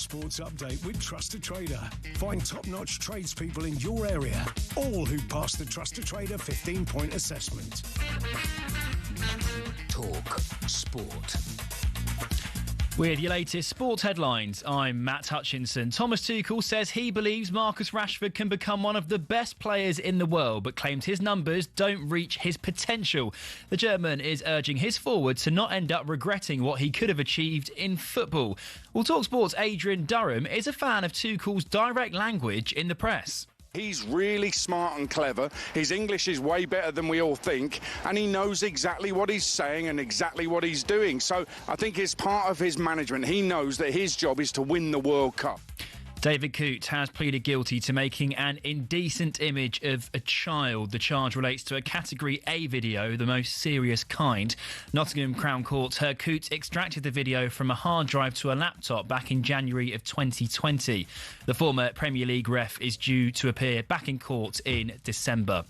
Sports Update with Trust a Trader. Find top-notch tradespeople in your area, all who pass the Trust a Trader 15-point assessment. Talk Sport. With your latest sports headlines, I'm Matt Hutchinson. Thomas Tuchel says he believes Marcus Rashford can become one of the best players in the world, but claims his numbers don't reach his potential. The German is urging his forward to not end up regretting what he could have achieved in football. Well, talkSPORT's Adrian is a fan of Tuchel's direct language in the press. He's really smart and clever. His English is way better than we all think, and he knows exactly what he's saying and exactly what he's doing. So I think it's part of his management. He knows that his job is to win the World Cup. David Coote has pleaded guilty to making an indecent image of a child. The charge relates to a Category A video, the most serious kind. Nottingham Crown Court heard Coote extracted the video from a hard drive to a laptop back in January of 2020. The former Premier League ref is due to appear back in court in December.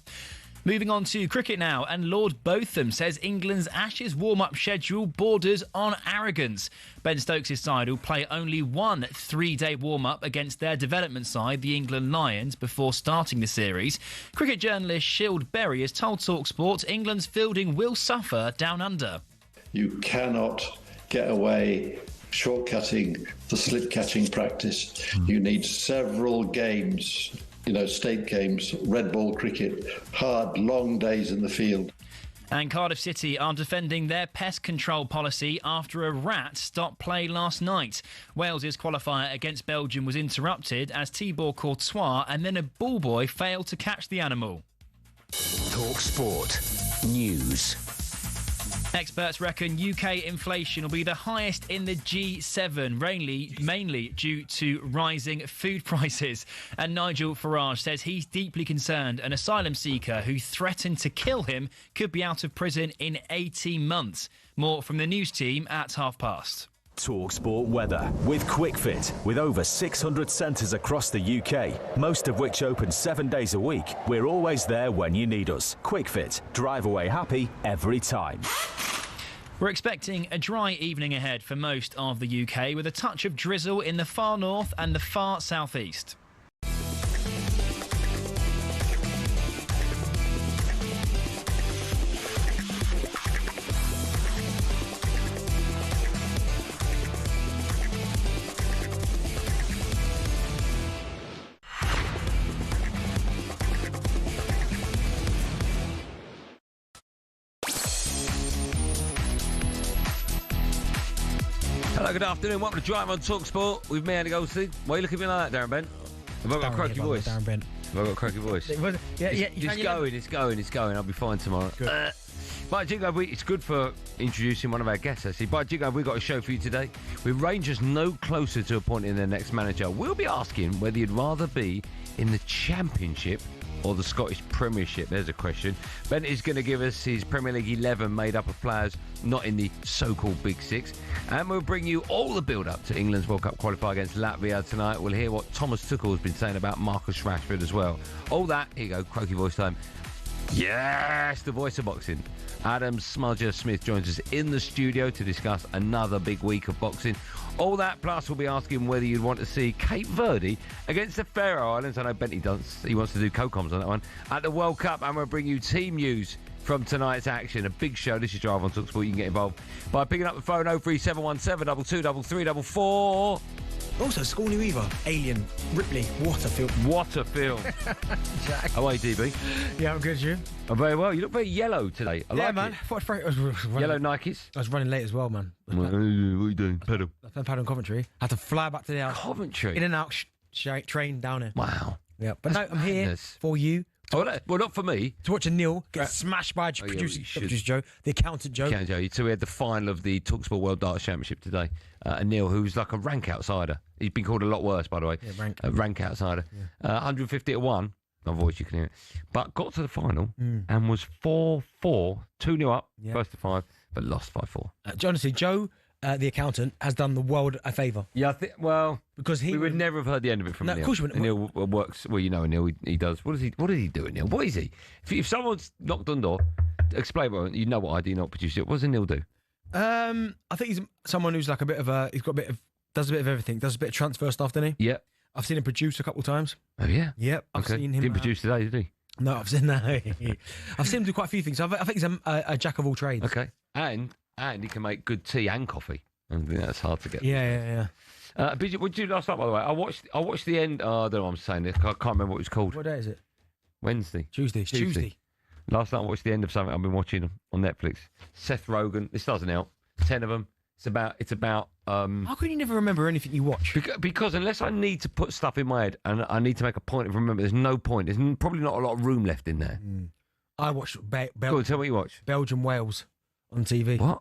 Moving on to cricket now, and Lord Botham says England's Ashes warm-up schedule borders on arrogance. Ben Stokes' side will play only one three-day warm-up against their development side, the England Lions, before starting the series. Cricket journalist Shield Berry has told talkSPORT England's fielding will suffer down under. You cannot get away shortcutting the slip-catching practice. You need several games, state games, red ball cricket, hard, long days in the field. And Cardiff City are defending their pest control policy after a rat stopped play last night. Wales's qualifier against Belgium was interrupted as Thibaut Courtois and then a ball boy failed to catch the animal. Talk Sport News. Experts reckon UK inflation will be the highest in the G7, mainly due to rising food prices. And Nigel Farage says he's deeply concerned an asylum seeker who threatened to kill him could be out of prison in 18 months. More from the news team at past. talkSPORT weather with QuickFit. With over 600 centres across the UK, most of which open 7 days a week, we're always there when you need us. QuickFit. Drive away happy every time. We're expecting a dry evening ahead for most of the UK, with a touch of drizzle in the far north and the far southeast. Hello, good afternoon. Welcome to Drive on talkSPORT with me, Andy Goldstein. Why are you looking at me like that, Darren Bent? Have I got a croaky voice? Darren Bent. Have I got a croaky voice? It's going. I'll be fine tomorrow. By Jingo, it's good for introducing one of our guests, actually. By Jingo, we've got a show for you today. With Rangers no closer to appointing their next manager, we'll be asking whether you'd rather be in the Championship or the Scottish Premiership. There's a question. Bent is going to give us his Premier League 11 made up of players not in the so-called Big Six. And we'll bring you all the build-up to England's World Cup qualifier against Latvia tonight. We'll hear what Thomas Tuchel has been saying about Marcus Rashford as well. All that, here you go, croaky voice time. Yes, the voice of boxing. Adam Smudger Smith joins us in the studio to discuss another big week of boxing. All that, plus we'll be asking whether you'd want to see Cape Verde against the Faroe Islands. I know Bentley he wants to do co-coms on that one. At the World Cup, and we'll bring you team news from tonight's action. A big show. This is Drive on talkSPORT. You can get involved by picking up the phone 03717 223344. Also, Scorny Weaver, Alien, Ripley, what a film. What a film. Jack. How are you, DB? Yeah, I'm good, you? I'm very well. You look very yellow today. I like man. it. Yellow Nikes. I was running late as well, man. What are you doing? Pedal. I was paddle in Coventry. I had to fly back to the house. Coventry? In and out, train down here. Wow. Yeah, but no, I'm here for you. Well, not for me. To watch a Neil get smashed by producer Joe, the accountant Joe. So we had the final of the talkSPORT World Darts Championship today. Neil, who's like a rank outsider. He's been called a lot worse, by the way. Yeah, rank outsider. Yeah. 150 to 1. My voice, you can hear it. But got to the final and was 4-4, 2-0 up, first to 5, but lost 5-4. Honestly, Joe, the accountant, has done the world a favour. Yeah, because we would never have heard the end of it from Neil. Of course you wouldn't. Neil works, well, you know Neil, he does. What does he do, Neil? What is he? If someone's knocked on the door, explain what, you know what I do, not produce it. What does Neil do? I think he's someone who's like he's got a bit of Does a bit of everything. Does a bit of transfer stuff, doesn't he? Yeah. I've seen him produce a couple of times. Oh, yeah? Yep. I've seen him. Didn't produce today, did he? No, I've seen him do quite a few things. I think he's a jack of all trades. Okay. And he can make good tea and coffee. I think that's hard to get. Yeah. What did you do last night, by the way? I watched the end. Oh, I don't know what I'm saying. I can't remember what it was called. What day is it? Wednesday. Tuesday. Last night I watched the end of something I've been watching on Netflix. Seth Rogen. This doesn't help. 10 of them. It's about. How can you never remember anything you watch? Because unless I need to put stuff in my head and I need to make a point of remember, there's no point. There's probably not a lot of room left in there. I watched Go on, tell me what you watch. Belgium Wales on TV. What?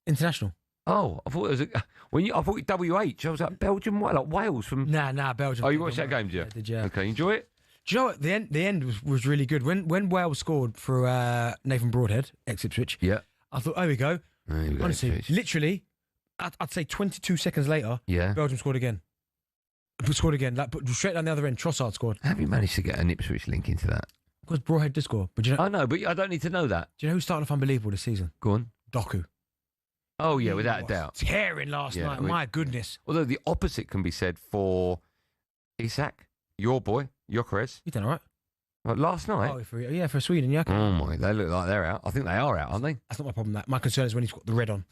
International. Oh, I thought it was I thought WH. I was like Belgium, like Wales from. Nah, Belgium. Oh, you watched that game, did you? Yeah, did you? Okay, enjoy it. Do you know what? The end was really good. When Wales scored through Nathan Broadhead, ex-Ipswich. Yeah. I thought, there we go. Honestly, literally, I'd say 22 seconds later. Yeah. Belgium scored again. Like, but straight down the other end, Trossard scored. Have you managed to get an Ipswich link into that? Because Broadhead did score. But I know, but I don't need to know that. Do you know who's starting off unbelievable this season? Go on. Doku. Oh, yeah, without a doubt. Tearing last night. My goodness. Although the opposite can be said for Isak, your boy, Gyökeres. You done all right? Well, last night? Oh, for Sweden, yeah. Oh, my, they look like they're out. I think they are out, aren't they? That's not my problem. My concern is when he's got the red on.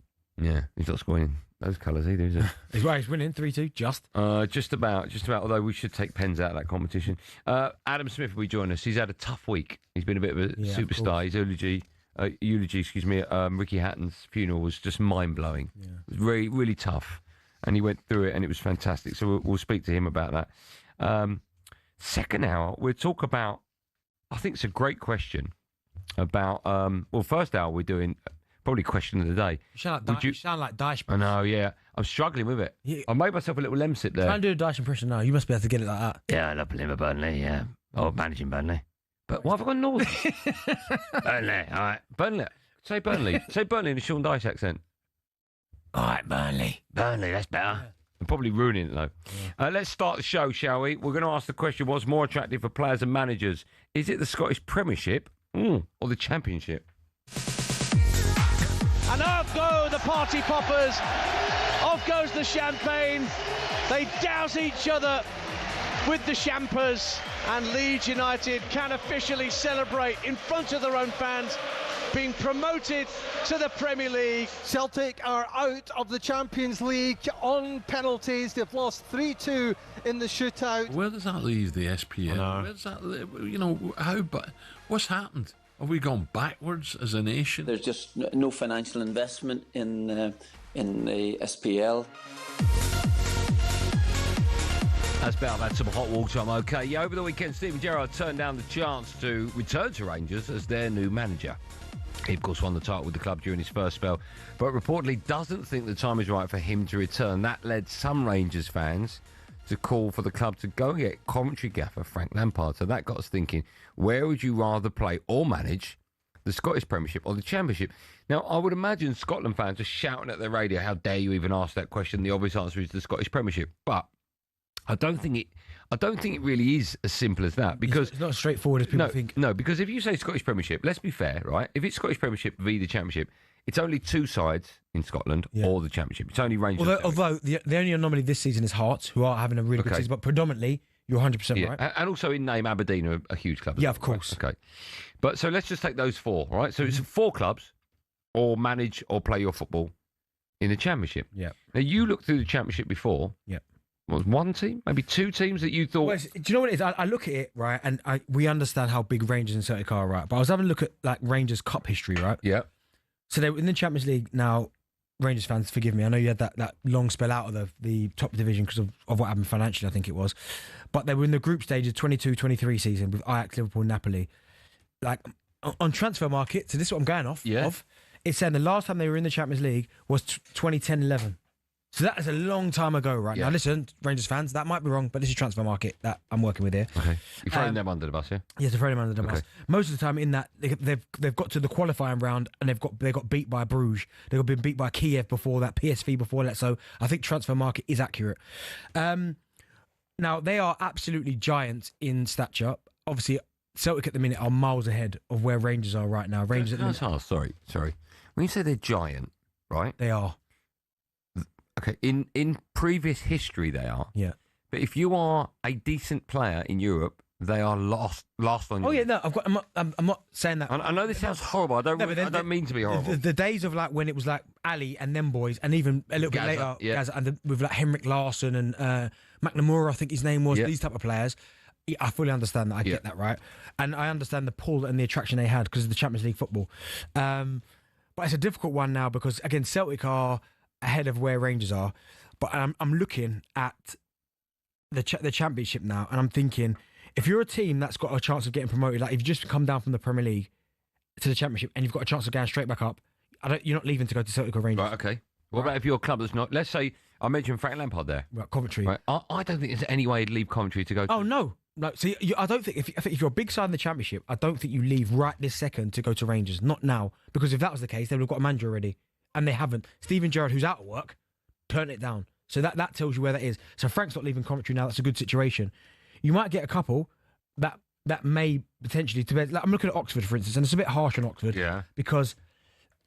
Yeah, he's not scoring those colours either, is he? He's winning 3-2, just. Just about. Although we should take pens out of that competition. Adam Smith will be joining us. He's had a tough week. He's been a bit of a superstar. His eulogy, at Ricky Hatton's funeral was just mind blowing. Yeah. It was really, really tough, and he went through it, and it was fantastic. So we'll speak to him about that. Second hour, we'll talk about. I think it's a great question about. First hour we're doing. Probably question of the day. You sound like Dyche. I know, yeah. I'm struggling with it. Yeah. I made myself a little lemsip there. Try and do a Dyche impression now. You must be able to get it like that. Yeah, I love playing for Burnley, yeah. Oh, managing Burnley. But why have I gone northern? Burnley, all right. Burnley. Say Burnley. Say Burnley in a Sean Dyche accent. All right, Burnley. Burnley, that's better. Yeah. I'm probably ruining it, though. Yeah. Let's start the show, shall we? We're going to ask the question, what's more attractive for players and managers? Is it the Scottish Premiership or the Championship? And off go the party poppers, off goes the champagne, they douse each other with the champers, and Leeds United can officially celebrate in front of their own fans, being promoted to the Premier League. Celtic are out of the Champions League on penalties. They've lost 3-2 in the shootout. Where does that leave the SPL? Where does that, what's happened? Have we gone backwards as a nation? There's just no financial investment in the SPL. That's about had some hot water. I'm okay. Yeah, over the weekend, Stephen Gerrard turned down the chance to return to Rangers as their new manager. He, of course, won the title with the club during his first spell, but reportedly doesn't think the time is right for him to return. That led some Rangers fans to call for the club to go and get commentary gaffer Frank Lampard. So that got us thinking, where would you rather play or manage, the Scottish Premiership or the Championship? Now, I would imagine Scotland fans are shouting at their radio, how dare you even ask that question? The obvious answer is the Scottish Premiership. But I don't think it really is as simple as that, because it's not as straightforward as people think. No, because if you say Scottish Premiership, let's be fair, right? If it's Scottish Premiership v the Championship, it's only two sides in Scotland or the Championship. It's only Rangers. Although the only anomaly this season is Hearts, who are having a really good season, but predominantly you're 100% right. And also in name, Aberdeen are a huge club. Yeah, of course. Right? Okay, but so let's just take those four, all right? So it's four clubs, or manage or play your football in the Championship. Yeah. Now you looked through the Championship before. Yeah. Was one team, maybe two teams that you thought? Well, do you know what it is? I look at it, right, and we understand how big Rangers and Celtic are, right? But I was having a look at like Rangers Cup history, right? Yeah. So they were in the Champions League now. Rangers fans, forgive me. I know you had that long spell out of the top division because of what happened financially, I think it was. But they were in the group stage of 22-23 season with Ajax, Liverpool, Napoli. Like on transfer market, so this is what I'm going off of. It's saying the last time they were in the Champions League was 2010-11. So that is a long time ago, right? Now, listen, Rangers fans, that might be wrong, but this is transfer market that I'm working with here. Okay. You're throwing them under the bus, yeah? Yes, they're throwing them under the bus. Most of the time in that, they've got to the qualifying round and they got beat by Bruges. They've been beat by Kiev before that, PSV before that. So I think transfer market is accurate. Now, they are absolutely giants in stature. Obviously, Celtic at the minute are miles ahead of where Rangers are right now. Rangers Sorry. When you say they're giant, right? They are. Okay, in previous history they are. Yeah. But if you are a decent player in Europe, they are last on. Oh yeah, no, I'm not saying that. I know this sounds horrible. I don't mean to be horrible. The days of like when it was like Ali and them boys, and even a little bit later, and with like Henrik Larsson and McNamara, I think his name was. These type of players, I fully understand that. I get that, right, and I understand the pull and the attraction they had because of the Champions League football. But it's a difficult one now because again, Celtic are ahead of where Rangers are, but I'm looking at the Championship now, and I'm thinking, if you're a team that's got a chance of getting promoted, like if you just come down from the Premier League to the Championship and you've got a chance of going straight back up, you're not leaving to go to Celtic or Rangers. Right, okay. What about if your club that's not... Let's say, I mentioned Frank Lampard there. Right, Coventry. Right. I don't think there's any way he'd leave Coventry to go to... Oh, no. No, so I don't think... I think if you're a big side in the Championship, I don't think you leave right this second to go to Rangers. Not now. Because if that was the case, they would have got a manager already. And they haven't. Steven Gerrard, who's out of work, turned it down. So that tells you where that is. So Frank's not leaving Coventry now. That's a good situation. You might get a couple that may potentially... Like I'm looking at Oxford, for instance, and it's a bit harsh on Oxford. Yeah. Because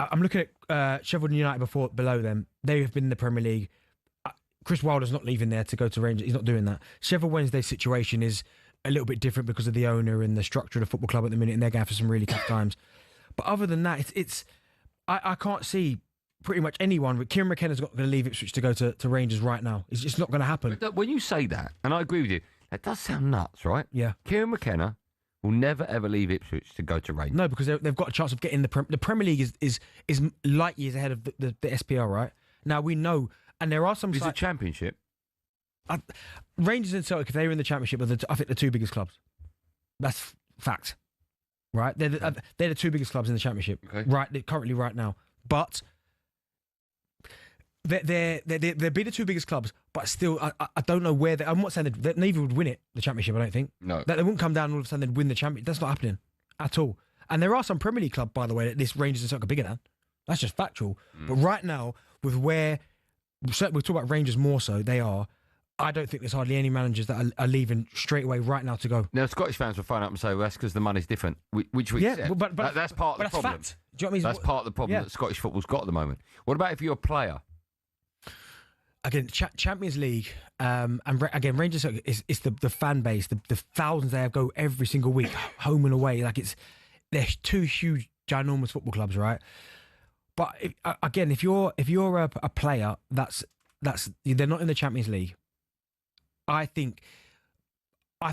I'm looking at Sheffield United below them. They have been in the Premier League. Chris Wilder's not leaving there to go to Rangers. He's not doing that. Sheffield Wednesday's situation is a little bit different because of the owner and the structure of the football club at the minute, and they're going for some really tough times. But other than that, I can't see pretty much anyone. Kieran McKenna's not going to leave Ipswich to go to Rangers right now. It's just not going to happen. But when you say that, and I agree with you, that does sound nuts, right? Yeah. Kieran McKenna will never ever leave Ipswich to go to Rangers. No, because they've got a chance of getting the Premier League is light years ahead of the SPL, right? Now we know, and there are some. Is it Championship? Rangers and Celtic, if they were in the Championship, are I think the two biggest clubs. That's fact, right? They're the two biggest clubs in the Championship, currently right now. But they'll be the two biggest clubs, but still, I don't know where I'm not saying that neither would win it, the Championship, I don't think. No. That they wouldn't come down and all of a sudden they'd win the Championship. That's not happening at all. And there are some Premier League clubs, by the way, that this Rangers and Celtic are bigger than. That's just factual. But right now, with where we're talking about Rangers more so, they are. I don't think there's hardly any managers that are leaving straight away right now to go. Now, Scottish fans will phone up and say, well, that's because the money's different, which we accept. But that's part of the problem. Fact. Do you know what I mean? That's part of the problem that Scottish football's got at the moment. What about if you're a player? Again, Champions League, and again, Rangers is the fan base, the thousands they have go every single week, home and away. Like they're two huge, ginormous football clubs, right? But if you're a player that's they're not in the Champions League, I think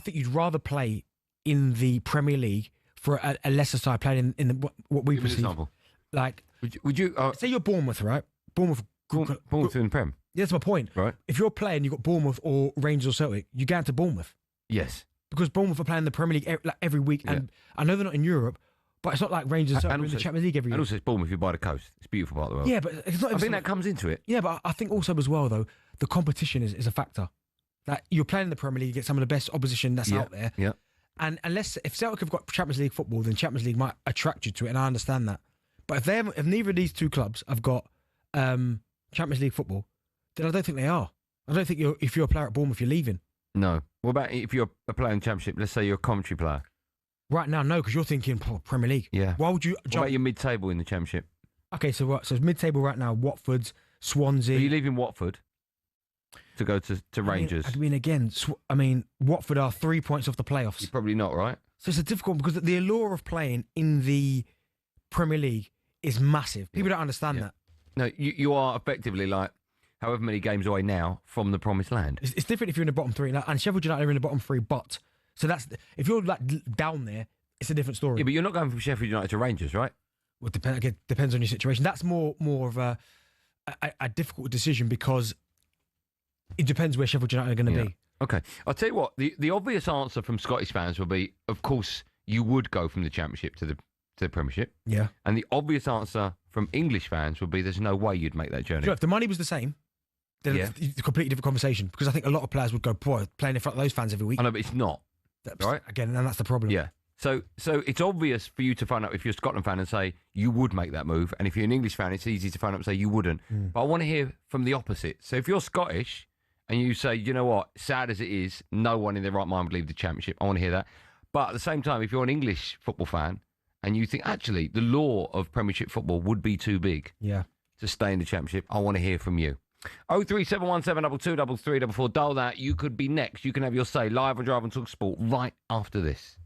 you'd rather play in the Premier League for a lesser side playing in what we perceive. Example. Like, would you say you're Bournemouth, right? Bournemouth in the Prem. Yeah, that's my point. Right. If you're playing, you've got Bournemouth or Rangers or Celtic, you go to Bournemouth. Yes. Because Bournemouth are playing the Premier League every week, and I know they're not in Europe, but it's not like Rangers and Celtic are in the Champions League every year. And also, it's Bournemouth, you're by the coast. It's a beautiful part of the world. Yeah, but it's not. I think that comes into it. Yeah, but I think also as well, though, the competition is a factor. Like, you're playing in the Premier League, you get some of the best opposition that's out there. Yeah. And if Celtic have got Champions League football, then Champions League might attract you to it, and I understand that. But if neither of these two clubs have got Champions League football, then I don't think they are. I don't think if you're a player at Bournemouth, you're leaving. No. What about if you're a player in the Championship? Let's say you're a Coventry player. Right now, no, because you're thinking Premier League. Yeah. Why would you What about your mid-table in the Championship? Okay, so mid-table right now, Watford, Swansea. Are you leaving Watford to go to Rangers? I mean, Watford are 3 points off the playoffs. You're probably not, right? So it's a difficult, because the allure of playing in the Premier League is massive. People don't understand that. No, you are effectively like however many games away now from the promised land. It's different if you're in the bottom three. Now, and Sheffield United are in the bottom three, but so that's if you're like down there, it's a different story. Yeah, but you're not going from Sheffield United to Rangers, right? Well, depends on your situation. That's more of a difficult decision because it depends where Sheffield United are going to be. Okay, I'll tell you what. The obvious answer from Scottish fans will be, of course, you would go from the Championship to the Premiership. Yeah. And the obvious answer from English fans would be, there's no way you'd make that journey. Sure, if the money was the same, then it's a completely different conversation. Because I think a lot of players would go, boy, playing in front of those fans every week. I know, but it's not. Right? Again, and that's the problem. Yeah. So it's obvious for you to phone up if you're a Scotland fan and say you would make that move. And if you're an English fan, it's easy to phone up and say you wouldn't. But I want to hear from the opposite. So if you're Scottish and you say, you know what, sad as it is, no one in their right mind would leave the Championship. I want to hear that. But at the same time, if you're an English football fan and you think, actually, the law of Premiership football would be too big to stay in the Championship, I want to hear from you. 03717223344. Dial that. You could be next. You can have your say live on Drive on talkSPORT right after this.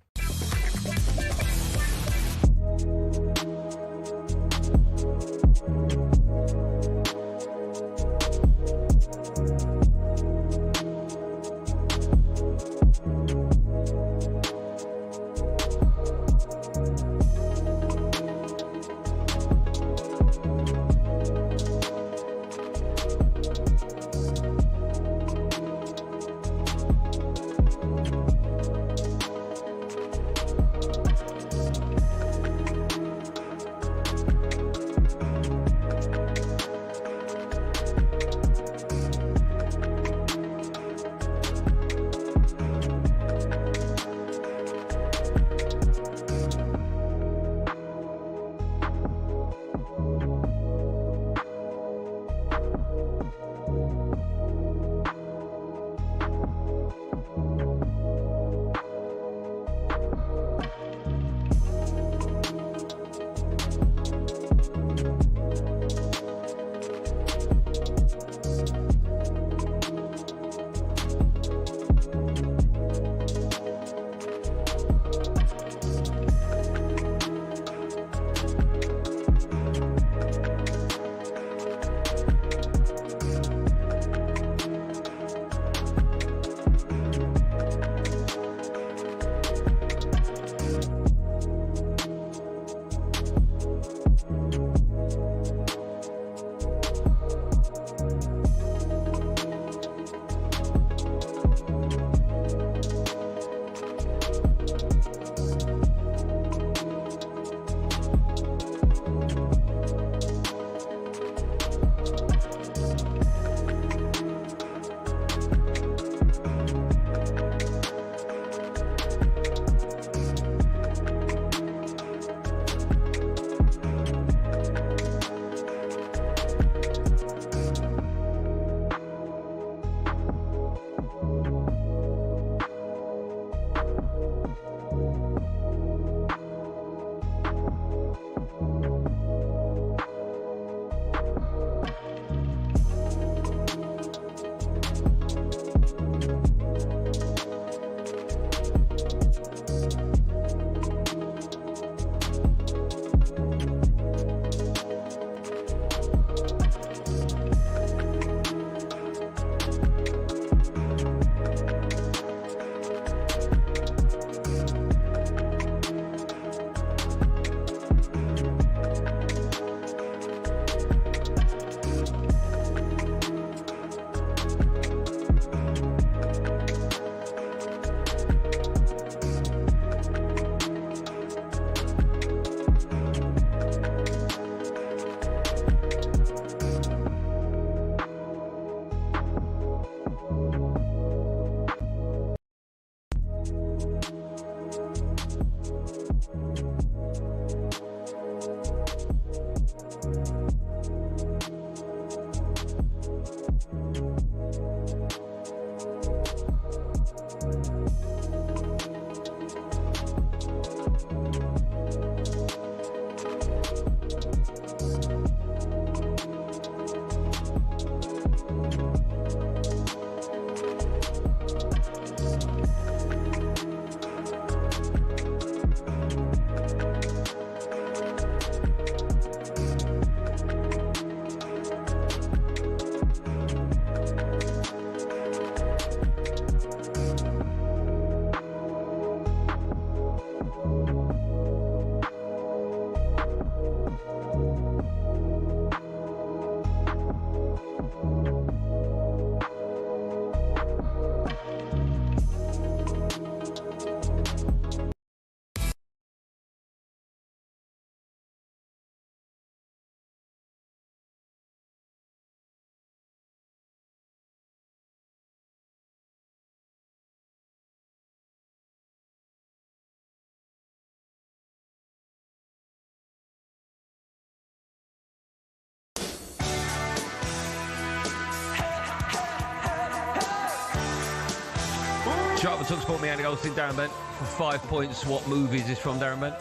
Sharp and talkSPORT, me, Andy Goldstein Darren Bent. For 5 points, what movie is this from, Darren Bent?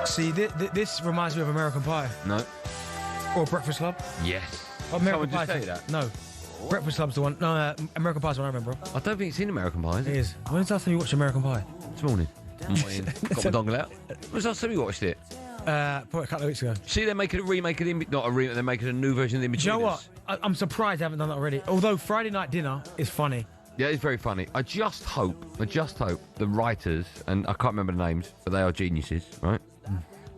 See, this reminds me of American Pie. No. Or Breakfast Club. Yes. Oh, Someone just Pie. say that? No. Breakfast Club's the one. No, American Pie's the one I remember. I don't think it's in American Pie, is it? It is. When was the last time you watched American Pie? This morning. Got my dongle out. When was the last time you watched it? Probably a couple of weeks ago. See, they're making a remake of not a remake, they're making a new version of the Image. Do you know what? I'm surprised they haven't done that already. Although Friday Night Dinner is funny. Yeah, it's very funny. I just hope the writers, and I can't remember the names, but they are geniuses, right?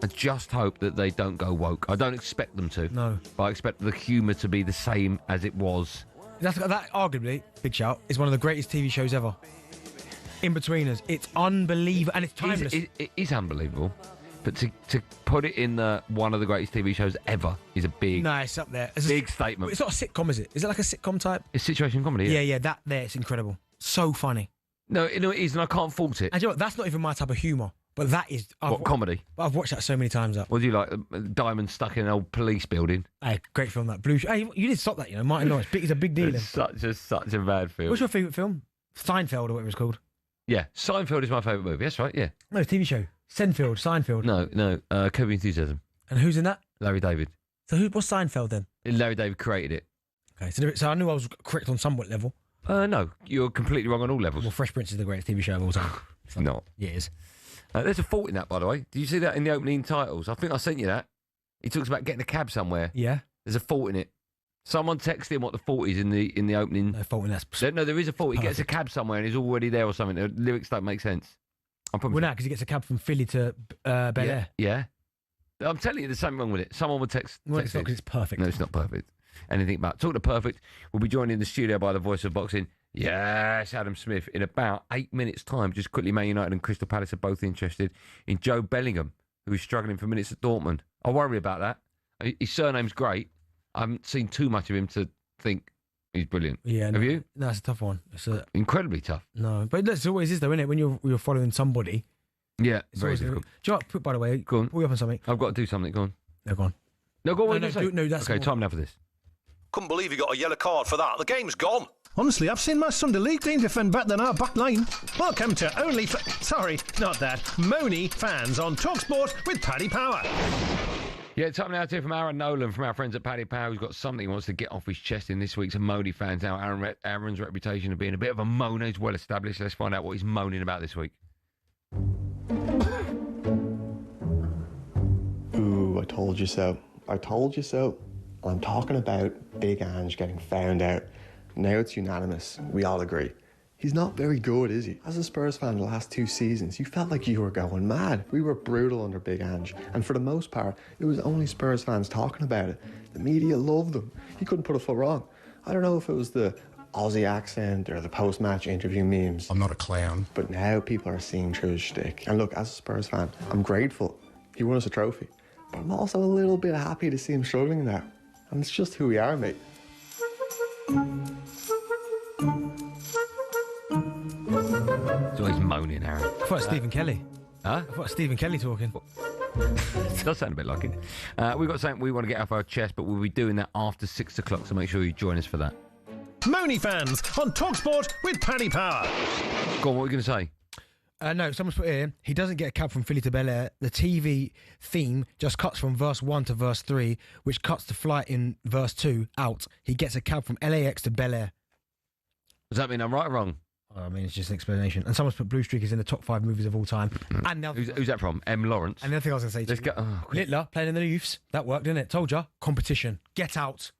I just hope that they don't go woke. I don't expect them to. No. But I expect the humour to be the same as it was. That arguably, big shout, is one of the greatest TV shows ever. In-Betweeners. It's unbelievable, and it's timeless. It is unbelievable. But to put it in one of the greatest TV shows ever is a big... No, it's up there. It's big statement. It's not a sitcom, is it? Is it like a sitcom type? It's situation comedy, yeah. Yeah, that there, it's incredible. So funny. No, it is, and I can't fault it. And you know what? That's not even my type of humour. But that is... comedy? I've watched that so many times. What do you like? Diamond stuck in an old police building? Hey, great film, that. Blue... Hey, you did stop that, you know. Martin Lawrence. It's a big deal. It's such a bad film. What's your favourite film? Seinfeld or whatever it's called. Yeah, Seinfeld is my favourite movie. That's right, yeah. No, TV show. Seinfeld. No, Curb Your Enthusiasm. And who's in that? Larry David. So what's Seinfeld then? Larry David created it. Okay, so I knew I was correct on somewhat level. No, you're completely wrong on all levels. Well, Fresh Prince is the greatest TV show of all time. It's not. Yeah, it is. There's a fault in that, by the way. Did you see that in the opening titles? I think I sent you that. He talks about getting a cab somewhere. Yeah. There's a fault in it. Someone texted him what the fault is in the opening. No fault in that. No, there is a fault. He gets a cab somewhere and he's already there or something. The lyrics don't make sense. Well, no, because he gets a cab from Philly to Bel Air. Yeah. I'm telling you, there's something wrong with it. Someone would text. Well, it's not because it's perfect. No, it's not perfect. Anything but. Talking to perfect, we'll be joined in the studio by the voice of boxing. Yes, Adam Smith. In about 8 minutes' time, just quickly, Man United and Crystal Palace are both interested in Joe Bellingham, who is struggling for minutes at Dortmund. I worry about that. His surname's great. I haven't seen too much of him to think he's brilliant. Yeah. Have you? No, it's a tough one. It's incredibly tough. No, but it always is, though, isn't it? When you're following somebody. Yeah, very difficult. Do you know what? By the way, go on. Pull you up on something. I've got to do something. Go on. No, go on. No, go on. No, that's okay. Time now for this. Couldn't believe he got a yellow card for that. The game's gone. Honestly, I've seen my Sunday League team defend better than our back line. Welcome to Sorry, not that. Moany fans on talkSPORT with Paddy Power. Yeah, time now to hear from Aaron Nolan from our friends at Paddy Power, who's got something he wants to get off his chest in this week's Moany fans. Now, Aaron's reputation of being a bit of a moaner is well established. Let's find out what he's moaning about this week. Ooh, I told you so. I told you so. I'm talking about Big Ange getting found out. Now it's unanimous. We all agree. He's not very good, is he? As a Spurs fan the last 2 seasons, you felt like you were going mad. We were brutal under Big Ange, and for the most part, it was only Spurs fans talking about it. The media loved him. He couldn't put a foot wrong. I don't know if it was the Aussie accent or the post-match interview memes. I'm not a clown. But now people are seeing through his shtick. And look, as a Spurs fan, I'm grateful. He won us a trophy. But I'm also a little bit happy to see him struggling now. And it's just who we are, mate. He's always moaning, Aaron. I thought it was Stephen Kelly. Huh? I thought it was Stephen Kelly talking. It does sound a bit like it. We've got something we want to get off our chest, but we'll be doing that after 6 o'clock, so make sure you join us for that. Moany fans on talkSPORT with Paddy Power. Go on, what were you going to say? No, someone's put here, he doesn't get a cab from Philly to Bel Air. The TV theme just cuts from verse 1 to verse 3, which cuts the flight in verse 2 out. He gets a cab from LAX to Bel Air. Does that mean I'm right or wrong? I mean, it's just an explanation. And someone's put Blue Streak is in the top 5 movies of all time. And now, who's that from? M. Lawrence. And the other thing I was going to say to you, Littler playing in the youths. That worked, didn't it? Told ya. Competition. Get out.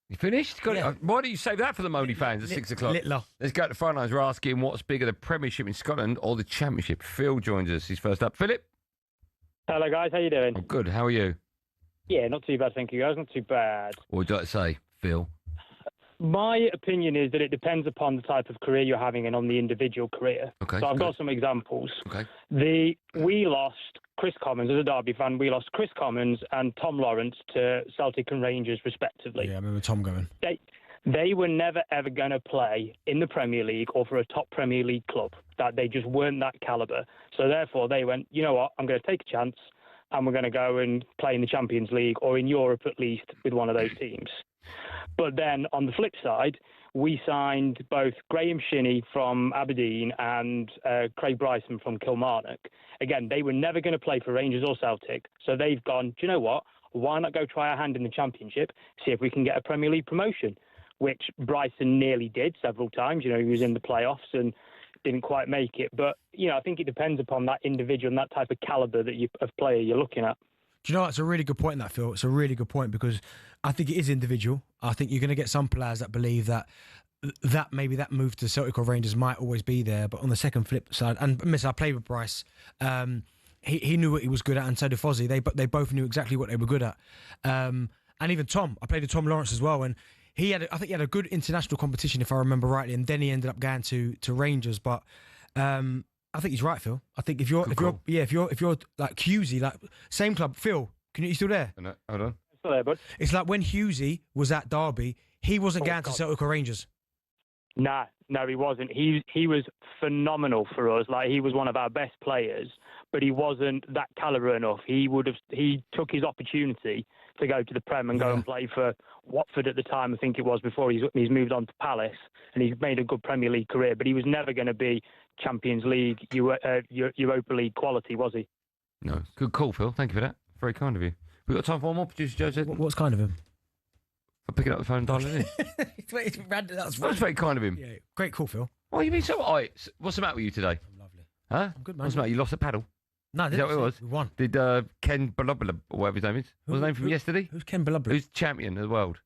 You finished? Why don't you save that for the Moany fans at 6 o'clock? Littler. Let's go to the front lines. We're asking what's bigger, the Premiership in Scotland or the Championship? Phil joins us. He's first up. Philip? Hello, guys. How you doing? Oh, good. How are you? Yeah, not too bad, thank you, guys. Not too bad. What would you like to say, Phil? My opinion is that it depends upon the type of career you're having and on the individual career. Okay. So I've got some examples. Okay. We lost Chris Commons, as a Derby fan, we lost Chris Commons and Tom Lawrence to Celtic and Rangers, respectively. Yeah, I remember Tom going. They were never, ever going to play in the Premier League or for a top Premier League club. That they just weren't that calibre. So therefore, they went, you know what, I'm going to take a chance and we're going to go and play in the Champions League or in Europe at least with one of those teams. But then on the flip side, we signed both Graham Shinney from Aberdeen and Craig Bryson from Kilmarnock. Again, they were never going to play for Rangers or Celtic. So they've gone, do you know what? why not go try our hand in the Championship, see if we can get a Premier League promotion, which Bryson nearly did several times. He was in the playoffs and didn't quite make it. But, I think it depends upon that individual and that type of calibre of player you're looking at. Do you know what? It's a really good point, that, Phil. It's a really good point because I think it is individual. I think you're going to get some players that believe that maybe that move to Celtic or Rangers might always be there. But on the second flip side, and I played with Bryce, he knew what he was good at, and so did Fozzie. They both knew exactly what they were good at. And even Tom, I played with Tom Lawrence as well, and I think he had a good international competition, if I remember rightly, and then he ended up going to Rangers. But I think he's right, Phil. I think if you're like Husey, like same club, Phil, you still there? No, hold on. Still there, bud. It's like when Husey was at Derby, he wasn't going to Celtic or Rangers. No, he wasn't. He was phenomenal for us. Like, he was one of our best players, but he wasn't that calibre enough. He took his opportunity to go to the Prem and go and play for Watford at the time, I think it was, before he's moved on to Palace, and he's made a good Premier League career, but he was never going to be Champions League, Europa League quality, was he? No. Good call, Phil. Thank you for that. Very kind of you. We've got time for one more, producer Joe said. What's kind of him? For picking up the phone and dialing in. That's very kind of him. Yeah, great call, Phil. Why you been so... what's the matter with you today? I'm lovely. Huh? I'm good, man. What's the matter? You lost a paddle? No, is that what it was? We won. Did Ken Buildup, or whatever his name is? What's his name from yesterday? Who's Ken Buildup? Who's champion of the world?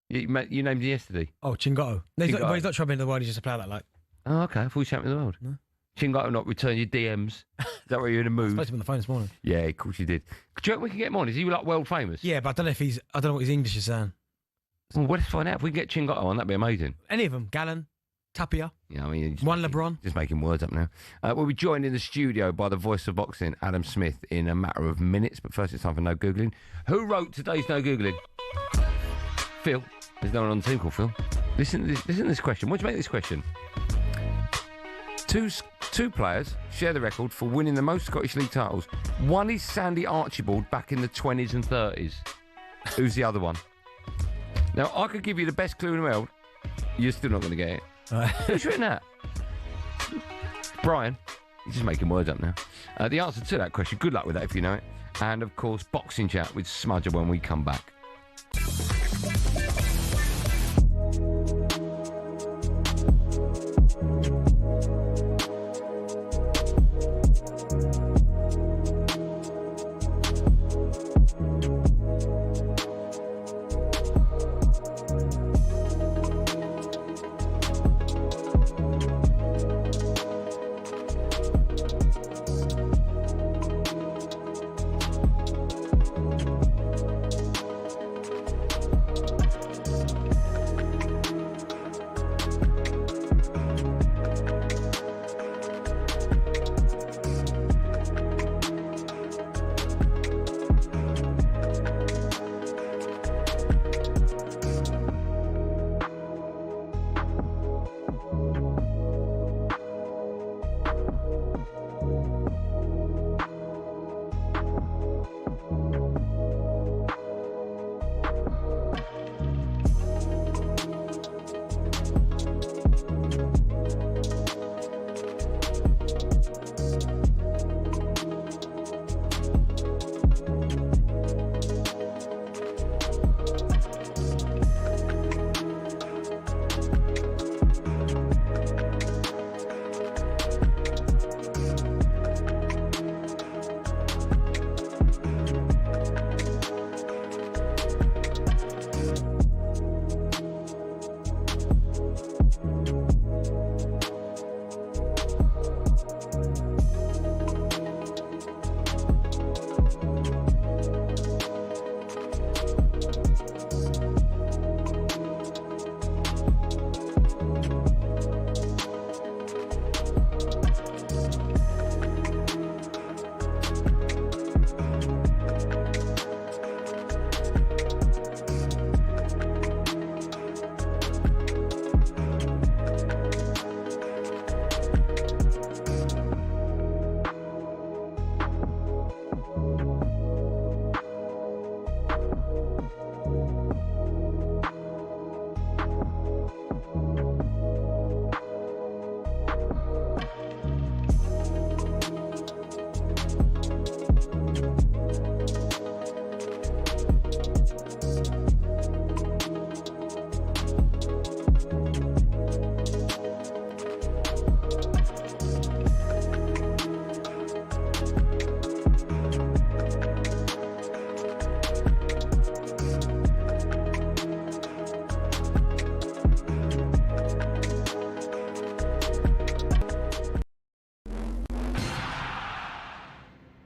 You named him yesterday. Oh, Chingato. No, he's not champion of the world, he's just a player that like. Oh, okay. I thought he was champion of the world. No. Chingato not return your DMs. Is that where you're in a mood? I spoke to him on the phone this morning. Yeah, of course you did. Do you reckon we can get him on? Is he like world famous? Yeah, but I don't know what his English is saying. Well, let's find out. If we can get Chingato on, that'd be amazing. Any of them. Gallen, Tapia. Yeah, I mean, LeBron. Just making words up now. We'll be joined in the studio by the voice of boxing, Adam Smith, in a matter of minutes. But first, it's time for No Googling. Who wrote today's No Googling? Phil. There's no one on the team called Phil. Listen to this question. What do you make of this question? Two players share the record for winning the most Scottish League titles. One is Sandy Archibald back in the 20s and 30s. Who's the other one? Now, I could give you the best clue in the world. You're still not going to get it. Who's written that? Brian. He's just making words up now. The answer to that question, good luck with that if you know it. And, of course, boxing chat with Smudger when we come back.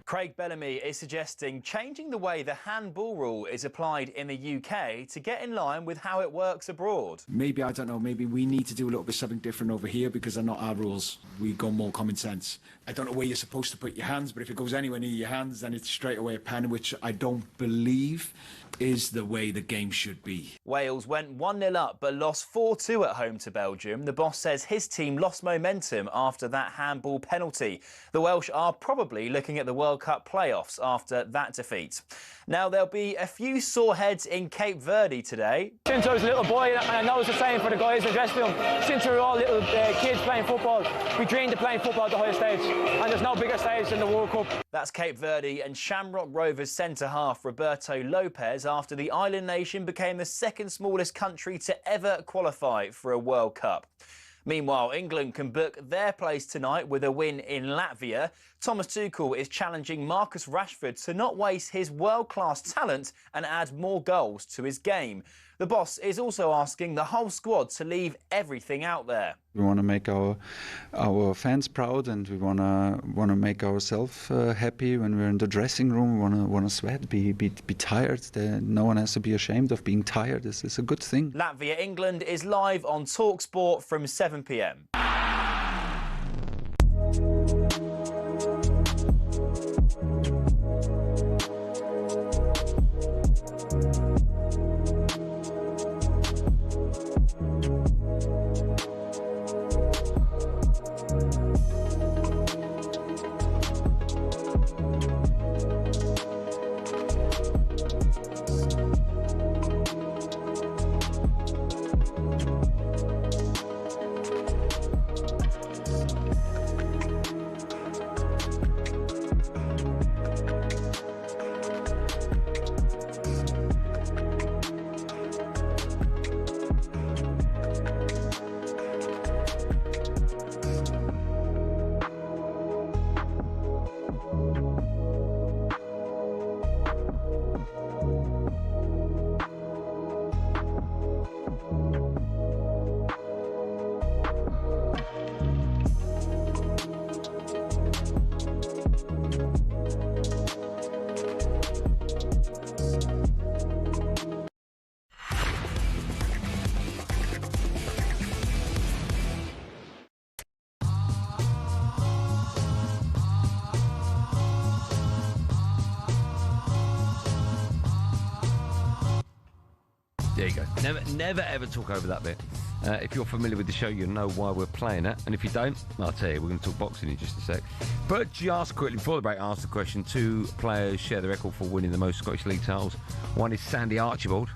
Craig Bellamy is suggesting changing the way the handball rule is applied in the UK to get in line with how it works abroad. Maybe, I don't know, maybe we need to do a little bit something different over here because they're not our rules. We go more common sense. I don't know where you're supposed to put your hands, but if it goes anywhere near your hands, then it's straight away a pen, which I don't believe is the way the game should be. Wales went 1-0 up but lost 4-2 at home to Belgium. The boss says his team lost momentum after that handball penalty. The Welsh are probably looking at the World Cup playoffs after that defeat. Now, there'll be a few sore heads in Cape Verde today. Since I was a little boy, and I know it's the same for the guys in the dressing room, since we were all little kids playing football, we dreamed of playing football at the highest stage, and there's no bigger stage than the World Cup. That's Cape Verde and Shamrock Rovers centre-half Roberto Lopez after the island nation became the second smallest country to ever qualify for a World Cup. Meanwhile, England can book their place tonight with a win in Latvia. Thomas Tuchel is challenging Marcus Rashford to not waste his world-class talent and add more goals to his game. The boss is also asking the whole squad to leave everything out there. We want to make our fans proud, and we want to make ourselves happy when we're in the dressing room. We want to sweat, be tired. No one has to be ashamed of being tired. It's a good thing. Latvia England is live on talkSPORT from 7 p.m. There you go. Never ever talk over that bit. If you're familiar with the show, you'll know why we're playing it. And if you don't, I'll tell you, we're going to talk boxing in just a sec. But just quickly, before the break, I asked the question. 2 players share the record for winning the most Scottish League titles. One is Sandy Archibald,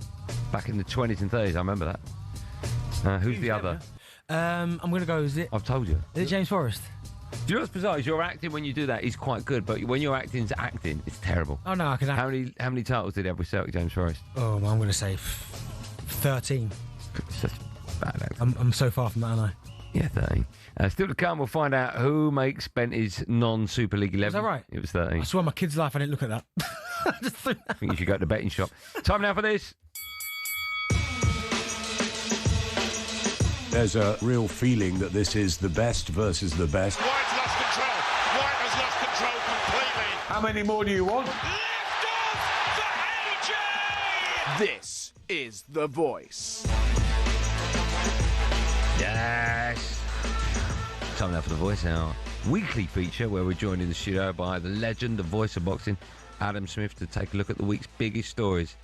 back in the 20s and 30s. I remember that. Who's the other? I'm going to go, is it? I've told you. Is it James Forrest? Do you know what's bizarre? Is your acting when you do that is quite good, but when your acting's acting, it's terrible. Oh, no, because How many titles did he have with Celtic, James Forrest? Oh, well, I'm going to say 13. It's just bad acting. I'm so far from that, aren't I? Yeah, 13. Still to come, we'll find out who makes Benty's non-Super League 11. Is that right? It was 13. I swear my kid's life, I didn't look at that. I think you should go to the betting shop. Time now for this. There's a real feeling that this is the best versus the best. White's lost control. White has lost control completely. How many more do you want? This is The Voice. Yes. Time now for The Voice, our weekly feature where we're joined in the studio by the legend, the voice of boxing, Adam Smith, to take a look at the week's biggest stories.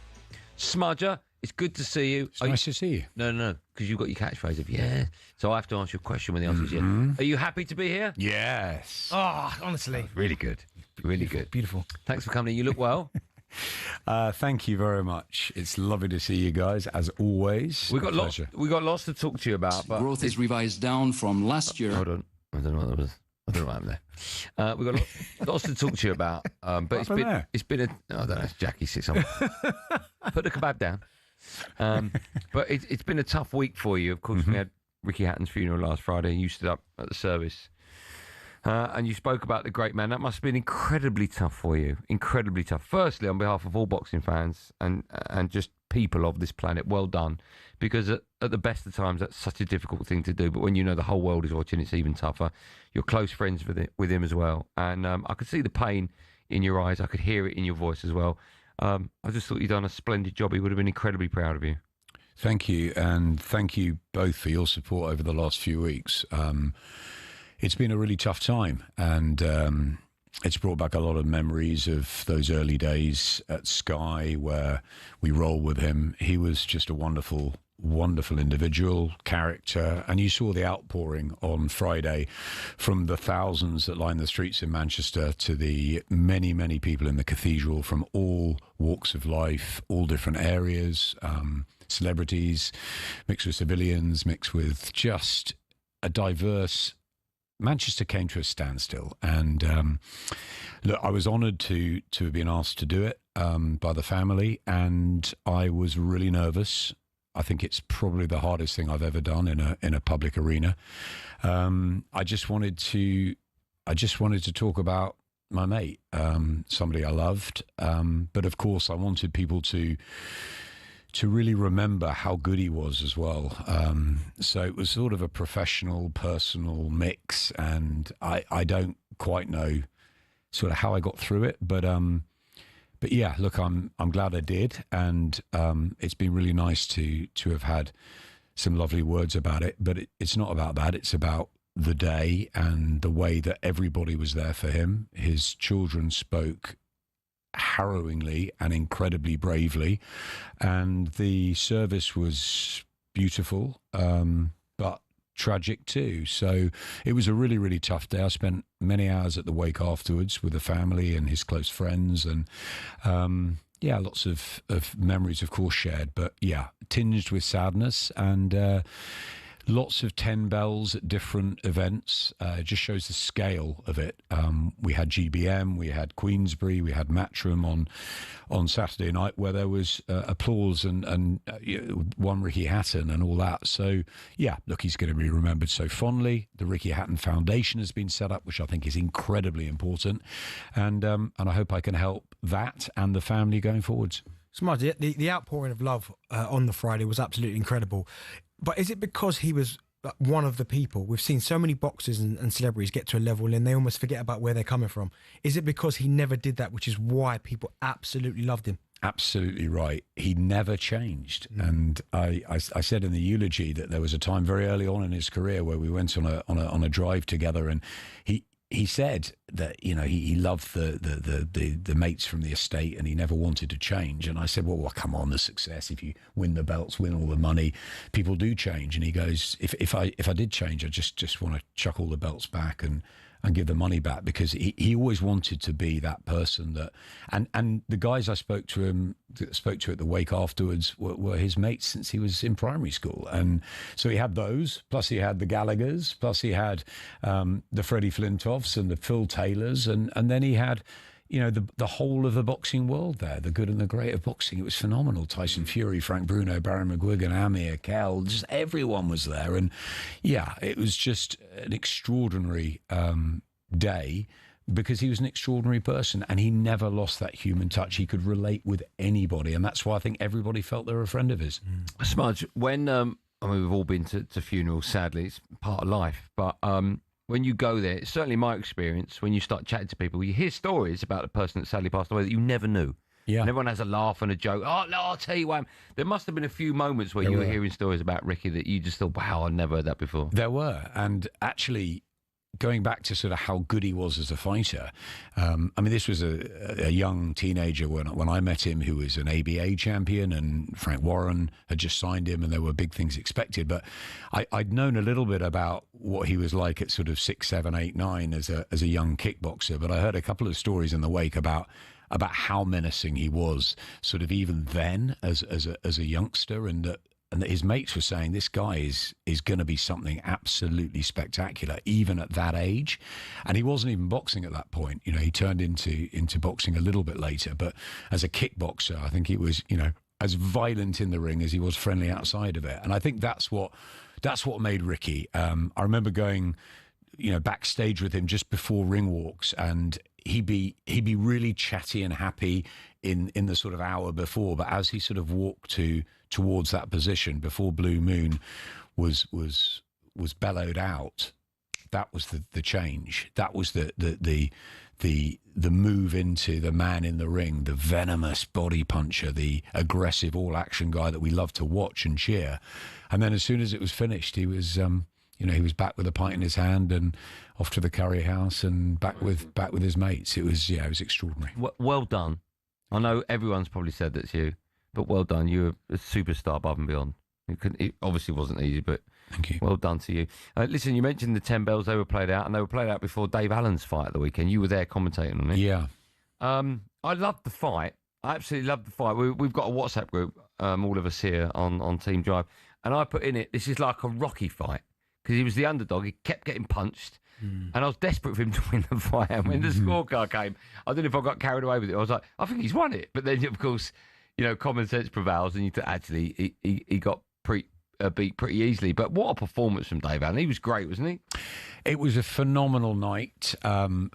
Smudger, it's good to see you. It's nice to see you. No, because you've got your catchphrase of yeah. So I have to ask you a question when the answer is yes. Are you happy to be here? Yes. Oh, honestly. Really good. Really good. Beautiful. Thanks for coming. You look well. Thank you very much. It's lovely to see you guys, as always. We got lots to talk to you about. But growth is revised down from last year. Hold on. I don't know what that was. I don't know what happened there. We've got lots to talk to you about. But it's been I don't know. Jackie sits on. Put the kebab down. But it's been a tough week for you. Of course, we had Ricky Hatton's funeral last Friday, and you stood up at the service. And you spoke about the great man. That must have been incredibly tough for you. Incredibly tough. Firstly, on behalf of all boxing fans and just people of this planet, well done. Because at the best of times, that's such a difficult thing to do. But when you know the whole world is watching, it's even tougher. You're close friends with him as well. And I could see the pain in your eyes. I could hear it in your voice as well. I just thought you'd done a splendid job. He would have been incredibly proud of you. Thank you, and thank you both for your support over the last few weeks. It's been a really tough time, and it's brought back a lot of memories of those early days at Sky where we rolled with him. He was just a wonderful individual, character, and you saw the outpouring on Friday from the thousands that line the streets in Manchester to the many people in the cathedral from all walks of life, all different areas, celebrities, mixed with civilians, mixed with just a diverse... Manchester came to a standstill, and look, I was honoured to have been asked to do it by the family, and I was really nervous. I think it's probably the hardest thing I've ever done in a public arena. I just wanted to talk about my mate, somebody I loved, but of course I wanted people to really remember how good he was as well. So it was sort of a professional, personal mix, and I don't quite know sort of how I got through it, but yeah, look, I'm glad I did, and it's been really nice to have had some lovely words about it. But it's not about that; it's about the day and the way that everybody was there for him. His children spoke harrowingly and incredibly bravely, and the service was beautiful, but tragic too. So it was a really tough day. I spent many hours at the wake afterwards with the family and his close friends, and yeah, lots of memories of course shared, but yeah, tinged with sadness, and lots of 10 bells at different events. It just shows the scale of it. We had GBM, we had Queensbury, we had Matchroom on Saturday night, where there was applause and one Ricky Hatton and all that. So yeah, look, he's going to be remembered so fondly. The Ricky Hatton Foundation has been set up, which I think is incredibly important, and I hope I can help that and the family going forwards. Smarty, the outpouring of love on the Friday was absolutely incredible. But is it because he was one of the people? We've seen so many boxers and celebrities get to a level and they almost forget about where they're coming from. Is it because he never did that, which is why people absolutely loved him? Absolutely right. He never changed. And I said in the eulogy that there was a time very early on in his career where we went on a drive together, and he said that, you know, he loved the mates from the estate and he never wanted to change. And I said, well, come on, the success, if you win the belts, win all the money, people do change. And he goes, if I did change, I just want to chuck all the belts back and give the money back, because he always wanted to be that person that, and the guys I spoke to at the wake afterwards were his mates since he was in primary school. And so he had those, plus he had the Gallaghers, plus he had the Freddie Flintoffs and the Phil Taylors, and then he had, you know, the whole of the boxing world there, the good and the great of boxing. It was phenomenal. Tyson Fury, Frank Bruno, Baron McGuigan, Amir, Kell, just everyone was there. And yeah, it was just an extraordinary day, because he was an extraordinary person and he never lost that human touch. He could relate with anybody, and that's why I think everybody felt they were a friend of his. Smudge, when, I mean, we've all been to funerals, sadly, it's part of life, but when you go there, it's certainly my experience, when you start chatting to people, you hear stories about the person that sadly passed away that you never knew. Yeah. And everyone has a laugh and a joke. Oh, no, I'll tell you what. There must have been a few moments where you were hearing stories about Ricky that you just thought, wow, I've never heard that before. There were. And actually, going back to sort of how good he was as a fighter, I mean, this was a young teenager when I met him, who was an ABA champion, and Frank Warren had just signed him, and there were big things expected. But I'd known a little bit about what he was like at sort of 6, 7, 8, 9 as a young kickboxer. But I heard a couple of stories in the wake about how menacing he was, sort of even then as a youngster, and that his mates were saying this guy is going to be something absolutely spectacular, even at that age. And he wasn't even boxing at that point. You know, he turned into boxing a little bit later. But as a kickboxer, I think he was, you know, as violent in the ring as he was friendly outside of it. And I think that's what made Ricky. I remember going, you know, backstage with him just before ring walks, and he'd be really chatty and happy in the sort of hour before, but as he sort of walked towards that position before Blue Moon was bellowed out, that was the change. That was the the move into the man in the ring, the venomous body puncher, the aggressive all-action guy that we love to watch and cheer. And then as soon as it was finished, he was, he was back with a pint in his hand and off to the curry house and back with his mates. It was extraordinary. Well done. I know everyone's probably said that to you, but well done. You were a superstar above and beyond. It obviously wasn't easy, but thank you. Well done to you. Listen, you mentioned the 10 bells, they were played out, and they were played out before Dave Allen's fight at the weekend. You were there commentating on it. Yeah. I loved the fight. I absolutely loved the fight. We've got a WhatsApp group, all of us here on Team Drive, and I put in it, this is like a Rocky fight, because he was the underdog. He kept getting punched, and I was desperate for him to win the fight. And when the scorecard came, I don't know if I got carried away with it. I was like, I think he's won it. But then, of course, common sense prevails, and you actually he got beat pretty easily. But what a performance from Dave Allen. He was great, wasn't he? It was a phenomenal night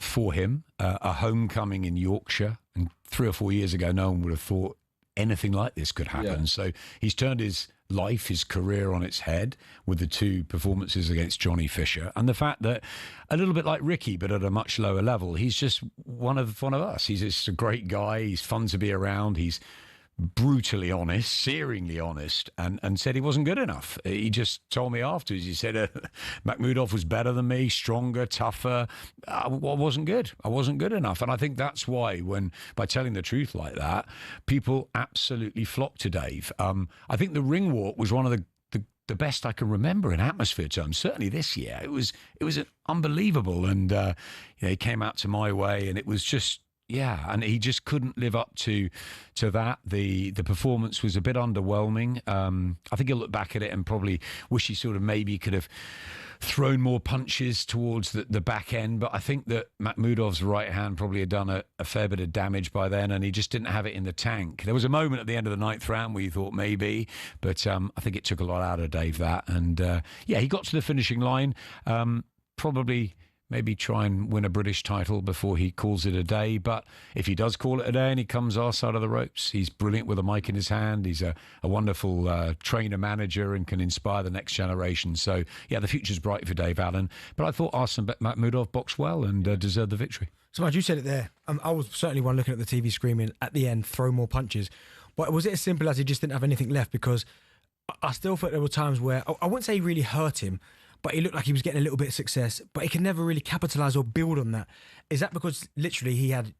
for him, a homecoming in Yorkshire. And 3 or 4 years ago, no one would have thought anything like this could happen. Yeah. So he's turned his life, his career on its head with the 2 performances against Johnny Fisher. And the fact that, a little bit like Ricky, but at a much lower level, he's just one of us. He's just a great guy. He's fun to be around. He's brutally honest, searingly honest, and said he wasn't good enough. He just told me afterwards, he said, Makhmudov was better than me, stronger, tougher. I wasn't good. I wasn't good enough. And I think that's why, by telling the truth like that, people absolutely flocked to Dave. I think the ring walk was one of the best I can remember in atmosphere terms, certainly this year. It was unbelievable. And he came out to my way, and it was just, yeah, and he just couldn't live up to that. The performance was a bit underwhelming. I think he'll look back at it and probably wish he sort of maybe could have thrown more punches towards the back end. But I think that Makhmudov's right hand probably had done a fair bit of damage by then, and he just didn't have it in the tank. There was a moment at the end of the 9th round where you thought maybe, but I think it took a lot out of Dave, that. And he got to the finishing line. Probably maybe try and win a British title before he calls it a day. But if he does call it a day and he comes our side of the ropes, he's brilliant with a mic in his hand. He's a wonderful trainer-manager and can inspire the next generation. So, yeah, the future's bright for Dave Allen. But I thought Arslan Makhmudov boxed well and deserved the victory. So, Maj, you said it there. I was certainly one looking at the TV screaming at the end, throw more punches. But was it as simple as he just didn't have anything left? Because I still thought there were times where, I wouldn't say he really hurt him, but he looked like he was getting a little bit of success, but he could never really capitalise or build on that. Is that because literally he had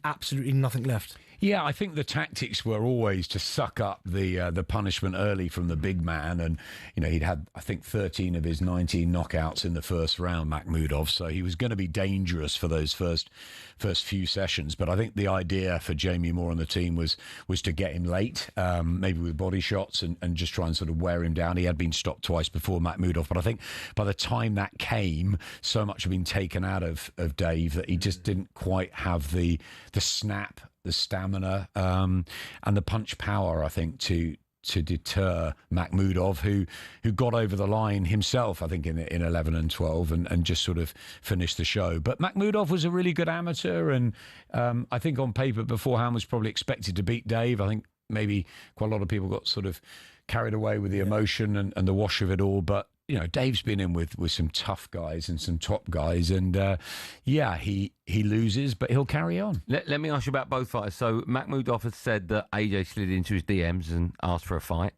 absolutely nothing left? Yeah, I think the tactics were always to suck up the punishment early from the big man, and he'd had, I think, 13 of his 19 knockouts in the first round, Makhmudov, so he was going to be dangerous for those first few sessions. But I think the idea for Jamie Moore and the team was to get him late, maybe with body shots, and just try and sort of wear him down. He had been stopped twice before, Makhmudov, but I think by the time that came, so much had been taken out of Dave that he just didn't quite have the snap, the stamina, and the punch power, I think, to deter Makhmudov, who got over the line himself, I think, in 11 and 12, and just sort of finished the show. But Makhmudov was a really good amateur, and I think on paper beforehand was probably expected to beat Dave. I think maybe quite a lot of people got sort of carried away with the emotion and the wash of it all, but Dave's been in with some tough guys and some top guys, and he loses, but he'll carry on. Let me ask you about both fighters. So Makhmudov has said that AJ slid into his DMs and asked for a fight,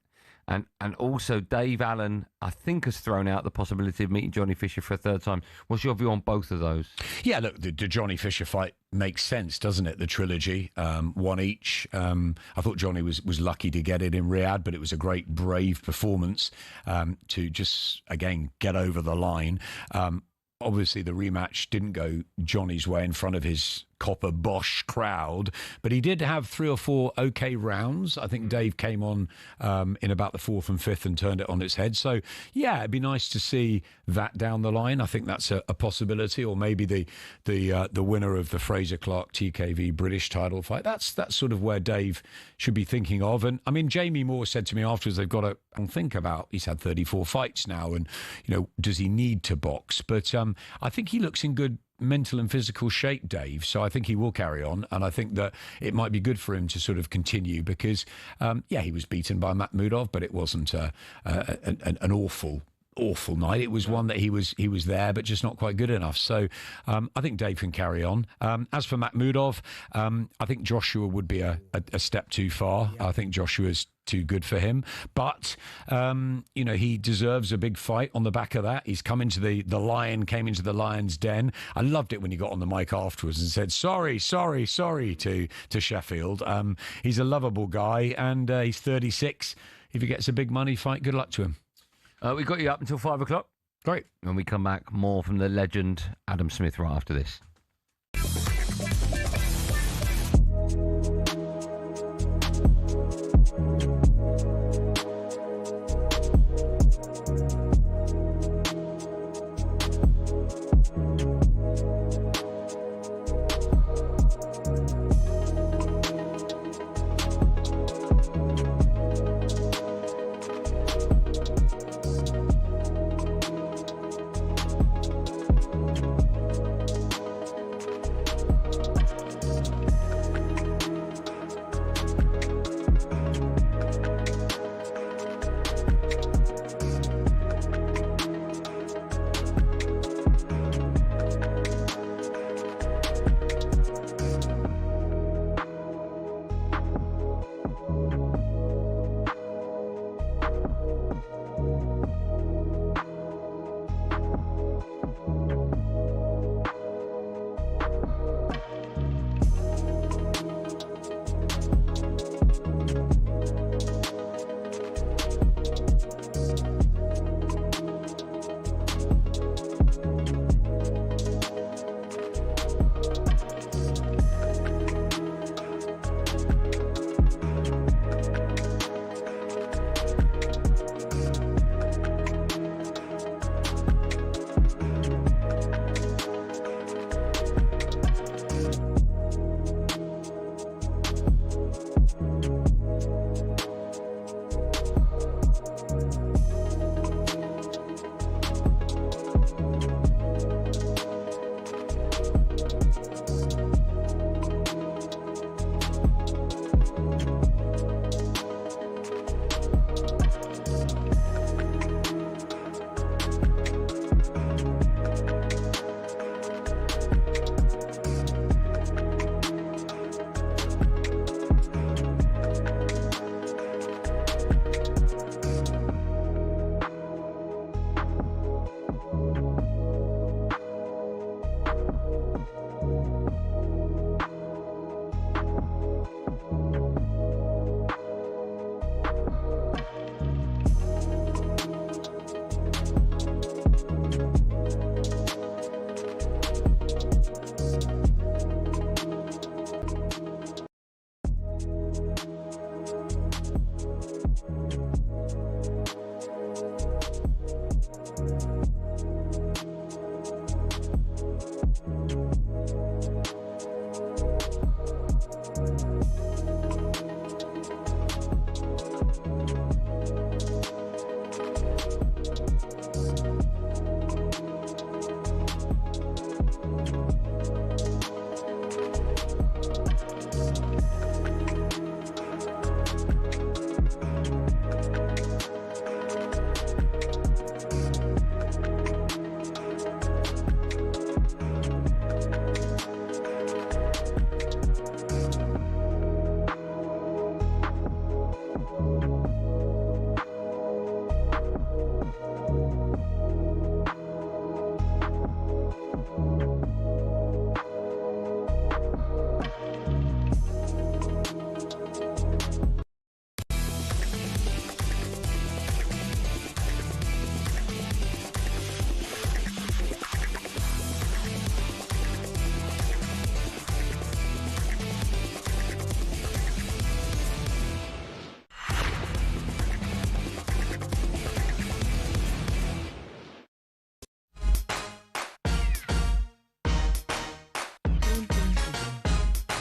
and also Dave Allen, I think, has thrown out the possibility of meeting Johnny Fisher for a third time. What's your view on both of those? Yeah, look, the Johnny Fisher fight makes sense, doesn't it? The trilogy, one each. I thought Johnny was lucky to get it in Riyadh, but it was a great, brave performance to just, again, get over the line. Obviously, the rematch didn't go Johnny's way in front of his copper Bosch crowd, but he did have 3 or 4 okay rounds. I think Dave came on in about the 4th and 5th and turned it on its head. So, yeah, it'd be nice to see that down the line. I think that's a possibility, or maybe the winner of the Fraser Clark TKV British title fight. That's sort of where Dave should be thinking of. And I mean, Jamie Moore said to me afterwards, they've got to think about, he's had 34 fights now, and does he need to box? But I think he looks in good mental and physical shape, Dave, so I think he will carry on, and I think that it might be good for him to sort of continue, because he was beaten by Makhmudov, but it wasn't an awful awful night. It was one that he was there, but just not quite good enough. So I think Dave can carry on. As for Makhmudov, I think Joshua would be a step too far. I think Joshua's too good for him, but he deserves a big fight on the back of that. He's come into the came into the lion's den. I loved it when he got on the mic afterwards and said sorry to Sheffield. He's a lovable guy, and he's 36. If he gets a big money fight, good luck to him. We got you up until 5 o'clock. Great. When we come back, more from the legend Adam Smith right after this.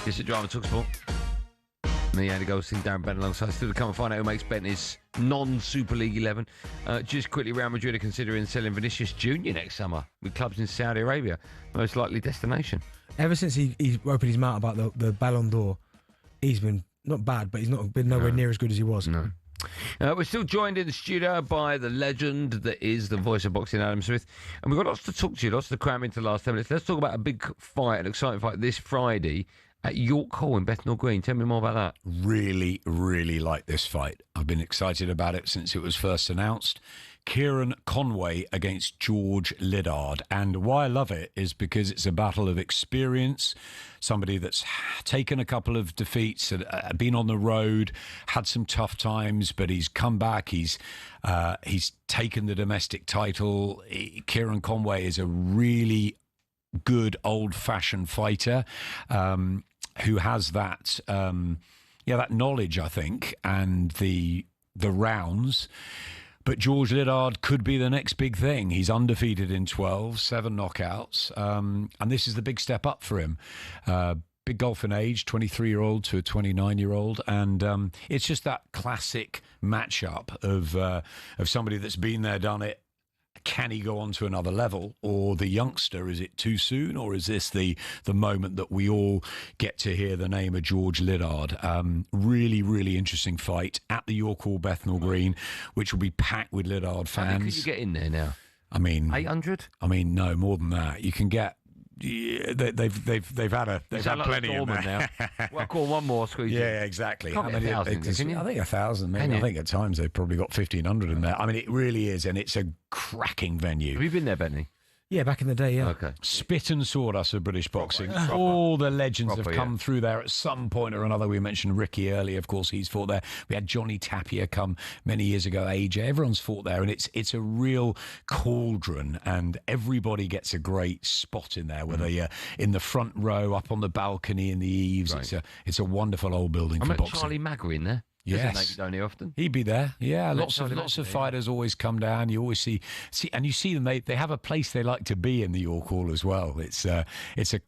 This is Drama talkSPORT. Me, Andy Goldstein Darren Bent alongside. Still to come and find out who makes Bent's non-Super League 11. Just quickly, Real Madrid are considering selling Vinicius Jr. next summer with clubs in Saudi Arabia. Most likely destination. Ever since he opened his mouth about the Ballon d'Or, he's been not bad, but he's not been nowhere near as good as he was. No. We're still joined in the studio by the legend that is the voice of boxing, Adam Smith. And we've got lots to talk to you, lots to cram into the last 10 minutes. Let's talk about a big fight, an exciting fight this Friday at York Hall in Bethnal Green. Tell me more about that. Really, really like this fight. I've been excited about it since it was first announced. Kieran Conway against George Liddard. And why I love it is because it's a battle of experience. Somebody that's taken a couple of defeats, been on the road, had some tough times, but he's come back. He's taken the domestic title. Kieran Conway is a really good old-fashioned fighter who has that that knowledge, I think, and the rounds. But George Liddard could be the next big thing. He's undefeated in 12, 7 knockouts. And this is the big step up for him. Big gulf in age, 23-year-old to a 29-year-old. And it's just that classic matchup of somebody that's been there, done it. Can he go on to another level? Or the youngster, is it too soon? Or is this the moment that we all get to hear the name of George Liddard? Really, really interesting fight at the York Hall, Bethnal Green, which will be packed with Liddard fans. How many could you get in there now? I mean, 800? I mean, no, more than that. You can get. Yeah, they've had plenty in there. Now. Well, call one more squeeze. Yeah, exactly. I think 1,000. Maybe. I think at times they've probably got 1,500 in there. I mean, it really is, and it's a cracking venue. Have you been there, Benny? Yeah, back in the day, yeah. Okay. Spit and sawdust of British boxing. All the legends have come through there at some point or another. We mentioned Ricky earlier, of course, he's fought there. We had Johnny Tapia come many years ago, AJ. Everyone's fought there, and it's a real cauldron, and everybody gets a great spot in there, whether you're in the front row, up on the balcony, in the eaves. Right. It's a wonderful old building for boxing. Charlie Magger in there. Yes, down here often. He'd be there. Yeah, lots of fighters always come down. You always see, and you see them. They have a place they like to be in the York Hall as well. It's a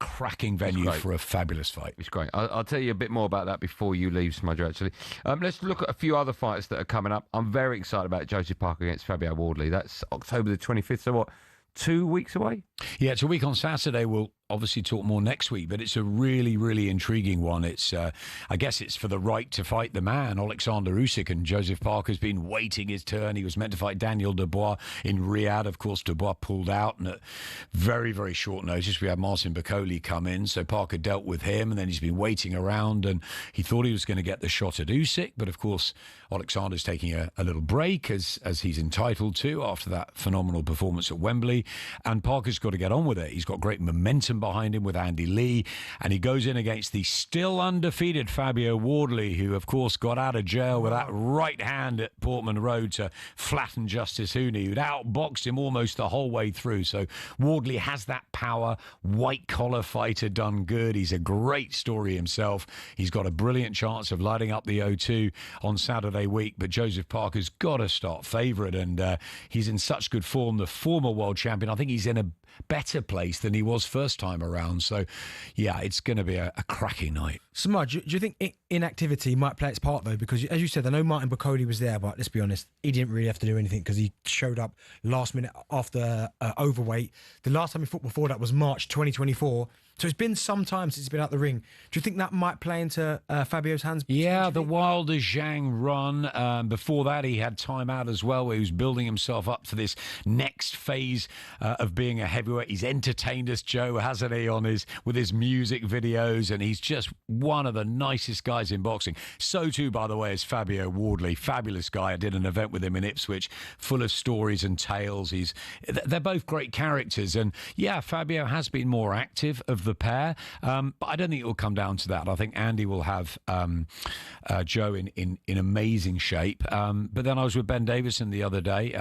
cracking venue for a fabulous fight. It's great. I'll tell you a bit more about that before you leave, Smudger. Actually, let's look at a few other fights that are coming up. I'm very excited about Joseph Parker against Fabio Wardley. That's October the 25th. So what? 2 weeks away? Yeah, it's a week on Saturday. We'll obviously talk more next week, but it's a really, really intriguing one. It's, I guess it's for the right to fight the man, Alexander Usyk, and Joseph Parker's been waiting his turn. He was meant to fight Daniel Dubois in Riyadh. Of course, Dubois pulled out, and at very, very short notice, we had Marcin Bakole come in, so Parker dealt with him, and then he's been waiting around, and he thought he was going to get the shot at Usyk, but of course, Alexander's taking a little break, as he's entitled to after that phenomenal performance at Wembley, and Parker's got to get on with it. He's got great momentum behind him with Andy Lee, and he goes in against the still undefeated Fabio Wardley, who of course got out of jail with that right hand at Portman Road to flatten Justice Hooney, who'd outboxed him almost the whole way through. So Wardley has that power, white collar fighter done good. He's a great story himself. He's got a brilliant chance of lighting up the O2 on Saturday week, but Joseph Parker's got to start favourite, and he's in such good form. The former world champion, I think he's in a better place than he was first time around. So, yeah, it's going to be a cracking night. Smudge, do you think inactivity might play its part, though? Because, as you said, I know Martin Bakole was there, but let's be honest, he didn't really have to do anything because he showed up last minute after overweight. The last time he fought before that was March 2024. So it's been some time since he's been out the ring. Do you think that might play into Fabio's hands? Yeah, the Wilder Zhang run. Before that, he had time out as well, where he was building himself up for this next phase of being a heavyweight. He's entertained us, Joe, hasn't he, with his music videos, and he's just one of the nicest guys in boxing. So too, by the way, is Fabio Wardley. Fabulous guy. I did an event with him in Ipswich, full of stories and tales. They're both great characters, and yeah, Fabio has been more active of the pair, but I don't think it will come down to that. I think Andy will have Joe in amazing shape. But then I was with Ben Davison the other day.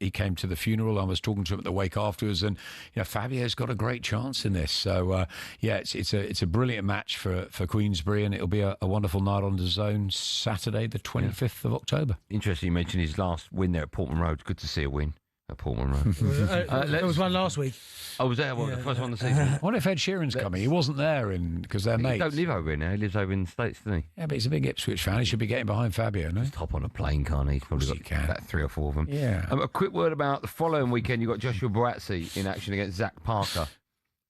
He came to the funeral. I was talking to him at the wake afterwards, and Fabio's got a great chance in this. So it's a brilliant match for Queensberry, and it'll be a wonderful night on the zone Saturday, the 25th of October. Interesting you mentioned his last win there at Portman Road. Good to see a win at Portman Road. There was one last week. I was there, the first one of the season. What if Ed Sheeran's coming? He wasn't there because they're mates. He don't live over here now. He lives over in the States, doesn't he? Yeah, but he's a big Ipswich fan. He should be getting behind Fabio, no? Just hop on a plane, can't he? He's probably got about 3 or 4 of them. Yeah. A quick word about the following weekend. You've got Joshua Buatsi in action against Zach Parker.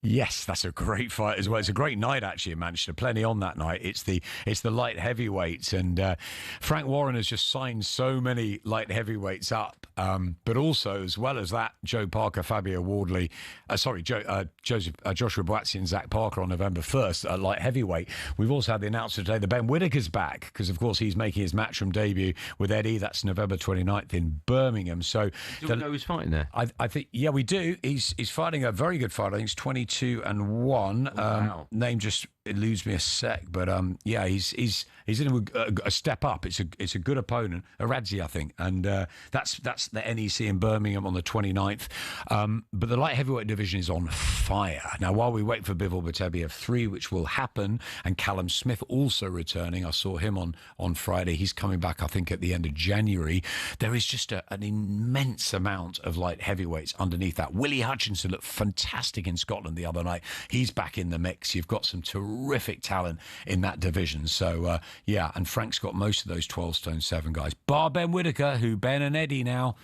Yes, that's a great fight as well. It's a great night actually in Manchester. Plenty on that night. It's the light heavyweights, and Frank Warren has just signed so many light heavyweights up. But also, as well as that, Joe Parker, Fabio Wardley, Joshua Boatsy and Zach Parker on November 1st at light heavyweight. We've also had the announcement today that Ben Whittaker's back, because of course he's making his matchroom debut with Eddie. That's November 29th in Birmingham. So do we know who's fighting there? I think, yeah, we do. He's fighting a very good fight. I think it's 22-1. Wow. Name just eludes me a sec, but yeah, he's in a step up. It's a good opponent, Aradzi, I think, and that's the NEC in Birmingham on the 29th. But the light heavyweight division is on fire now. While we wait for Bivol Batebiev 3, which will happen, and Callum Smith also returning. I saw him on Friday. He's coming back, I think, at the end of January. There is just an immense amount of light heavyweights underneath that. Willie Hutchinson looked fantastic in Scotland the other night. He's back in the mix. You've got some terrific talent in that division. So, yeah, and Frank's got most of those 12 stone 7 guys. Bar Ben Whittaker, who Ben and Eddie now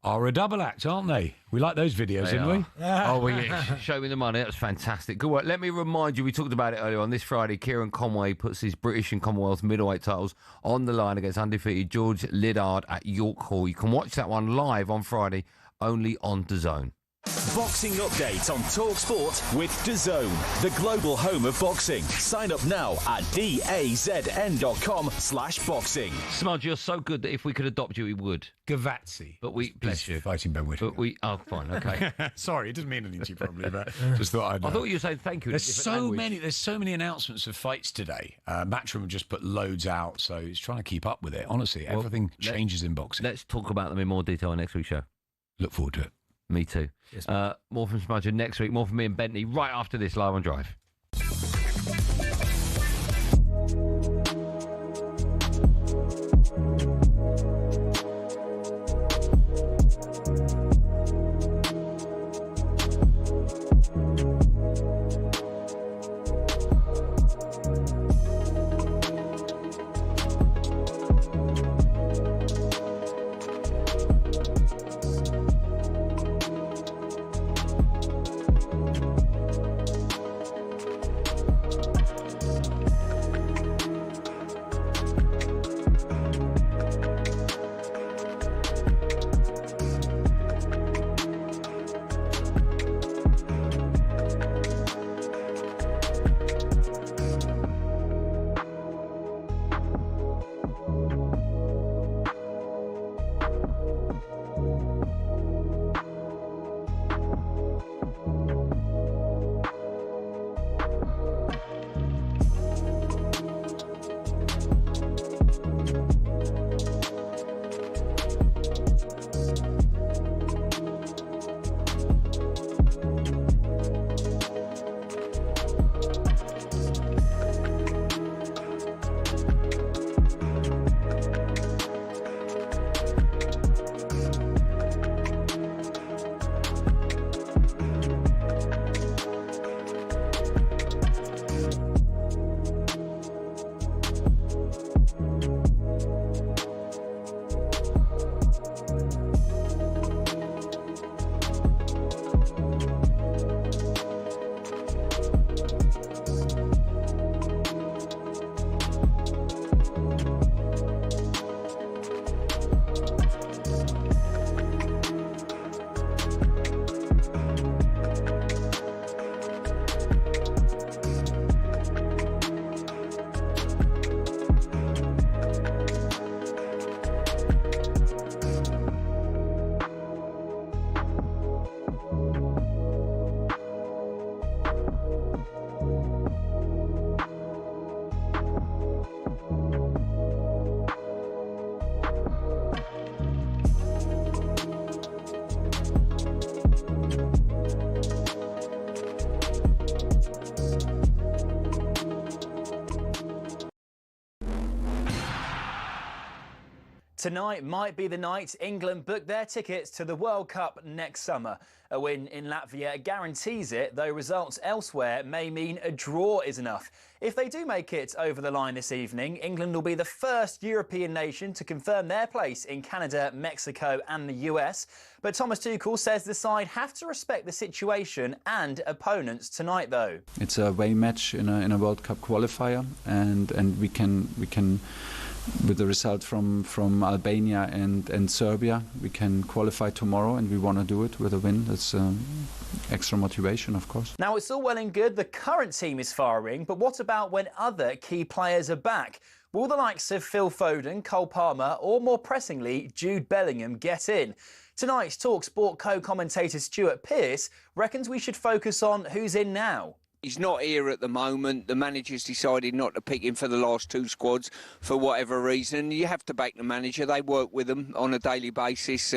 are a double act, aren't they? We like those videos, didn't we? Oh, well, yeah. Show me the money. That was fantastic. Good work. Let me remind you, we talked about it earlier on. This Friday, Kieran Conway puts his British and Commonwealth middleweight titles on the line against undefeated George Liddard at York Hall. You can watch that one live on Friday, only on DAZN. Boxing update on talkSPORT with DAZN, the global home of boxing. Sign up now at dazn.com/boxing. Smudge, you're so good that if we could adopt you, we would. Gavazzi. But we, bless you. Fighting Ben Whittaker. But we, oh, fine, okay. Sorry, it doesn't mean anything to you probably, but just thought I'd know. I thought you were saying thank you. There's so many announcements of fights today. Matchroom just put loads out, so it's trying to keep up with it. Honestly, everything changes in boxing. Let's talk about them in more detail on next week's show. Look forward to it. Me too. Yes, more from Smudger next week. More from me and Bentley right after this live on Drive. Tonight might be the night England book their tickets to the World Cup next summer. A win in Latvia guarantees it, though results elsewhere may mean a draw is enough. If they do make it over the line this evening, England will be the first European nation to confirm their place in Canada, Mexico and the US. But Thomas Tuchel says the side have to respect the situation and opponents tonight, though. It's a away match in a World Cup qualifier, and we can with the result from Albania and Serbia, we can qualify tomorrow, and we want to do it with a win. That's extra motivation, of course. Now, it's all well and good the current team is firing, but what about when other key players are back? Will the likes of Phil Foden, Cole Palmer, or more pressingly, Jude Bellingham get in? Tonight's talkSPORT co-commentator Stuart Pearce reckons we should focus on who's in now. He's not here at the moment. The manager's decided not to pick him for the last two squads for whatever reason. You have to back the manager. They work with them on a daily basis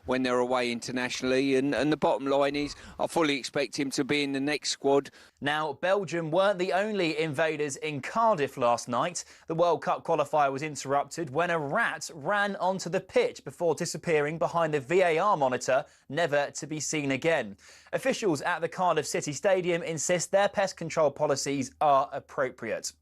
when they're away internationally. And the bottom line is I fully expect him to be in the next squad. Now, Belgium weren't the only invaders in Cardiff last night. The World Cup qualifier was interrupted when a rat ran onto the pitch before disappearing behind the VAR monitor, never to be seen again. Officials at the Cardiff City Stadium insist their pest control policies are appropriate.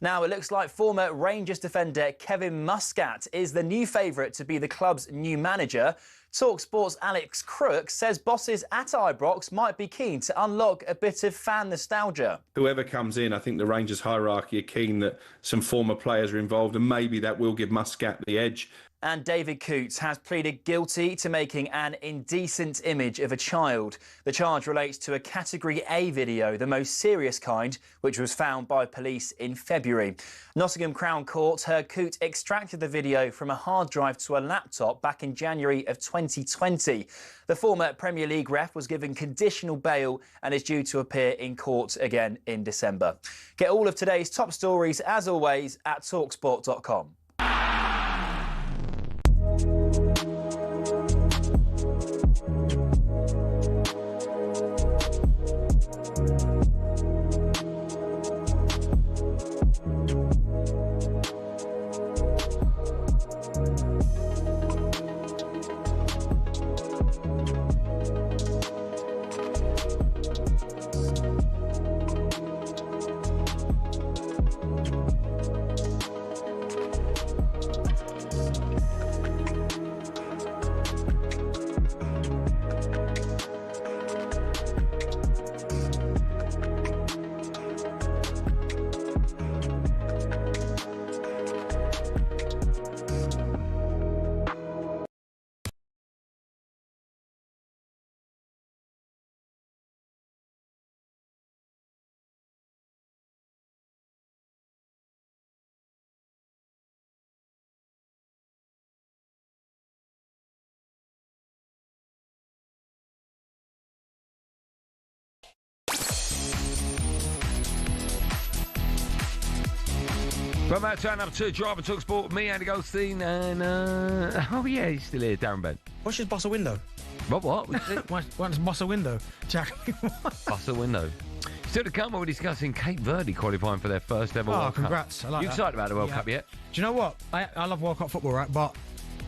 Now, it looks like former Rangers defender Kevin Muscat is the new favourite to be the club's new manager. talkSPORT's Alex Crook says bosses at Ibrox might be keen to unlock a bit of fan nostalgia. Whoever comes in, I think the Rangers hierarchy are keen that some former players are involved, and maybe that will give Muscat the edge. And David Coots has pleaded guilty to making an indecent image of a child. The charge relates to a Category A video, the most serious kind, which was found by police in February. Nottingham Crown Court heard Coote extracted the video from a hard drive to a laptop back in January of 2020. The former Premier League ref was given conditional bail and is due to appear in court again in December. Get all of today's top stories, as always, at talksport.com. Well, Matt, turn up to Drive and talkSPORT. Me, Andy Goldstein, and oh yeah, he's still here, Darren Bent. Watch his boss a window. What? What's boss a window? Boss a window. Still to come, we're discussing Cape Verde qualifying for their first ever World Cup. Congrats. I like you that. excited about the World Cup yet? Do you know what? I love World Cup football, right? But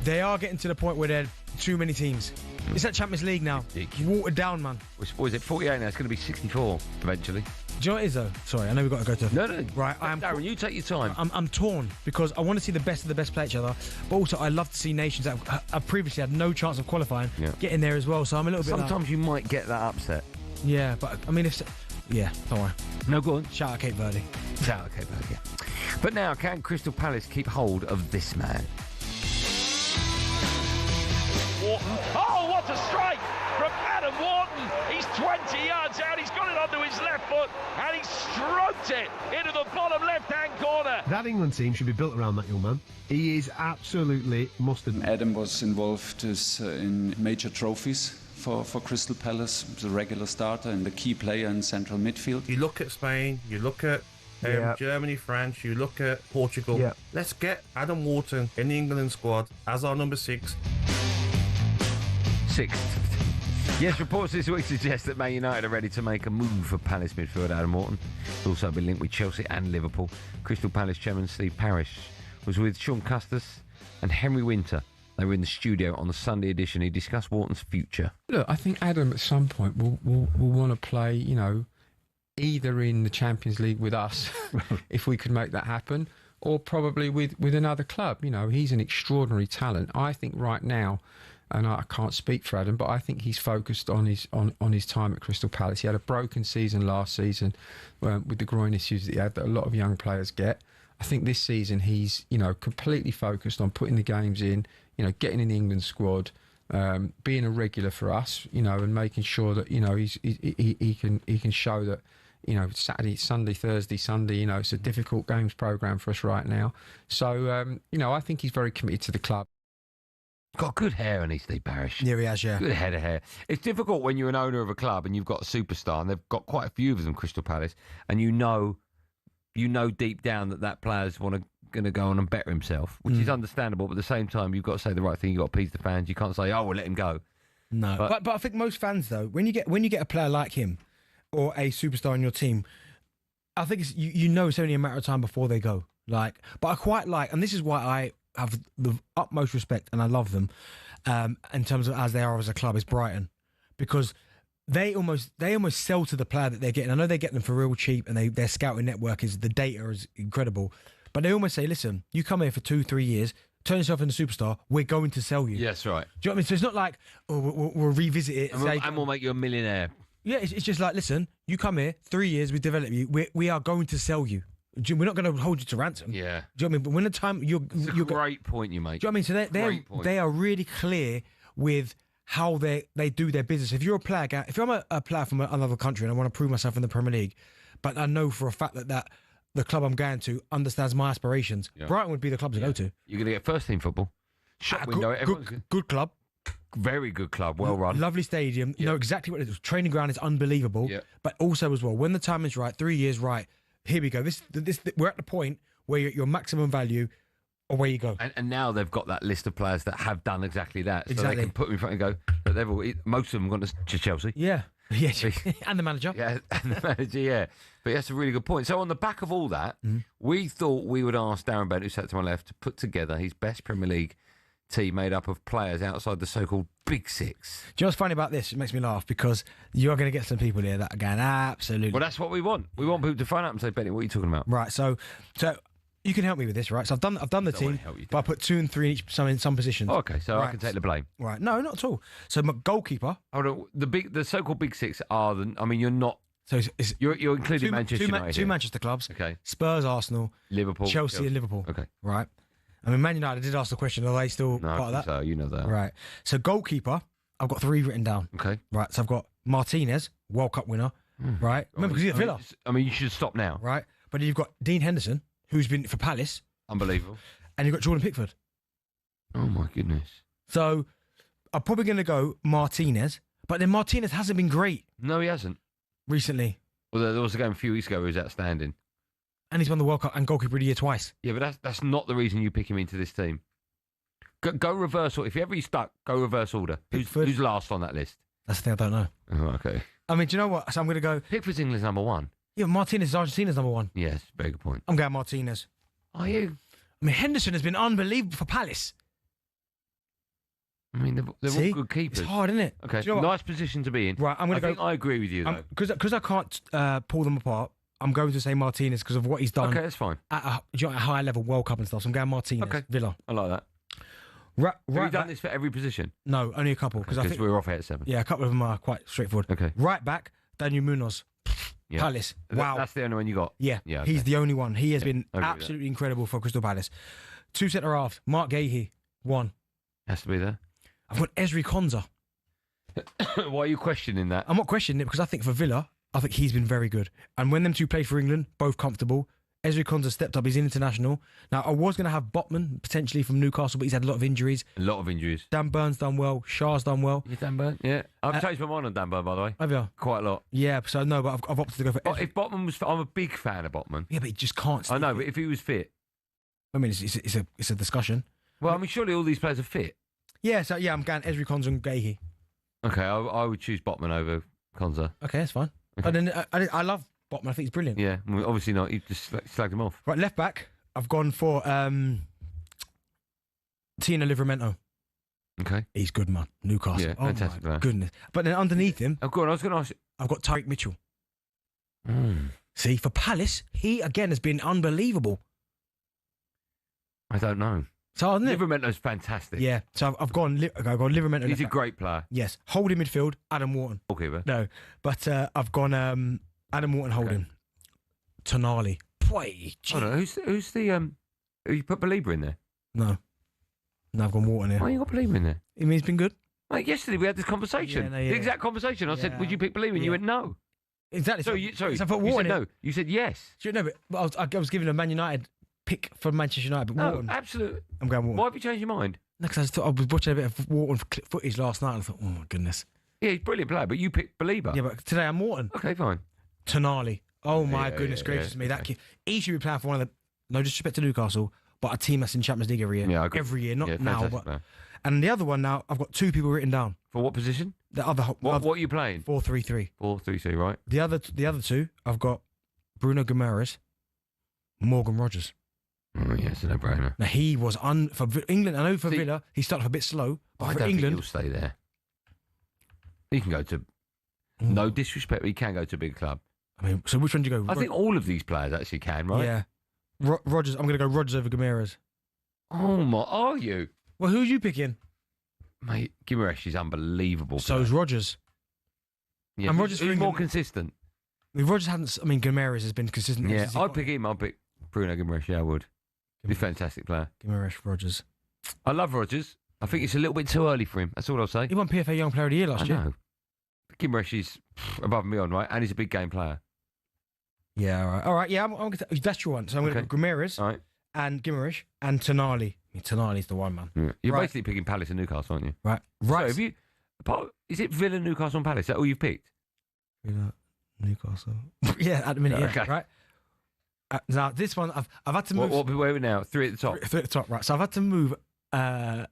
they are getting to the point where there are too many teams. It's that Champions League now. Watered down, man. What is it, 48 now? It's going to be 64 eventually. Do you know what it is, though? Sorry, I know we've got to go to... No. Right, Darren, you take your time. I'm torn because I want to see the best of the best play each other, but also I love to see nations that have previously had no chance of qualifying get in there as well, so I'm a little bit... Sometimes you might get that upset. Yeah, but, I mean, if... Yeah, don't worry. No, go on. Shout out Cape Verde. Shout out Cape Verde, yeah. But now, can Crystal Palace keep hold of this man? Wharton. Oh, what a strike from Adam Wharton. He's 20 yards out. He's got it onto his left foot and he stroked it into the bottom left-hand corner. That England team should be built around that young man. He is absolutely mustard. Adam was involved in major trophies for Crystal Palace. He was a regular starter and a key player in central midfield. You look at Spain, you look at Germany, France, you look at Portugal. Yeah. Let's get Adam Wharton in the England squad as our number 6. Yes, reports this week suggest that Man United are ready to make a move for Palace midfielder Adam Wharton. He's also been linked with Chelsea and Liverpool. Crystal Palace chairman Steve Parish was with Sean Custis and Henry Winter. They were in the studio on the Sunday edition. He discussed Wharton's future. Look, I think Adam at some point will want to play, either in the Champions League with us, if we could make that happen, or probably with another club. He's an extraordinary talent. I think right now, and I can't speak for Adam, but I think he's focused on his time at Crystal Palace. He had a broken season last season with the groin issues that he had, that a lot of young players get. I think this season he's completely focused on putting the games in, getting in the England squad, being a regular for us, and making sure that he can show that Saturday, Sunday, Thursday, Sunday. It's a difficult games programme for us right now. So I think he's very committed to the club. Got good hair on Steve Parish. Yeah, he has, yeah. Good head of hair. It's difficult when you're an owner of a club and you've got a superstar, and they've got quite a few of them, Crystal Palace, and you know deep down that players going to go on and better himself, which is understandable, but at the same time, you've got to say the right thing. You've got to appease the fans. You can't say, we'll let him go. No. But I think most fans, though, when you get a player like him or a superstar in your team, I think it's, it's only a matter of time before they go. But I quite like, and this is why I have the utmost respect and I love them in terms of as they are as a club, is Brighton, because they almost sell to the player that they're getting. I know they get them for real cheap, and their scouting network the data is incredible, but they almost say, listen, you come here for 2-3 years, turn yourself into a superstar, we're going to sell you. Yes, right. Do you know what I mean? So it's not like, we'll revisit it. And we'll make you a millionaire. Yeah, it's just like, listen, you come here, 3 years, we develop you, we are going to sell you. We're not going to hold you to ransom. Yeah. Do you know what I mean? But when the time you're a great point you make. Do you know what I mean? So they are really clear with how they do their business. If you're a player, if I'm a player from another country and I want to prove myself in the Premier League, but I know for a fact that the club I'm going to understands my aspirations, Brighton would be the club to go to. You're going to get first team football. Shop window. Good club. Very good club. Well run. Lovely stadium. You know exactly what it is. Training ground is unbelievable. Yeah. But also as well, when the time is right, 3 years right, here we go. This we're at the point where you're at your maximum value, away you go. And now they've got that list of players that have done exactly that. So Exactly. they can put them in front and go, but most of them have gone to Chelsea. Yeah. Yeah. And the manager. Yeah, and the manager, yeah. But that's a really good point. So on the back of all that, we thought we would ask Darren Bent, who sat to my left, to put together his best Premier League team made up of players outside the so-called Big Six. Do you know what's funny about this? It makes me laugh because you are going to get some people here that are going, absolutely. Well, that's what we want. We want people to phone up and say, Benny, what are you talking about? Right, so you can help me with this, right? So I've done the team, but I put 2 and 3 in some positions. Oh, okay, so I can take the blame. Right, no, not at all. So my goalkeeper. Hold on, the so-called Big Six are you're not. So you're including Manchester United. Two Manchester clubs. Okay. Spurs, Arsenal, Liverpool, Chelsea, and Liverpool. Okay. Right. I mean, Man United, I did ask the question, are they still part of that? So you know that. Right. So goalkeeper, I've got 3 written down. Okay. Right. So I've got Martinez, World Cup winner. Right. Remember, because he's at Villa. You should stop now. Right. But then you've got Dean Henderson, who's been for Palace. Unbelievable. And you've got Jordan Pickford. Oh, my goodness. So I'm probably going to go Martinez, but then Martinez hasn't been great. No, he hasn't. Recently. Well, there was a game a few weeks ago who was outstanding. And he's won the World Cup and goalkeeper of the year twice. Yeah, but that's not the reason you pick him into this team. Go reverse order. If you ever he's stuck, go reverse order. Who's last on that list? That's the thing I don't know. Oh, okay. I mean, do you know what? So I'm going to go... Pickford's England's number 1. Yeah, Martinez is Argentina's number 1. Yes, very good point. I'm going Martinez. Are you? I mean, Henderson has been unbelievable for Palace. I mean, they're all good keepers. It's hard, isn't it? Okay, you know nice position to be in. Right, I'm going to go... I agree with you, though. Because I can't pull them apart, I'm going to say Martinez because of what he's done. Okay, that's fine. At a high level World Cup and stuff. So I'm going Martinez. Okay. Villa. I like that. Right, Have you done this for every position? No, only a couple. Because I think we're off here at 7. Yeah, a couple of them are quite straightforward. Okay. Right back, Daniel Munoz. Yeah. Palace. Wow. That's the only one you got? Yeah. Okay. He's the only one. He has been absolutely incredible for Crystal Palace. 2 centre halves. Mark Gahey, 1. Has to be there. I've got Ezri Konsa. Why are you questioning that? I'm not questioning it because I think for Villa, I think he's been very good. And when them two played for England, both comfortable. Ezri Konsa stepped up. He's international. Now, I was going to have Botman potentially from Newcastle, but he's had a lot of injuries. Dan Burn's done well. Shah's done well. Yeah, Dan Burn? Yeah. I've changed my mind on Dan Burn, by the way. Have you? Quite a lot. Yeah, so no, but I've opted to go for Ezri. If Botman was... I'm a big fan of Botman. Yeah, but he just can't. I know, but if he was fit... I mean, it's a discussion. Well, I mean, surely all these players are fit. Yeah, so yeah, I'm going Ezri Konsa and Gahey. Okay, I would choose Botman over Konsa. Okay, that's fine. Okay. And then I love Botman. I think he's brilliant. Yeah, well, obviously not. You just slagged him off. Right, left back. I've gone for Tino Livramento. Okay. He's good, man. Newcastle. Yeah, oh, fantastic my player. goodness. But then underneath him... Oh, go on, I was going to ask you. I've got Tyreek Mitchell. Mm. See, for Palace, he, again, has been unbelievable. I don't know. So, Livermento's fantastic. Yeah, so I've gone Livramento. He's a great player. Yes. Holding midfield, Adam Wharton. Goalkeeper. No, but I've gone Adam Wharton holding. Tonali. Boy, oh, no, who's the who you put Belieber in there? No, I've gone Wharton here. Why you got Belieber in there? I mean, he's been good. Mate, yesterday we had this conversation. Yeah, no, The exact conversation. I said, would you pick Belieber? And you went, no. Exactly. Sorry, so I put you Wharton said in. no. You said yes. No, but I was given a Man United pick for Manchester United, but No, Wharton. absolutely. I'm going Wharton. Why have you changed your mind? No, because I just thought I was watching a bit of Wharton footage last night and I thought, oh my goodness. Yeah, he's a brilliant player, but you picked Belieber. Yeah, but today I'm Wharton. Okay, fine. Tonali. Oh my goodness yeah, gracious yeah, me. That kid, he should be playing for one of the, no disrespect to Newcastle, but a team that's in Champions League every year. Yeah, I agree. Every year, not Yeah, now. fantastic But player. and the other one now, I've got two people written down. For what position? The other What are you playing? 4-3-3. 4-3-3, right? The other two, I've got Bruno Guimaraes, Morgan Rogers. Oh, yeah, it's a no-brainer. Now he was for England. I know for Villa he started off a bit slow, but I for don't England think he'll stay there. He can go to. No disrespect, but he can go to a big club. I mean, so which one do you go? I think all of these players actually can, right? Yeah, Rogers. I'm going to go Rogers over Guimaraes. Oh my! Are you? Well, who are you picking? Mate, Guimaraes is unbelievable. So is Rogers. Yeah, and Rogers is more consistent. I mean, Rogers hadn't. I mean, Guimaraes has been consistent. Yeah, I'd pick him. I'd pick Bruno Guimaraes. Yeah, I would. He's a fantastic player. Guimaraes, Rogers. I love Rogers. I think it's a little bit too early for him. That's all I'll say. He won PFA Young Player of the Year last year. I know. Guimaraes is above and beyond, right? And he's a big game player. Yeah, all right. Yeah, I'm gonna, that's your one. So I'm going to go Guimaraes and Guimaraes and Tonali. I mean, Tonali's the one, man. Yeah. You're basically picking Palace and Newcastle, aren't you? Right. So have you? Is it Villa, Newcastle, and Palace? Is that all you've picked? Villa, Newcastle. Yeah, at the minute. Okay. Yeah, right. Now this one, I've had to move. Where are we now? Three at the top. Three at the top, right? So I've had to move. No,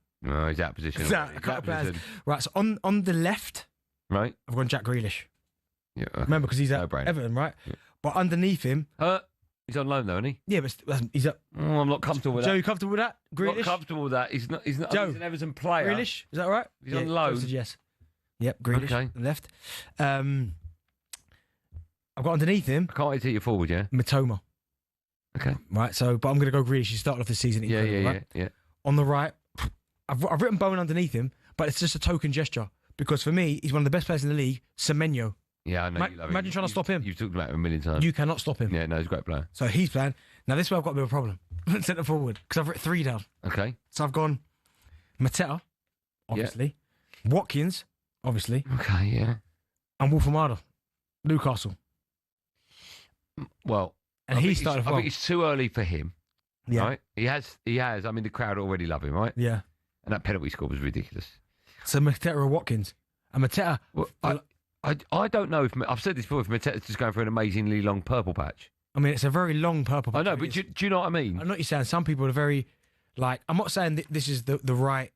he's out of position. A couple of players. Right. So on the left, right, I've gone Jack Grealish. Yeah. Okay. Remember, because he's at Everton, right? Yeah. But underneath him, he's on loan though, isn't he? Yeah, but he's up. Oh, I'm not comfortable with Joe, that. you comfortable with that? Grealish? Not comfortable with that. He's not. Joe, he's an Everton player. Grealish, is that right? He's on loan. Joe said yes. Yep, Grealish. Okay. Left. I've got underneath him. I can't wait to you forward, yeah. Matoma. Okay. Right. So, but I'm going to go Grealish. He started off the season. Yeah. On the right, I've written Bowen underneath him, but it's just a token gesture because for me, he's one of the best players in the league. Semenyo. Yeah, I know. You love him. Imagine trying to stop him. You've talked about him a million times. You cannot stop him. Yeah, no, he's a great player. So he's playing. Now this is where I've got a bit of a problem. Centre forward because I've written three down. Okay. So I've gone Mateta, obviously, Watkins, obviously. Okay, yeah. And Wolfamada, Newcastle. Well, and he started. I think it's too early for him. Yeah. Right? He has. I mean, the crowd already love him, right? Yeah. And that penalty score was ridiculous. So Mateta or Watkins, and Mateta. Well, I don't know if I've said this before. If Mateta's just going for an amazingly long purple patch. I mean, it's a very long purple patch. I know, but do you know what I mean? I know what you're saying. Some people are very, like, I'm not saying that this is the right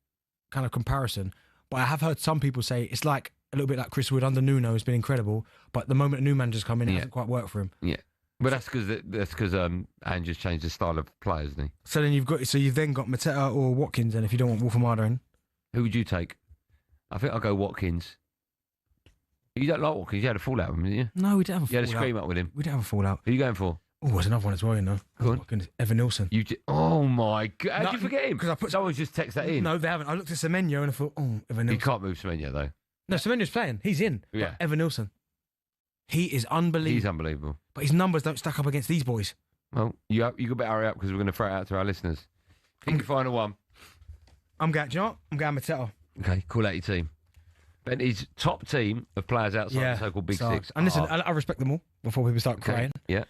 kind of comparison, but I have heard some people say it's like a little bit like Chris Wood under Nuno has been incredible, but the moment a new manager's come in, it hasn't quite worked for him. Yeah. But that's because Ange just changed the style of play, hasn't he? So then you've then got Mateta or Watkins, and if you don't want Wolfamada in, who would you take? I think I'll go Watkins. You don't like Watkins? You had a fallout with him, didn't you? No, we didn't have a fallout. You had a scream up with him. We didn't have a fallout. Who are you going for? Oh, there's another one as well, you know. Go on. My goodness, Evan Nilsson. Oh my God! How did you forget him? Because someone's just text that in. No, they haven't. I looked at Semenyo and I thought, oh, Evan Nilsson. You can't move Semenyo though. No, Semenyo's playing. He's in. Yeah. Evan Nilsson. He is unbelievable. He's unbelievable. But his numbers don't stack up against these boys. Well, you better hurry up because we're going to throw it out to our listeners. Pick your final one. I'm going Mateta. Okay, call out your team. Bentley's top team of players outside the so-called Big Six. And listen, I respect them all before people start crying. Yeah.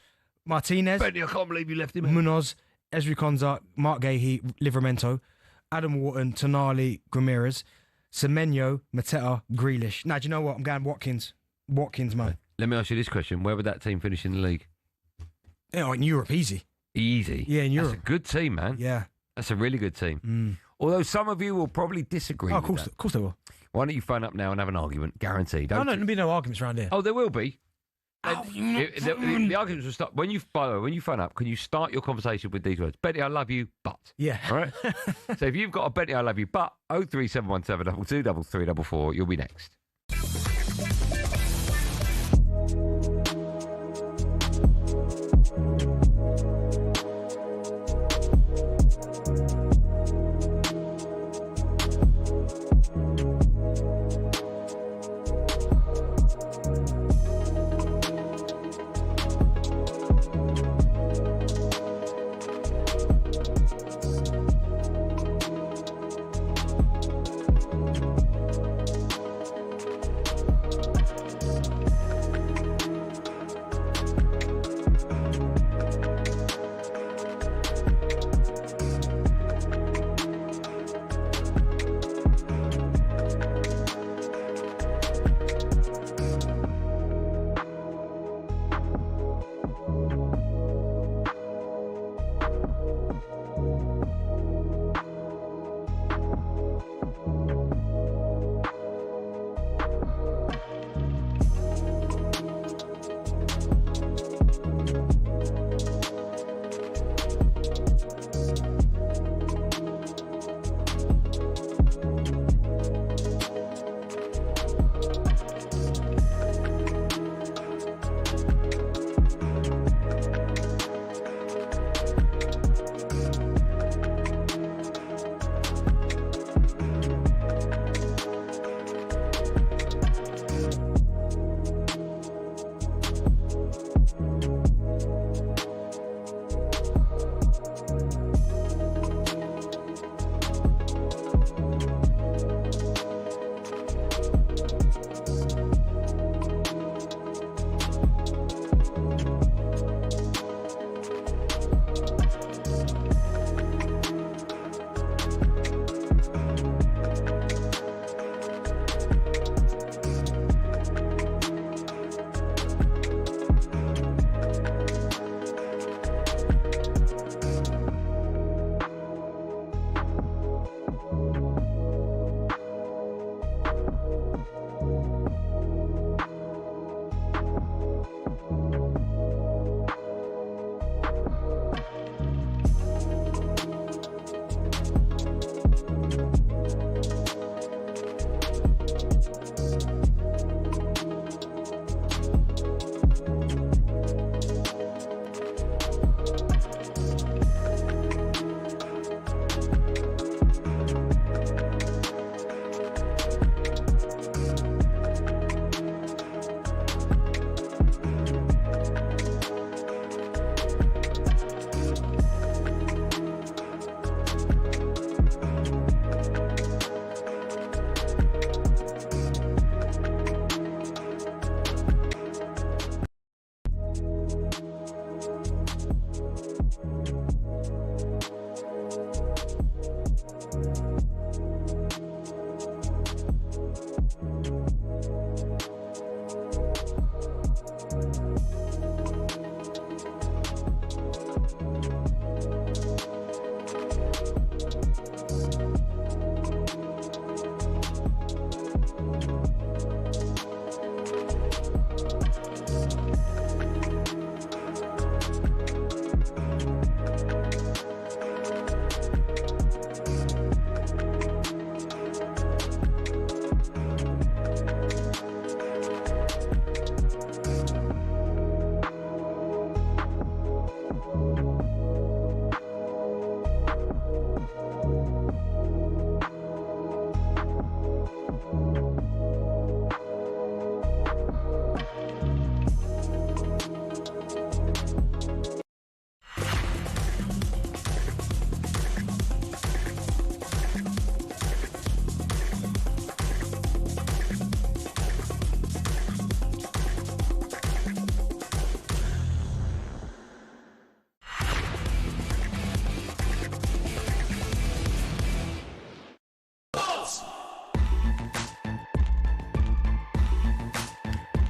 Martinez. Bentley, I can't believe you left him. Munoz, Ezri Konza, Mark Gahey, Livramento, Adam Wharton, Tonali, Guimaraes, Semenyo, Mateta, Grealish. Now, do you know what? I'm going Watkins. Watkins, man. Let me ask you this question. Where would that team finish in the league? Yeah, in Europe, easy. Easy? Yeah, in Europe. That's a good team, man. Yeah. That's a really good team. Although some of you will probably disagree with that. Of course they will. Why don't you phone up now and have an argument? Guaranteed. No, there'll be no arguments around here. Oh, there will be. The arguments will stop when you. By the way, when you phone up, can you start your conversation with these words? Betty, I love you, but. Yeah. All right. So if you've got a Betty, I love you, but 03717 22 3344, you'll be next.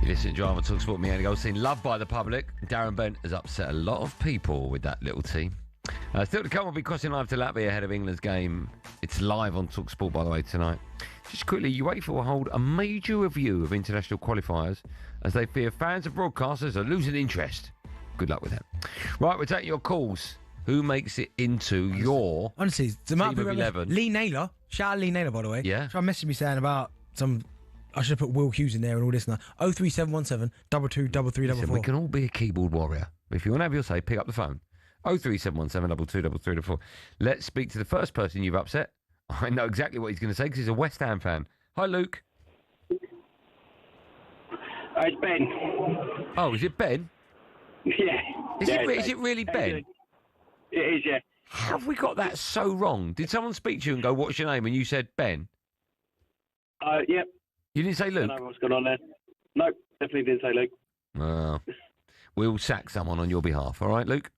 Listen, Drama talkSPORT, me Andy Goldstein, loved by the public. Darren Bent has upset a lot of people with that little team. Still to come, we'll be crossing live to Latvia ahead of England's game It's live on talkSPORT, by the way, tonight. Just quickly, UEFA will hold a major review of international qualifiers as they fear fans and broadcasters are losing interest. Good luck with that. Right, we're taking your calls. Who makes it into your honestly, team of 11? Lee Naylor. Shout out Lee Naylor, by the way. Yeah. Try messaging me saying about some... I should have put Will Hughes in there and all this now. 03717 22 Listen, we can all be a keyboard warrior. If you want to have your say, pick up the phone. 03717 22 334. Let's speak to the first person you've upset. I know exactly what he's going to say because he's a West Ham fan. Hi, Luke. It's Ben. Oh, is it Ben? Yeah. Is it really Ben? It is, yeah. How have we got that so wrong? Did someone speak to you and go, what's your name? And you said Ben? Yep. You didn't say Luke? I don't know what's going on there. No, definitely didn't say Luke. Well, we'll sack someone on your behalf. All right, Luke?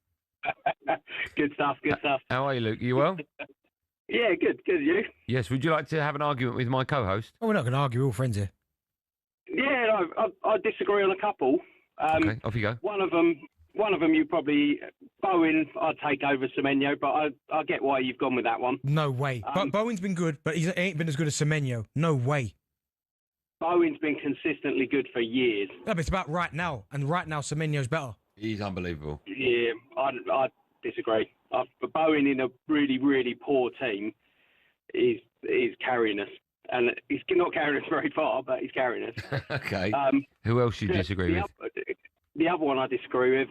Good stuff, good stuff. How are you, Luke? You well? Yeah, good, you? Yes, would you like to have an argument with my co-host? Oh, we're not going to argue. We're all friends here. Yeah, no, I disagree on a couple. Okay, off you go. One of them, you probably... Bowen, I'd take over Semenyo, but I get why you've gone with that one. No way. But Bowen's been good, but he ain't been as good as Semenyo. No way. Bowen's been consistently good for years. No, but it's about right now, and right now Semenyo's better. He's unbelievable. Yeah, I disagree. Bowen in a really, really poor team is carrying us. And he's not carrying us very far, but he's carrying us. Okay. Who else do you disagree with? The other one I disagree with,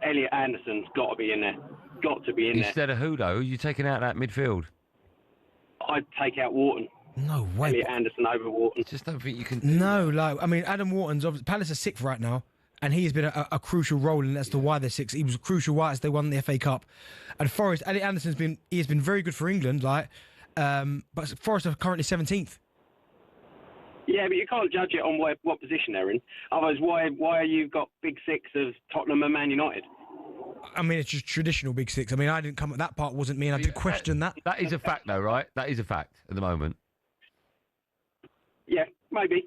Elliot Anderson's got to be in there. Got to be in there. Instead of who, though? Who are you taking out that midfield? I'd take out Wharton. No way. Elliot Anderson over Wharton. Just don't think you can... No, like, I mean, Adam Wharton's... Palace are sixth right now, and he has been a crucial role, and that's to why they're sixth. He was crucial why as they won the FA Cup. And Forest, Elliot Anderson's been very good for England, like, but Forest are currently 17th. Yeah, but you can't judge it on what position they're in. Otherwise, why you got big six of Tottenham and Man United? I mean, it's just traditional big six. I mean, I didn't come... That part wasn't me, and I did question that. That is a fact, though, right? That is a fact at the moment. Yeah, maybe.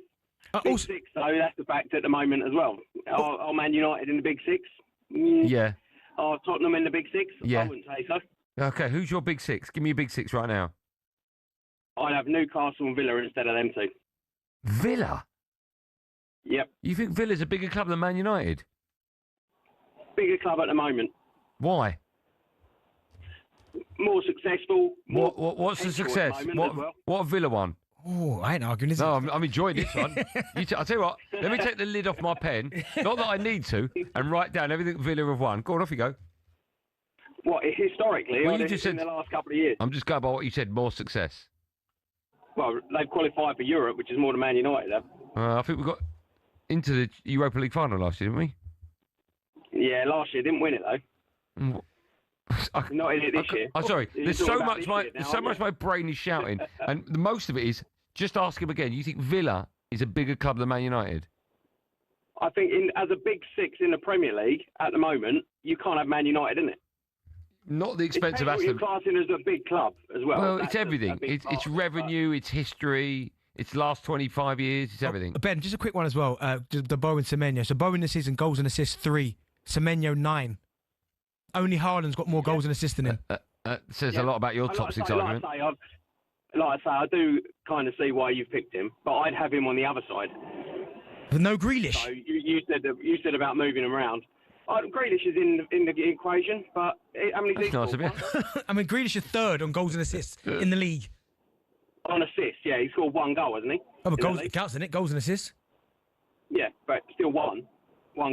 Big six, though, that's the fact at the moment as well. Are Man United in the big six? Yeah. Are Tottenham in the big six? Yeah. I wouldn't say so. Okay, who's your big six? Give me a big six right now. I'd have Newcastle and Villa instead of them two. Villa? Yep. You think Villa's a bigger club than Man United? Bigger club at the moment. Why? More successful. What's the success? What have Villa won? Oh, I ain't arguing, is it? No, I'm enjoying this one. I'll tell you what, let me take the lid off my pen, not that I need to, and write down everything Villa have won. Go on, off you go. What, historically, well, or you just in said, the last couple of years? I'm just going by what you said, more success. Well, they've qualified for Europe, which is more than Man United have. I think we got into the Europa League final last year, didn't we? Yeah, last year. Didn't win it, though. Not in it this year. I'm sorry. There's so much my brain is shouting, and the most of it is, just ask him again. You think Villa is a bigger club than Man United? I think as a big six in the Premier League at the moment, you can't have Man United in it. Not the expense of Aston. You're Aston. classing as a big club as well. Well, it's everything. It's revenue, it's history, it's last 25 years, it's everything. Ben, just a quick one as well. The Bowen Semenyo. So Bowen this season, goals and assists 3. Semenyo 9. Only Haaland's got more goals and assists than him. Says a lot about your top six argument. Like I say, I do kind of see why you've picked him, but I'd have him on the other side. But no Grealish. So you said about moving him around. Grealish is in the equation, but how many? That's nice of you. I mean, Grealish is third on goals and assists in the league. On assists, yeah, he scored 1 goal, hasn't he? Oh, but goals it counts, doesn't it? Goals and assists. Yeah, but still one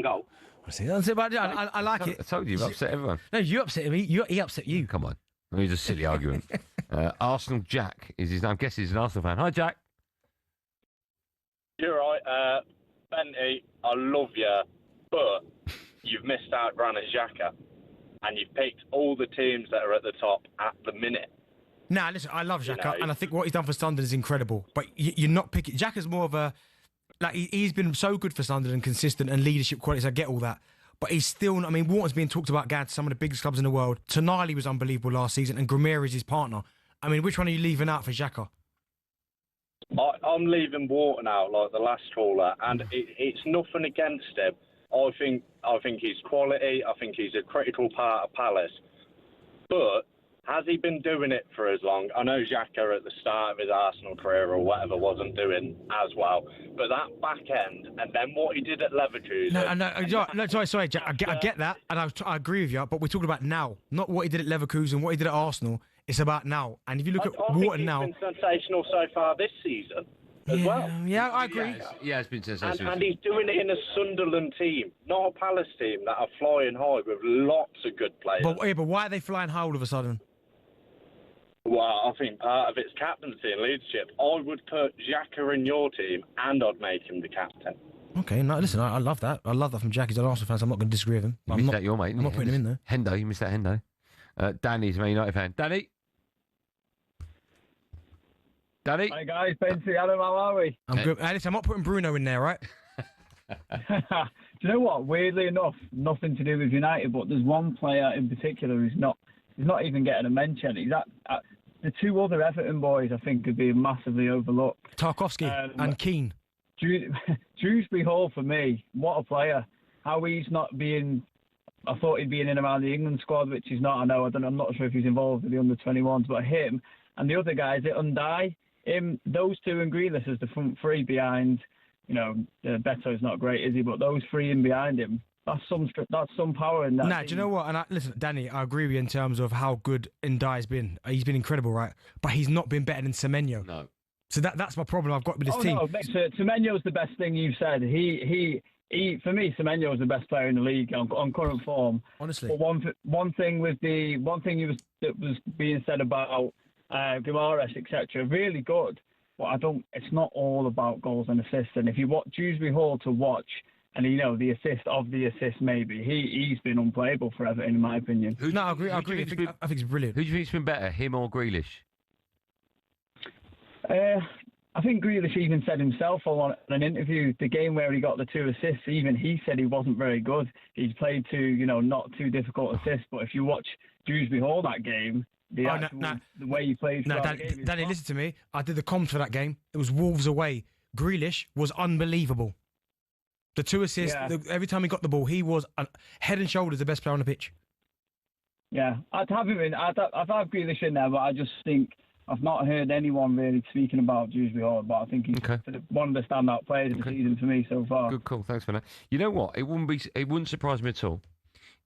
goal. I like it. I told you, you've upset everyone. No, you upset me. He upset you. Come on. It was a silly argument. Arsenal Jack is his name. I guess he's an Arsenal fan. Hi, Jack. You're right. Benty, I love you, but you've missed out Granit Xhaka, and you've picked all the teams that are at the top at the minute. Nah, listen, I love Xhaka, and I think what he's done for Sunderland is incredible. But you're not picking... Xhaka's more of a... Like, he's been so good for Sunderland, consistent and leadership qualities. I get all that. But he's still... I mean, Wharton's being talked about going to some of the biggest clubs in the world. Tonali was unbelievable last season, and Grimmer is his partner. I mean, which one are you leaving out for Xhaka? I'm leaving Wharton out, like the last caller, and it's nothing against him. I think he's quality. I think he's a critical part of Palace. But Has he been doing it for as long? I know Xhaka at the start of his Arsenal career or whatever wasn't doing as well, but that back end and then what he did at Leverkusen. No, sorry, Jack, I get that, and I agree with you, but we're talking about now, not what he did at Leverkusen, what he did at Arsenal. It's about now. And if you look at Wharton now... He's been sensational so far this season as well. Yeah, I agree. Yeah, it's been sensational. And he's doing it in a Sunderland team, not a Palace team that are flying high with lots of good players. But why are they flying high all of a sudden? Well, I think part of it's captaincy and leadership. I would put Xhaka in your team and I'd make him the captain. Okay, no, listen, I love that. I love that from Jack. He's an Arsenal fan, so I'm not going to disagree with him. You missed that, your mate. I'm not putting him in there. Hendo, you missed that Hendo. Danny's a Man United fan. Danny? Danny? Hi guys, Benty, Adam, how are we? I'm good. Listen, I'm not putting Bruno in there, right? Do you know what? Weirdly enough, nothing to do with United, but there's one player in particular who's not even getting a mention. He's at the two other Everton boys, I think, could be massively overlooked. Tarkowski and Keane. Dewsbury Hall, for me, what a player. How he's not being... I thought he'd be in and around the England squad, which he's not. I'm not sure if he's involved with the under-21s, but him and the other guys at Undai, those two and Grealish as the front three behind, Beto's not great, is he? But those three in behind him, that's some power in that. Nah, do you know what? And listen, Danny, I agree with you in terms of how good Ndai's been. He's been incredible, right? But he's not been better than Semenyo. No. So that's my problem I've got with this team. No, Semenyo's the best thing you've said. He for me, Semenyo is the best player in the league on current form. Honestly. But one thing that was being said about Guimaraes, etc., really good. But it's not all about goals and assists. And if you watch Dewsbury Hall to watch, and the assist of the assist, maybe he's been unplayable for Everton, in my opinion. I agree. I think he's brilliant. Who do you think's been better, him or Grealish? I think Grealish even said himself on an interview, the game where he got the 2 assists, even he said he wasn't very good. He's played 2, not too difficult assists. But if you watch Dewsbury Hall that game, the way he plays. No, Danny, listen to me. I did the comms for that game. It was Wolves away. Grealish was unbelievable. The 2 assists, every time he got the ball, he was head and shoulders the best player on the pitch. Yeah, I'd have him in. I'd have Grealish in there, but I just think I've not heard anyone really speaking about Dewsbury Hall, but I think he's one of the standout players of the season for me so far. Good call, thanks for that. You know what? It wouldn't surprise me at all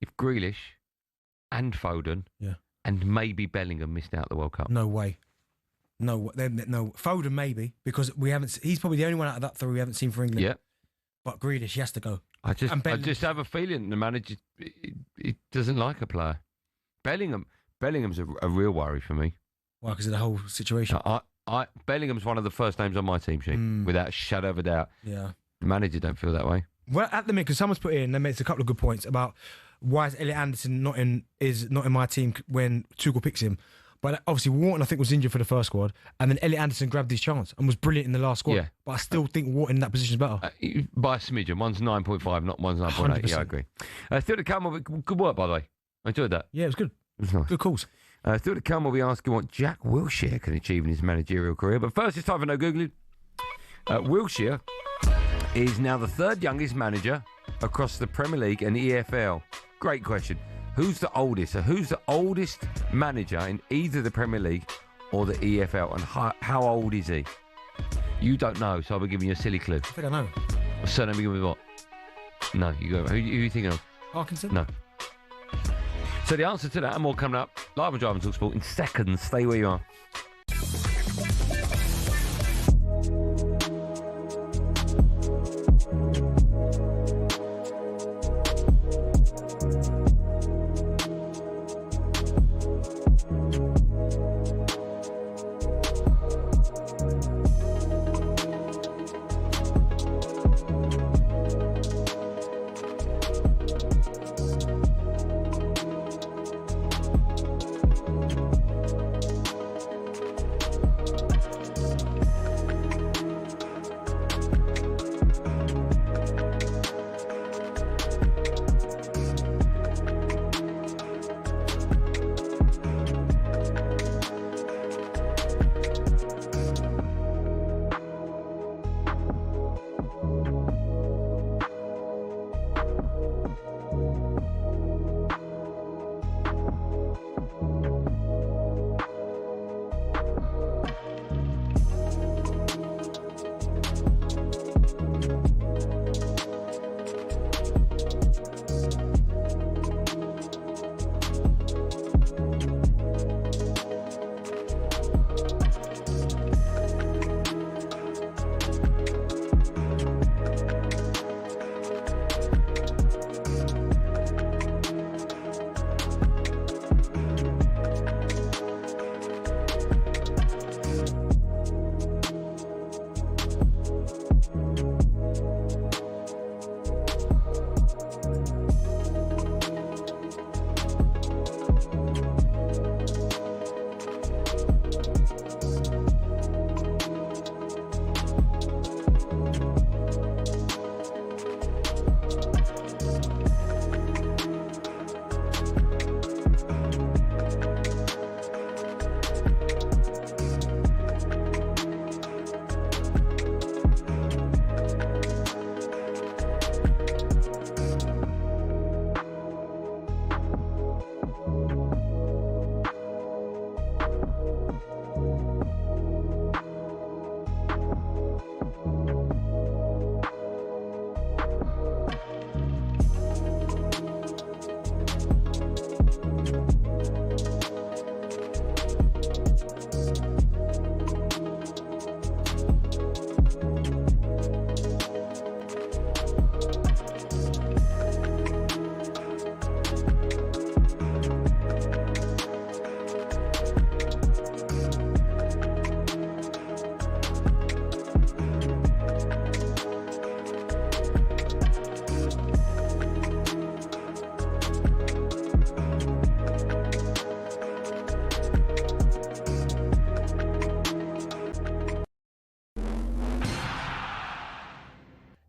if Grealish and Foden and maybe Bellingham missed out the World Cup. No way. No, Foden maybe, because he's probably the only one out of that 3 we haven't seen for England. Yeah. But Grealish, he has to go. I just have a feeling the manager he doesn't like a player. Bellingham's a real worry for me. Why? Because of the whole situation. Bellingham's one of the first names on my team sheet, without a shadow of a doubt. Yeah. The manager don't feel that way. Well, at the minute, because someone's put in, they makes a couple of good points about why is Elliot Anderson not in my team when Tuchel picks him. But obviously, Wharton, I think, was injured for the first squad, and then Elliot Anderson grabbed his chance and was brilliant in the last squad. Yeah. But I still think Wharton in that position is better. By a smidgen. One's 9.5, one's 9.8. Yeah, I agree. Still to come, good work, by the way. I enjoyed that. Yeah, it was good. It was nice. Good calls. Still to come, we'll be asking what Jack Wilshere can achieve in his managerial career. But first, it's time for No Googling. Wilshere is now the 3rd youngest manager across the Premier League and EFL. Great question. Who's the oldest? So who's the oldest manager in either the Premier League or the EFL? And how old is he? You don't know, so I'll be giving you a silly clue. I think I know. What's surname begin with what? No, you go. Who are you thinking of? Parkinson? No. So the answer to that and more coming up live on Drive and talkSPORT in seconds. Stay where you are.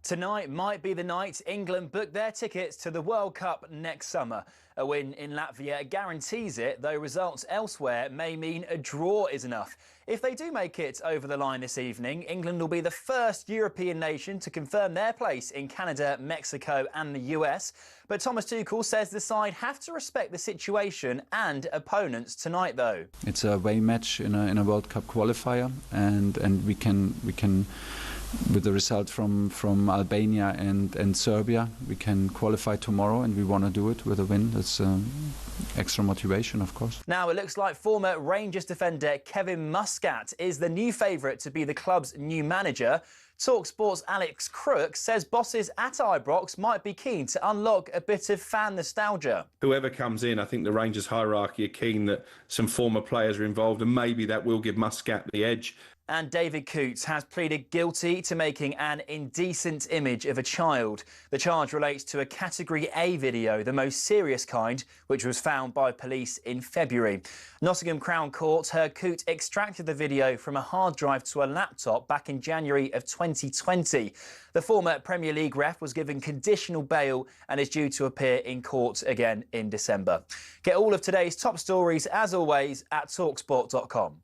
Tonight might be the night England book their tickets to the World Cup next summer. A win in Latvia guarantees it, though results elsewhere may mean a draw is enough. If they do make it over the line this evening, England will be the first European nation to confirm their place in Canada, Mexico and the US. But Thomas Tuchel says the side have to respect the situation and opponents tonight, though. It's a away match in a World Cup qualifier, and we can with the result from Albania and Serbia, we can qualify tomorrow, and we want to do it with a win. That's extra motivation, of course. Now, it looks like former Rangers defender Kevin Muscat is the new favourite to be the club's new manager. talkSPORT's Alex Crook says bosses at Ibrox might be keen to unlock a bit of fan nostalgia. Whoever comes in, I think the Rangers hierarchy are keen that some former players are involved, and maybe that will give Muscat the edge. And David Coots has pleaded guilty to making an indecent image of a child. The charge relates to a Category A video, the most serious kind, which was found by police in February. Nottingham Crown Court heard Coote extracted the video from a hard drive to a laptop back in January of 2020. The former Premier League ref was given conditional bail and is due to appear in court again in December. Get all of today's top stories, as always, at talksport.com.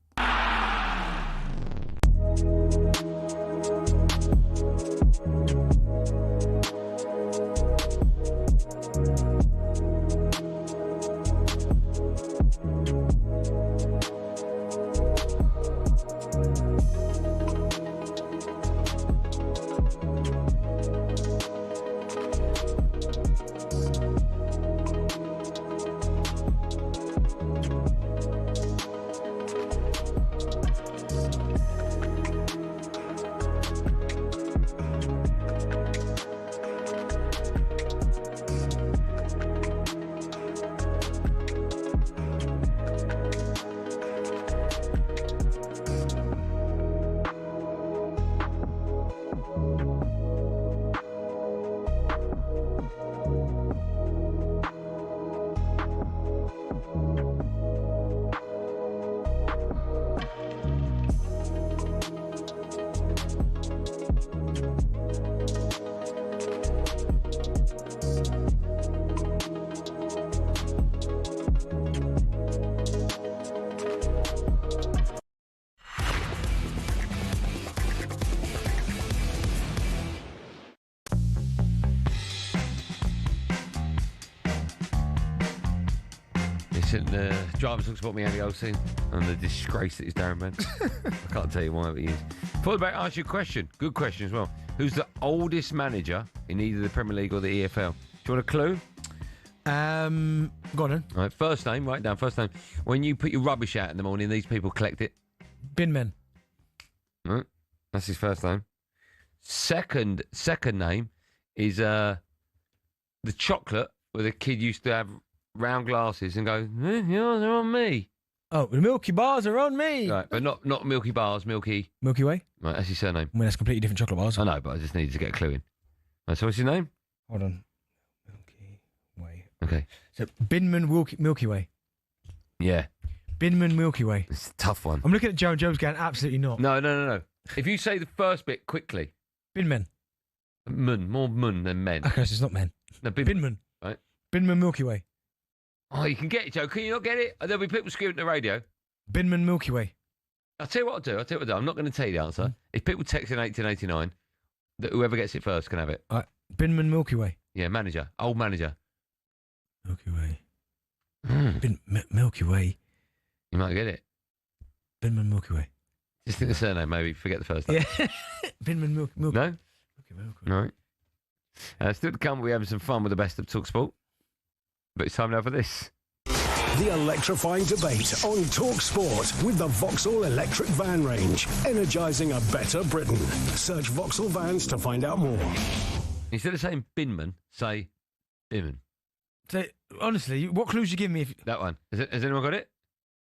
The driver talks about me, Andy Goldstein, and the disgrace that is Darren Bent. I can't tell you why, but he is. Before the break, I ask you a question. Good question as well. Who's the oldest manager in either the Premier League or the EFL? Do you want a clue? Go on then. All right, first name, write it down. First name. When you put your rubbish out in the morning, these people collect it. Binman. Right, that's his first name. Second name is the chocolate where the kid used to have round glasses and go, yeah, they're on me. Oh, the Milky Bars are on me. Right, but not Milky Bars, Milky Way. Right, that's his surname. I mean, that's completely different chocolate bars. I know, but I just needed to get a clue in. Right, so what's his name? Hold on. Milky Way. Okay. So Binman Milky Way. Yeah. Binman Milky Way. It's a tough one. I'm looking at Joe and Joe's going, absolutely not. No. If you say the first bit quickly. Binman. More mun than men. Okay, so it's not men. No, Binman. Right. Binman Milky Way. Oh, you can get it, Joe. Can you not get it? There'll be people screaming at the radio. Binman Milky Way. I'll tell you what I'll do. I'm not going to tell you the answer. If people text in 1889, that whoever gets it first can have it. All right. Binman Milky Way. Yeah, manager. Old manager. Milky Way. Milky Way. You might get it. Binman Milky Way. Just think the surname, maybe. Forget the first name. Yeah. Binman Milky Way. No? Milky Way. All right. Still to come, we're having some fun with the best of talkSPORT. But it's time now for this. The electrifying debate on talkSPORT with the Vauxhall electric van range, energising a better Britain. Search Vauxhall Vans to find out more. Instead of saying Binman, say Binman. So, honestly, what clues you give me? That one. Has anyone got it?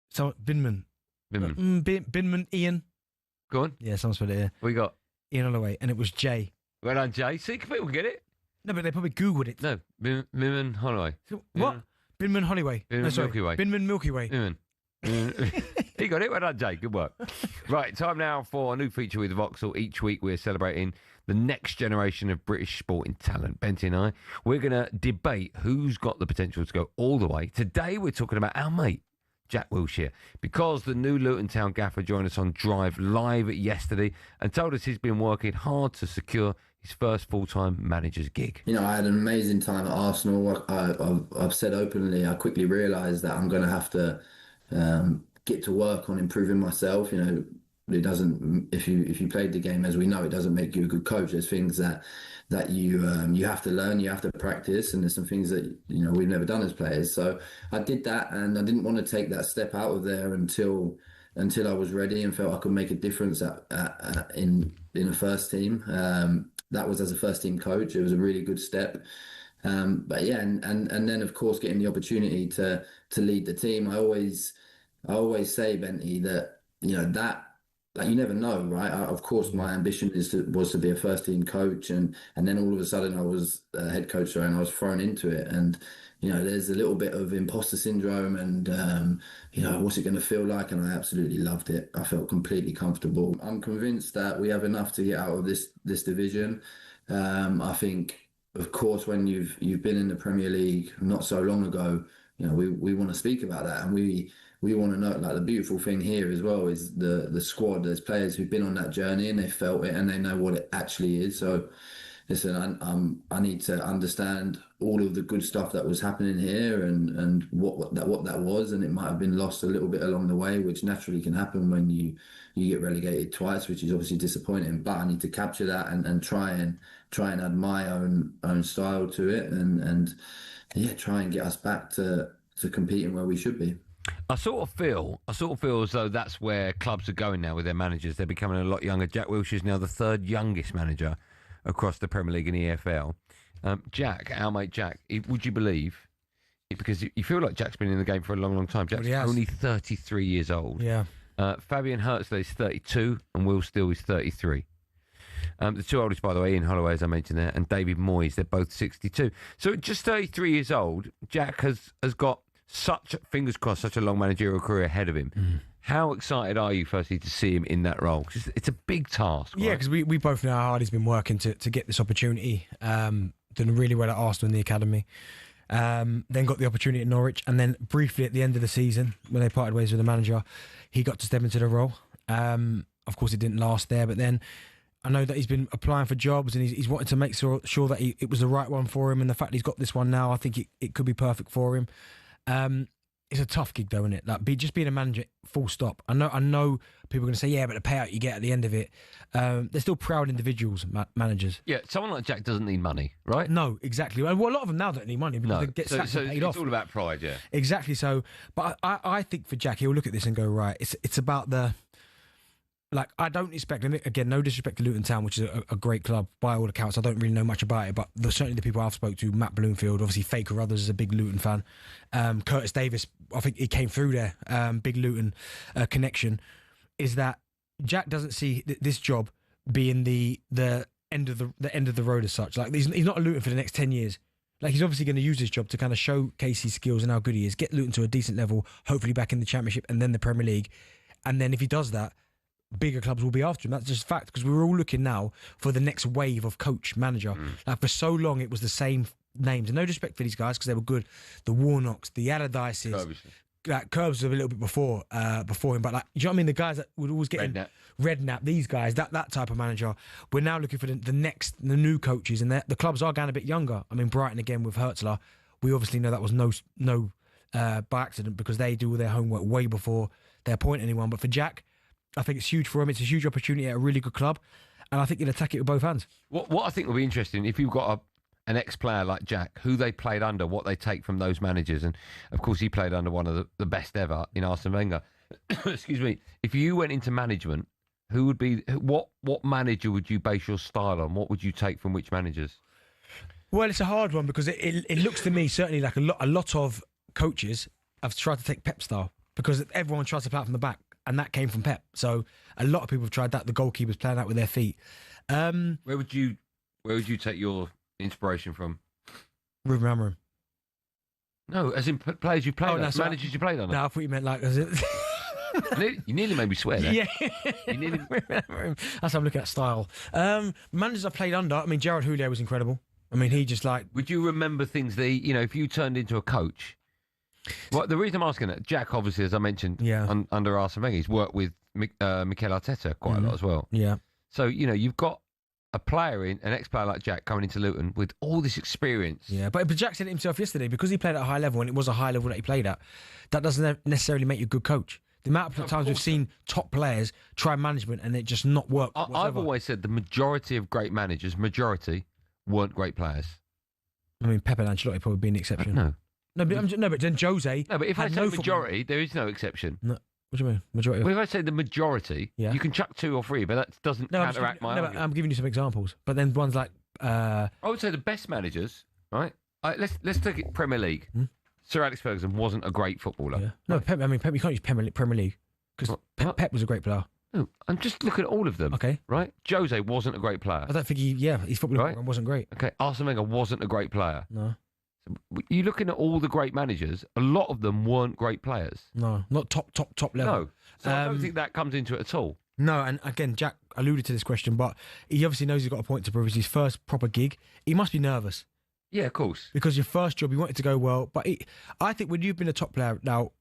So, Binman. Binman Ian. Go on. Yeah, someone's put it here. What you got? Ian Holloway, and it was Jay. Well done, Jay. See, people can get it. No, but they probably Googled it. No, Binman Holloway. So, what? Binman Holloway. Binman Milky Way. Binman Milky Way. Binman. He got it. Well done, Jay. Good work. Right, time now for a new feature with Vauxhall. Each week we're celebrating the next generation of British sporting talent. Benty and I, we're going to debate who's got the potential to go all the way. Today we're talking about our mate, Jack Wilshere, because the new Luton Town gaffer joined us on Drive Live yesterday and told us he's been working hard to secure his first full-time manager's gig. You know, I had an amazing time at Arsenal. I've said openly, I quickly realised that I'm going to have to get to work on improving myself. You know, it doesn't. If you played the game, as we know, it doesn't make you a good coach. There's things that you have to learn, you have to practice, and there's some things that we've never done as players. So I did that, and I didn't want to take that step out of there until I was ready and felt I could make a difference in a first team. That was as a first team coach. It was a really good step. But yeah, and then of course getting the opportunity to lead the team. I always say, Benty, that you never know, right? Of course, my ambition was to be a first team coach, and then all of a sudden I was a head coach, and I was thrown into it. And there's a little bit of imposter syndrome, and what's it going to feel like? And I absolutely loved it. I felt completely comfortable. I'm convinced that we have enough to get out of this division. I think, of course, when you've been in the Premier League not so long ago, we want to speak about that, and we want to know. Like, the beautiful thing here as well is the squad. There's players who've been on that journey and they felt it and they know what it actually is. So listen, I need to understand all of the good stuff that was happening here and what that was, and it might have been lost a little bit along the way, which naturally can happen when you get relegated twice, which is obviously disappointing. But I need to capture that and try and add my own style to it, and try and get us back to competing where we should be. I sort of feel as though that's where clubs are going now with their managers. They're becoming a lot younger. Jack Wilshere is now the third youngest manager across the Premier League and EFL. Jack, our mate Jack, would you believe, because you feel like Jack's been in the game for a long, long time. Jack's only 33 years old. Yeah. Fabian Hertzler is 32 and Will Steele is 33. The two oldest, by the way, Ian Holloway, as I mentioned there, and David Moyes, they're both 62. So at just 33 years old, Jack has got such, fingers crossed, such a long managerial career ahead of him. Mm. How excited are you, firstly, to see him in that role? Because it's a big task, right? Yeah, because we both know how hard he's been working to get this opportunity. Done really well at Arsenal in the academy. Then got the opportunity at Norwich. And then briefly at the end of the season, when they parted ways with the manager, he got to step into the role. Of course, it didn't last there. But then I know that he's been applying for jobs and he's wanted to make sure that it was the right one for him. And the fact he's got this one now, I think it could be perfect for him. It's a tough gig, though, isn't it? Like, just being a manager, full stop. I know people are going to say, yeah, but the payout you get at the end of it, they're still proud individuals, managers. Yeah, someone like Jack doesn't need money, right? No, exactly. Well, a lot of them now don't need money because they get sacked and paid off. It's all about pride, yeah. Exactly. So, but I think for Jack, he'll look at this and go, right, it's about the... Like, I don't expect, and again, no disrespect to Luton Town, which is a great club by all accounts. I don't really know much about it, but certainly the people I've spoke to, Matt Bloomfield, obviously Faker Others is a big Luton fan. Curtis Davis, I think he came through there, big Luton connection, is that Jack doesn't see this job being the end of the road as such. Like, he's not a Luton for the next 10 years. Like, he's obviously going to use this job to kind of showcase his skills and how good he is, get Luton to a decent level, hopefully back in the Championship and then the Premier League. And then if he does that, bigger clubs will be after him. That's just fact, because we're all looking now for the next wave of coach, manager. Like, for so long, it was the same names. And no disrespect for these guys, because they were good. The Warnocks, the Allardyces. Curbs was a little bit before him. But, like, you know what I mean? The guys that would always get Redknapp, these guys, that type of manager. We're now looking for the new coaches. And the clubs are getting a bit younger. I mean, Brighton, again, with Hertzler, we obviously know that was no by accident, because they do all their homework way before they appoint anyone. But for Jack, I think it's huge for him. It's a huge opportunity at a really good club, and I think he'll attack it with both hands. What I think will be interesting, if you've got an ex-player like Jack, who they played under, what they take from those managers, and of course he played under one of the best ever in Arsene Wenger. Excuse me. If you went into management, who would be what manager would you base your style on? What would you take from which managers? Well, it's a hard one, because it looks to me certainly like a lot of coaches have tried to take Pep style, because everyone tries to play out from the back. And that came from Pep. So a lot of people have tried that. The goalkeepers playing out with their feet. Where would you take your inspiration from? Ruben Amorim. No, as in players you played under, managers you played under. No, I thought you meant like... As it... You nearly made me swear there. Yeah. That's how I'm looking at style. Managers I played under, I mean, Gerard Houllier was incredible. I mean, he just like... Would you remember things if you turned into a coach? Well, the reason I'm asking that, Jack, obviously, as I mentioned, under Arsene Wenger, he's worked with Mikel Arteta quite a lot as well. Yeah. So, you've got an ex-player like Jack coming into Luton with all this experience. Yeah, but Jack said it himself yesterday, because he played at a high level, and it was a high level that he played at, that doesn't necessarily make you a good coach. The amount of times we've seen top players try management and it just not work. I've always said the majority of great managers, weren't great players. I mean, Pep and Ancelotti probably being the exception. No, but then Jose. No, but if I say majority, there is no exception. No. What do you mean? Majority? Well, if I say the majority, you can chuck 2 or 3, but that doesn't counteract my argument. I'm giving you some examples. But then ones like... I would say the best managers, right? Let's take it Premier League. Sir Alex Ferguson wasn't a great footballer. Yeah. No, Pep, you can't use Premier League, because Pep was a great player. No, I'm just looking at all of them. Okay. Right? Jose wasn't a great player. I don't think his football program wasn't great. Okay, Arsene Wenger wasn't a great player. No. So you're looking at all the great managers, a lot of them weren't great players. No, not top level. No. So I don't think that comes into it at all. No, and again, Jack alluded to this question, but he obviously knows he's got a point to prove. It's his first proper gig. He must be nervous. Yeah, of course. Because your first job, you want it to go well. But I think when you've been a top player, now,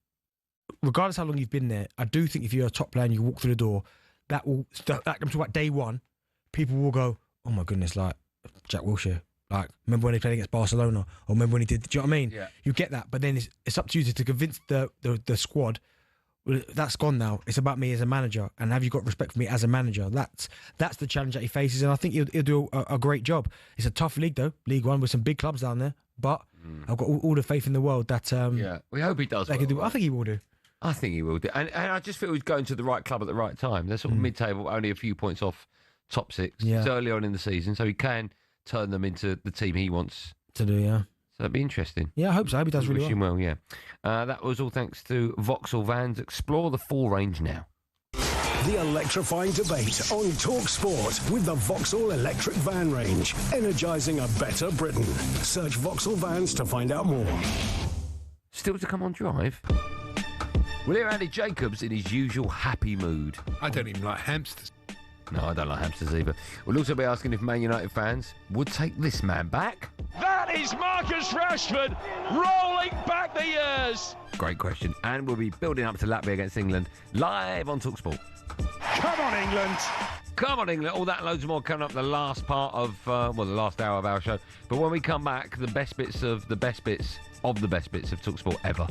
regardless how long you've been there, I do think if you're a top player and you walk through the door, I'm talking about day one, people will go, oh my goodness, like Jack Wilshere. Like, remember when he played against Barcelona? Or remember when he did, do you know what I mean? Yeah. You get that, but then it's up to you to convince the squad, well, that's gone now. It's about me as a manager, and have you got respect for me as a manager? That's the challenge that he faces, and I think he'll do a great job. It's a tough league, though, League One, with some big clubs down there, but I've got all the faith in the world that... we hope he does. I think he will do. I think he will do. And I just feel he's going to the right club at the right time. They're sort of mid-table, only a few points off top 6. Yeah. It's early on in the season, so he can turn them into the team he wants to do, yeah. So it'd be interesting. Yeah, I hope so. I hope he does really well. Wish him well, yeah. That was all thanks to Vauxhall Vans. Explore the full range now. The electrifying debate on talkSPORT with the Vauxhall electric van range, energising a better Britain. Search Vauxhall Vans to find out more. Still to come on Drive. We'll hear Andy Jacobs in his usual happy mood. I don't even like hamsters. No, I don't like hamsters either. We'll also be asking if Man United fans would take this man back. That is Marcus Rashford rolling back the years. Great question. And we'll be building up to Latvia against England live on talkSPORT. Come on, England. Come on, England. All that and loads more coming up the last part of, the last hour of our show. But when we come back, the best bits of the best bits of the best bits of talkSPORT ever.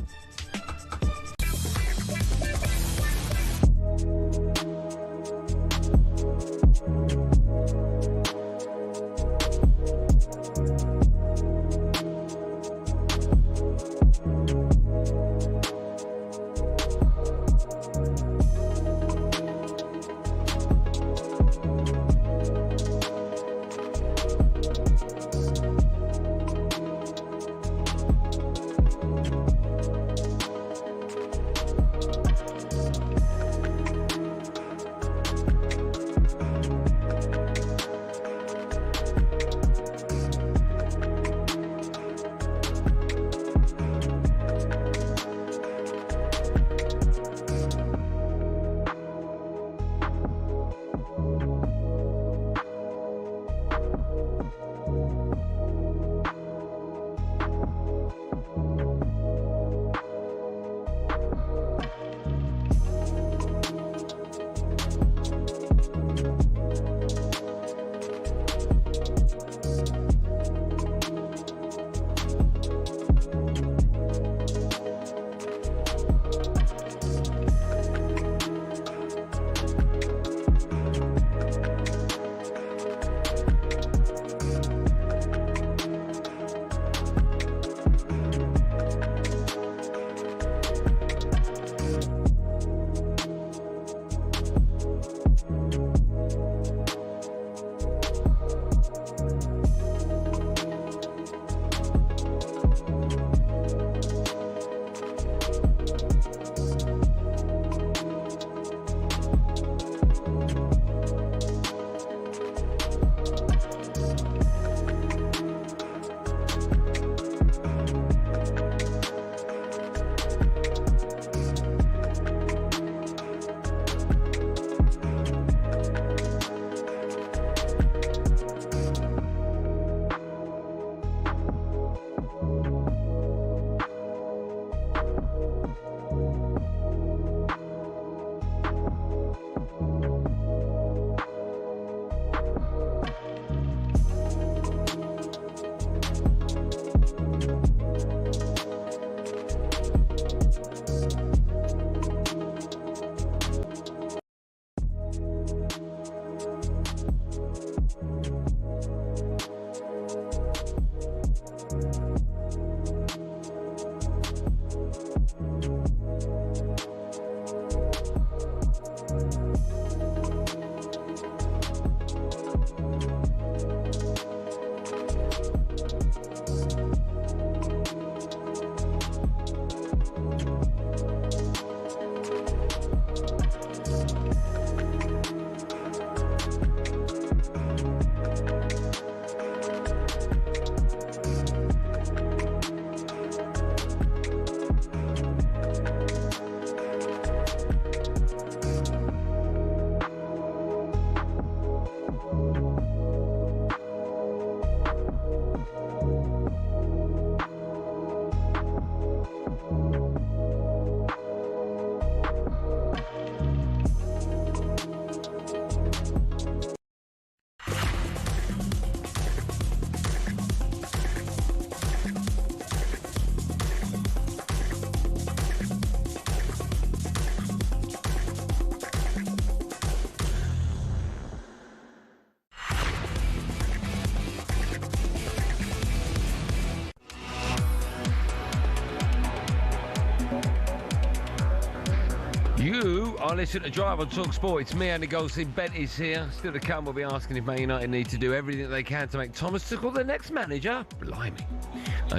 You are listening to Drive on talkSPORT. It's me, Andy Goldstein. Bent is here. Still to come, we'll be asking if Man United need to do everything they can to make Thomas Tuchel their next manager. Blimey.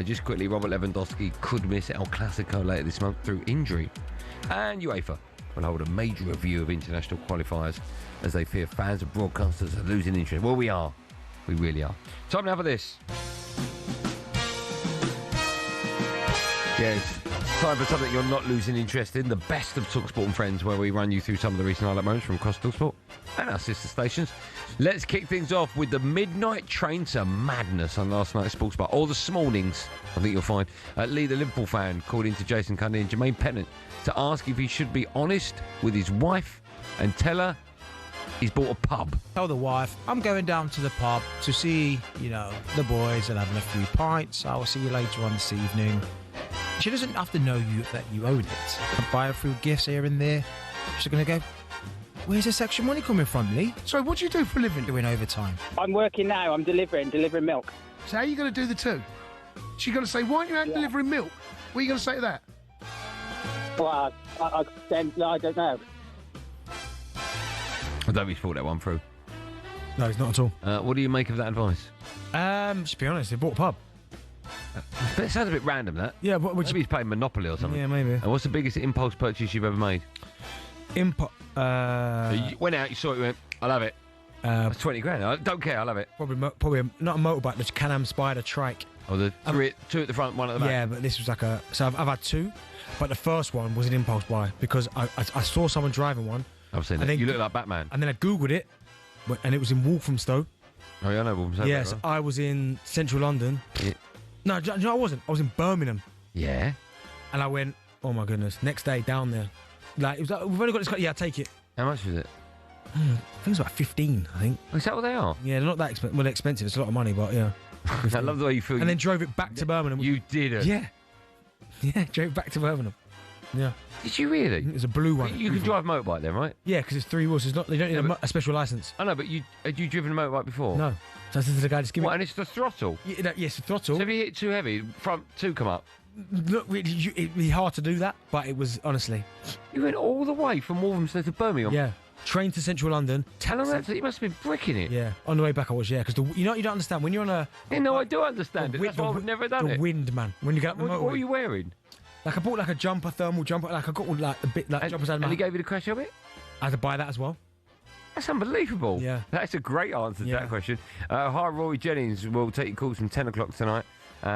Just quickly, Robert Lewandowski could miss El Clasico later this month through injury. And UEFA will hold a major review of international qualifiers as they fear fans and broadcasters are losing interest. Well, we are. We really are. Time now for this. Yes. Time for something you're not losing interest in, the best of talkSPORT and Friends, where we run you through some of the recent highlight moments from across talkSPORT and our sister stations. Let's kick things off with the midnight train to madness on last night's Sports Bar, or the Smallnings, I think you'll find. Lee, the Liverpool fan, called in to Jason Cundy and Jermaine Pennant to ask if he should be honest with his wife and tell her he's bought a pub. Tell the wife, I'm going down to the pub to see, the boys and having a few pints. I will see you later on this evening. She doesn't have to know that you own it. And buy her few gifts here and there. She's going to go, where's this extra money coming from, Lee? Sorry, what do you do for a living? Doing overtime. I'm working now. I'm delivering milk. So how are you going to do the two? She's going to say, why aren't you out delivering milk? What are you going to say to that? Well, I don't know. I don't think thought that one through. No, it's not at all. What do you make of that advice? To be honest, they bought a pub. But it sounds a bit random, that. Yeah, maybe he's playing Monopoly or something. Yeah, maybe. And what's the biggest impulse purchase you've ever made? You went out, you saw it, you went, I'll have it. That's 20 grand. I don't care, I'll have it. Probably not a motorbike, the Can-Am Spider trike. Oh, two at the front, one at the back. Yeah, but this was like so I've had two, but the first one was an impulse buy because I saw someone driving one. I've seen it. You look like Batman. And then I Googled it, and it was in Walthamstow. Oh, yeah, I know Walthamstow. Yes, right? I was in central London. Yeah. No, I wasn't. I was in Birmingham. Yeah. And I went, oh my goodness, next day down there. Like, it was like, we've only got this car. Yeah, I'll take it. How much was it? I think it was about 15, I think. Is that what they are? Yeah, they're not that expensive. Well, they're expensive. It's a lot of money, but yeah. I love the way you feel. And then drove it back to Birmingham. You did it? Yeah. Yeah, drove it back to Birmingham. Yeah. Did you really? It was a blue one. You can drive a motorbike then, right? Yeah, because it's 3 wheels. It's not. They don't need a special license. I know, but had you driven a motorbike before? No. So I said to the guy, just give me. What, and it's the throttle? Yes, the throttle. So if you hit it too heavy, front two come up? Look, it'd be hard to do that, but it was, honestly. You went all the way from Walthamstow to Birmingham? Yeah. Train to central London. How long that? You must have been bricking it. Yeah. On the way back I was, yeah. Because you don't understand. When you're on a... No, I do understand it. That's why I've never done it. The wind, man. When you get up the motorway. What were you wearing? Like, I bought like a jumper, thermal jumper. Like, I got all like a bit like jumpers. And he gave you the crash of it? I had to buy that as well. That's unbelievable. Yeah. That's a great answer to that question. Hi, Rory Jennings. We'll take your calls from 10 o'clock tonight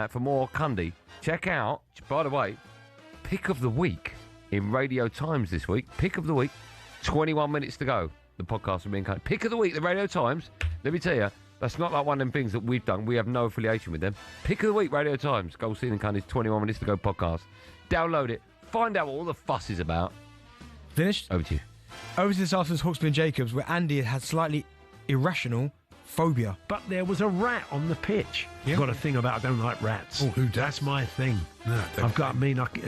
for more Cundy. Check out, by the way, Pick of the Week in Radio Times this week. Pick of the Week. 21 minutes to go. The podcast will be in Cundy. Pick of the Week, the Radio Times. Let me tell you, that's not like one of them things that we've done. We have no affiliation with them. Pick of the Week, Radio Times. Goldstein and Cundy's 21 minutes to go podcast. Download it. Find out what all the fuss is about. Finished? Over to you. Over to this afternoon's Hawksby and Jacobs, where Andy had slightly irrational phobia. But there was a rat on the pitch. You've got a thing about I don't like rats. Oh, who does? That's my thing. No,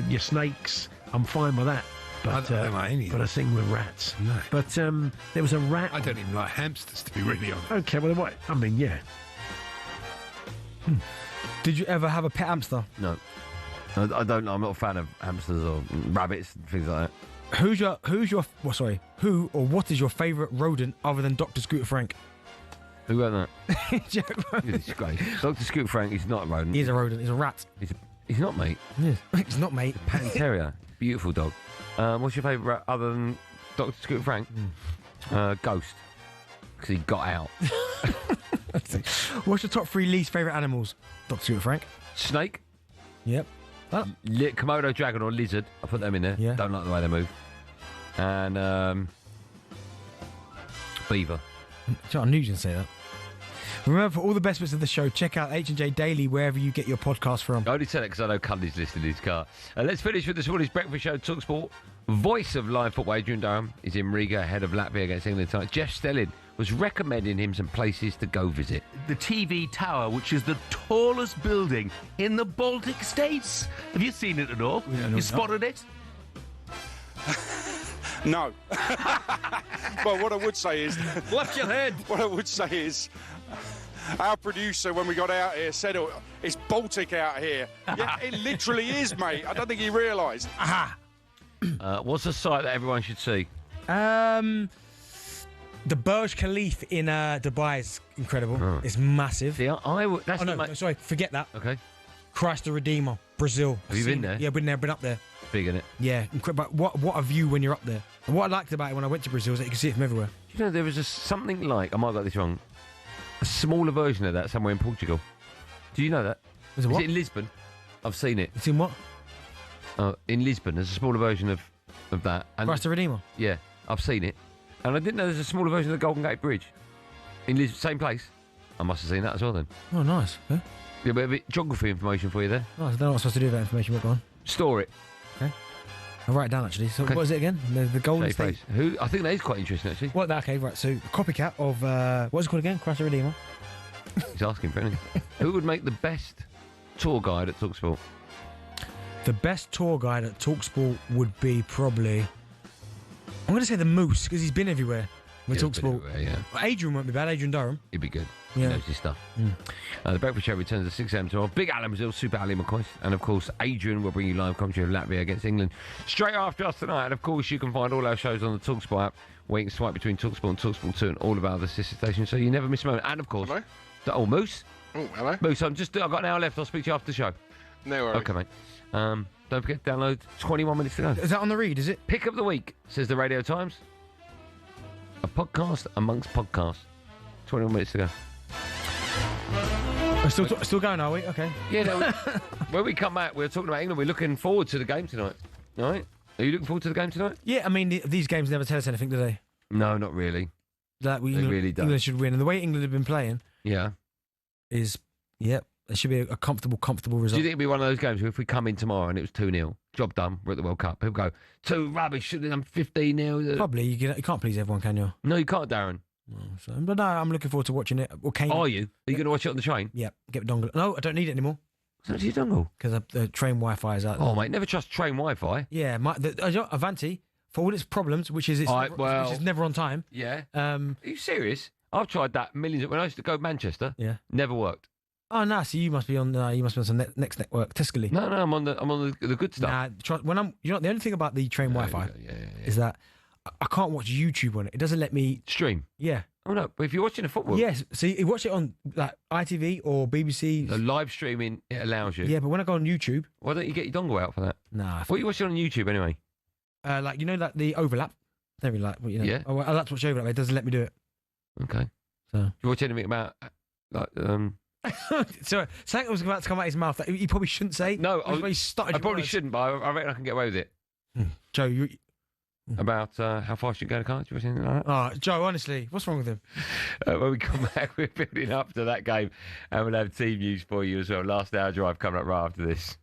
your snakes, I'm fine with that. But, I don't like any. But a thing with rats. No. But there was a rat. I don't even like hamsters, to be really honest. Okay, well, what? I mean, yeah. Did you ever have a pet hamster? No. I don't. I'm not a fan of hamsters or rabbits and things like that. Who or what is your favourite rodent other than Dr. Scooter Frank? Who wrote that? Disgrace. Dr. Scooter Frank is not a rodent. He's a rodent. He's a rat. He's not, mate. Yes. He's not, mate. Pan Terrier. Beautiful dog. What's your favourite rat other than Dr. Scooter Frank? Ghost. Because he got out. What's your top 3 least favourite animals? Dr. Scooter Frank. Snake. Yep. Komodo dragon or lizard. I put them in there. Yeah. Don't like the way they move. And beaver. I knew you were going to say that. Remember, for all the best bits of the show, check out H&J Daily wherever you get your podcast from. I only said it because I know Cundy's listed in his car. Let's finish with this morning's breakfast show, talkSPORT. Voice of live football, Adrian Darren, is in Riga ahead of Latvia against England tonight. Jeff Stelling was recommending him some places to go visit. The TV Tower, which is the tallest building in the Baltic states. Have you seen it at all? You spotted it? No. Well, what I would say is... Watch your head. What I would say is... Our producer, when we got out here, said it's Baltic out here. Yeah, it literally is, mate. I don't think he realised. Aha! What's the site that everyone should see? The Burj Khalifa in Dubai is incredible. Oh. It's massive. See, that's no, sorry, forget that. Okay. Christ the Redeemer, Brazil. Have you been there? Yeah, been up there. Big, innit? Yeah, incredible. But what a view when you're up there. And what I liked about it when I went to Brazil is that you can see it from everywhere. You know, there was something like, I might have got this wrong, a smaller version of that somewhere in Portugal. Do you know that? Is it in Lisbon? I've seen it. Seen what? In Lisbon, there's a smaller version of that. And Christ the Redeemer? Yeah, I've seen it. And I didn't know there's a smaller version of the Golden Gate Bridge. In Lisbon, same place. I must have seen that as well then. Oh, nice. Okay. Yeah, but a bit geography information for you there. Nice. I don't know what I'm supposed to do with that information, but go on. Store it. Okay. I'll write it down, actually. So what is it again? The Golden State? Who? I think that is quite interesting, actually. What? Okay, right. So, copycat of, what's it called again? Christ the Redeemer? He's asking for anything. Who would make the best tour guide at talkSPORT? The best tour guide at talkSPORT would be probably... I'm going to say the Moose, because he's been everywhere with talkSPORT. Yeah. Adrian won't be bad. Adrian Durham. He'd be good. Yeah. He knows his stuff. The Breakfast Show returns at 6 a.m. tomorrow. Big Alan Brazil, Super Ali McCoy. And, of course, Adrian will bring you live commentary of Latvia against England straight after us tonight. And, of course, you can find all our shows on the talkSPORT app, where you can swipe between talkSPORT and talkSPORT 2 and all of our other sister stations, so you never miss a moment. And, of course... Hello? Moose? Oh, hello. Moose, I've got an hour left. I'll speak to you after the show. No worries. Okay, mate. Don't forget to download 21 minutes to go. Is that on the read, is it? Pick of the week, says the Radio Times. A podcast amongst podcasts. 21 minutes to go. We're still going, are we? Okay. Yeah, no, when we come back, we're talking about England. We're looking forward to the game tonight. All right? Are you looking forward to the game tonight? Yeah, I mean, these games never tell us anything, do they? No, not really. That They really don't. England should win. And the way England have been playing Yeah. is, it should be a comfortable Do result. you think it'd be one of those games where if we come in tomorrow and it was 2-0, job done, we're at the World Cup, people go, too rubbish, should have done 15-0. Probably. You can't please everyone, can you? No, you can't, Darren. But no, I'm looking forward to watching it. Are you? Are you going to watch it on the train? Yeah, get the dongle. No, I don't need it anymore. So do you dongle? Because the train Wi-Fi is out. Oh, mate, never trust train Wi-Fi. Yeah, Avanti, for all its problems, which is never on time. Yeah. Are you serious? I've tried that millions. When I used to go to Manchester, never worked. Oh no! So you must be on some next network, Tuscany. No, I'm on the good stuff. Nah, the only thing about the train Wi-Fi is that I can't watch YouTube on it. It doesn't let me stream. Yeah. Oh no! But if you're watching a football, yes. So you watch it on like ITV or BBC. The live streaming it allows you. Yeah, but when I go on YouTube, why don't you get your dongle out for that? Nah. What are you watching on YouTube anyway? Like the overlap. Very like Yeah. I like to watch overlap. It doesn't let me do it. Okay. So do you watch anything about Sorry, something was about to come out of his mouth that he probably shouldn't say. No, I probably shouldn't, but I reckon I can get away with it. Joe, you about how fast you can go to car? Do you watch anything like that? Oh, Joe, honestly, what's wrong with him? When we come back, we're building up to that game, and we'll have team news for you as well. Last hour drive coming up right after this.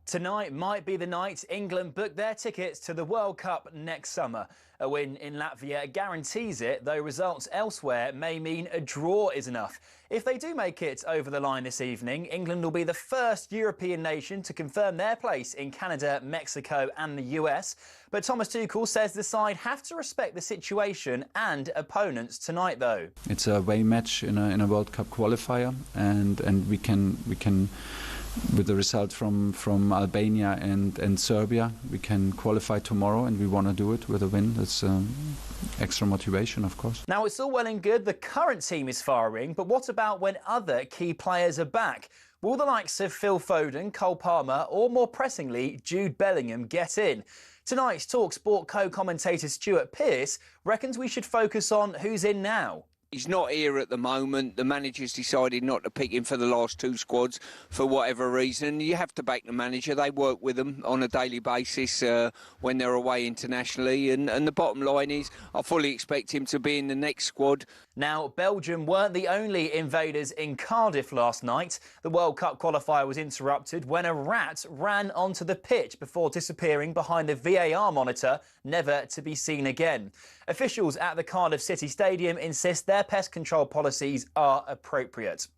Tonight might be the night England book their tickets to the World Cup next summer. A win in Latvia guarantees it, though results elsewhere may mean a draw is enough. If they do make it over the line this evening, England will be the first European nation to confirm their place in Canada, Mexico and the US. But Thomas Tuchel says the side have to respect the situation and opponents tonight, though. It's a away match in a World Cup qualifier, and we can with the result from Albania and Serbia, we can qualify tomorrow, and we want to do it with a win. That's extra motivation, of course. Now, it's all well and good the current team is firing, but what about when other key players are back? Will the likes of Phil Foden, Cole Palmer or, more pressingly, Jude Bellingham get in? Tonight's talkSPORT co-commentator Stuart Pearce reckons we should focus on who's in now. He's not here at the moment. The manager's decided not to pick him for the last two squads for whatever reason. You have to back the manager. They work with them on a daily basis when they're away internationally. And the bottom line is I fully expect him to be in the next squad. Now, Belgium weren't the only invaders in Cardiff last night. The World Cup qualifier was interrupted when a rat ran onto the pitch before disappearing behind the VAR monitor, never to be seen again. Officials at the Cardiff City Stadium insist their pest control policies are appropriate.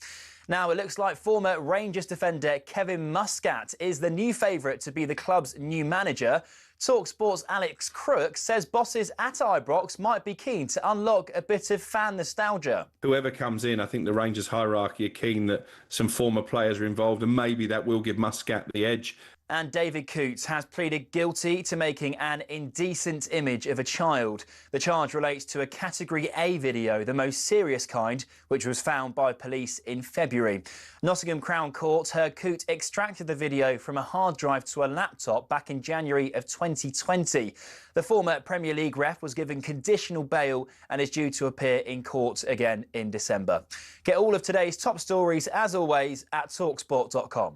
Now, it looks like former Rangers defender Kevin Muscat is the new favourite to be the club's new manager. talkSPORT's Alex Crook says bosses at Ibrox might be keen to unlock a bit of fan nostalgia. Whoever comes in, I think the Rangers hierarchy are keen that some former players are involved, and maybe that will give Muscat the edge. And David Coots has pleaded guilty to making an indecent image of a child. The charge relates to a Category A video, the most serious kind, which was found by police in February. Nottingham Crown Court heard Coote extracted the video from a hard drive to a laptop back in January of 2020. The former Premier League ref was given conditional bail and is due to appear in court again in December. Get all of today's top stories, as always, at talksport.com.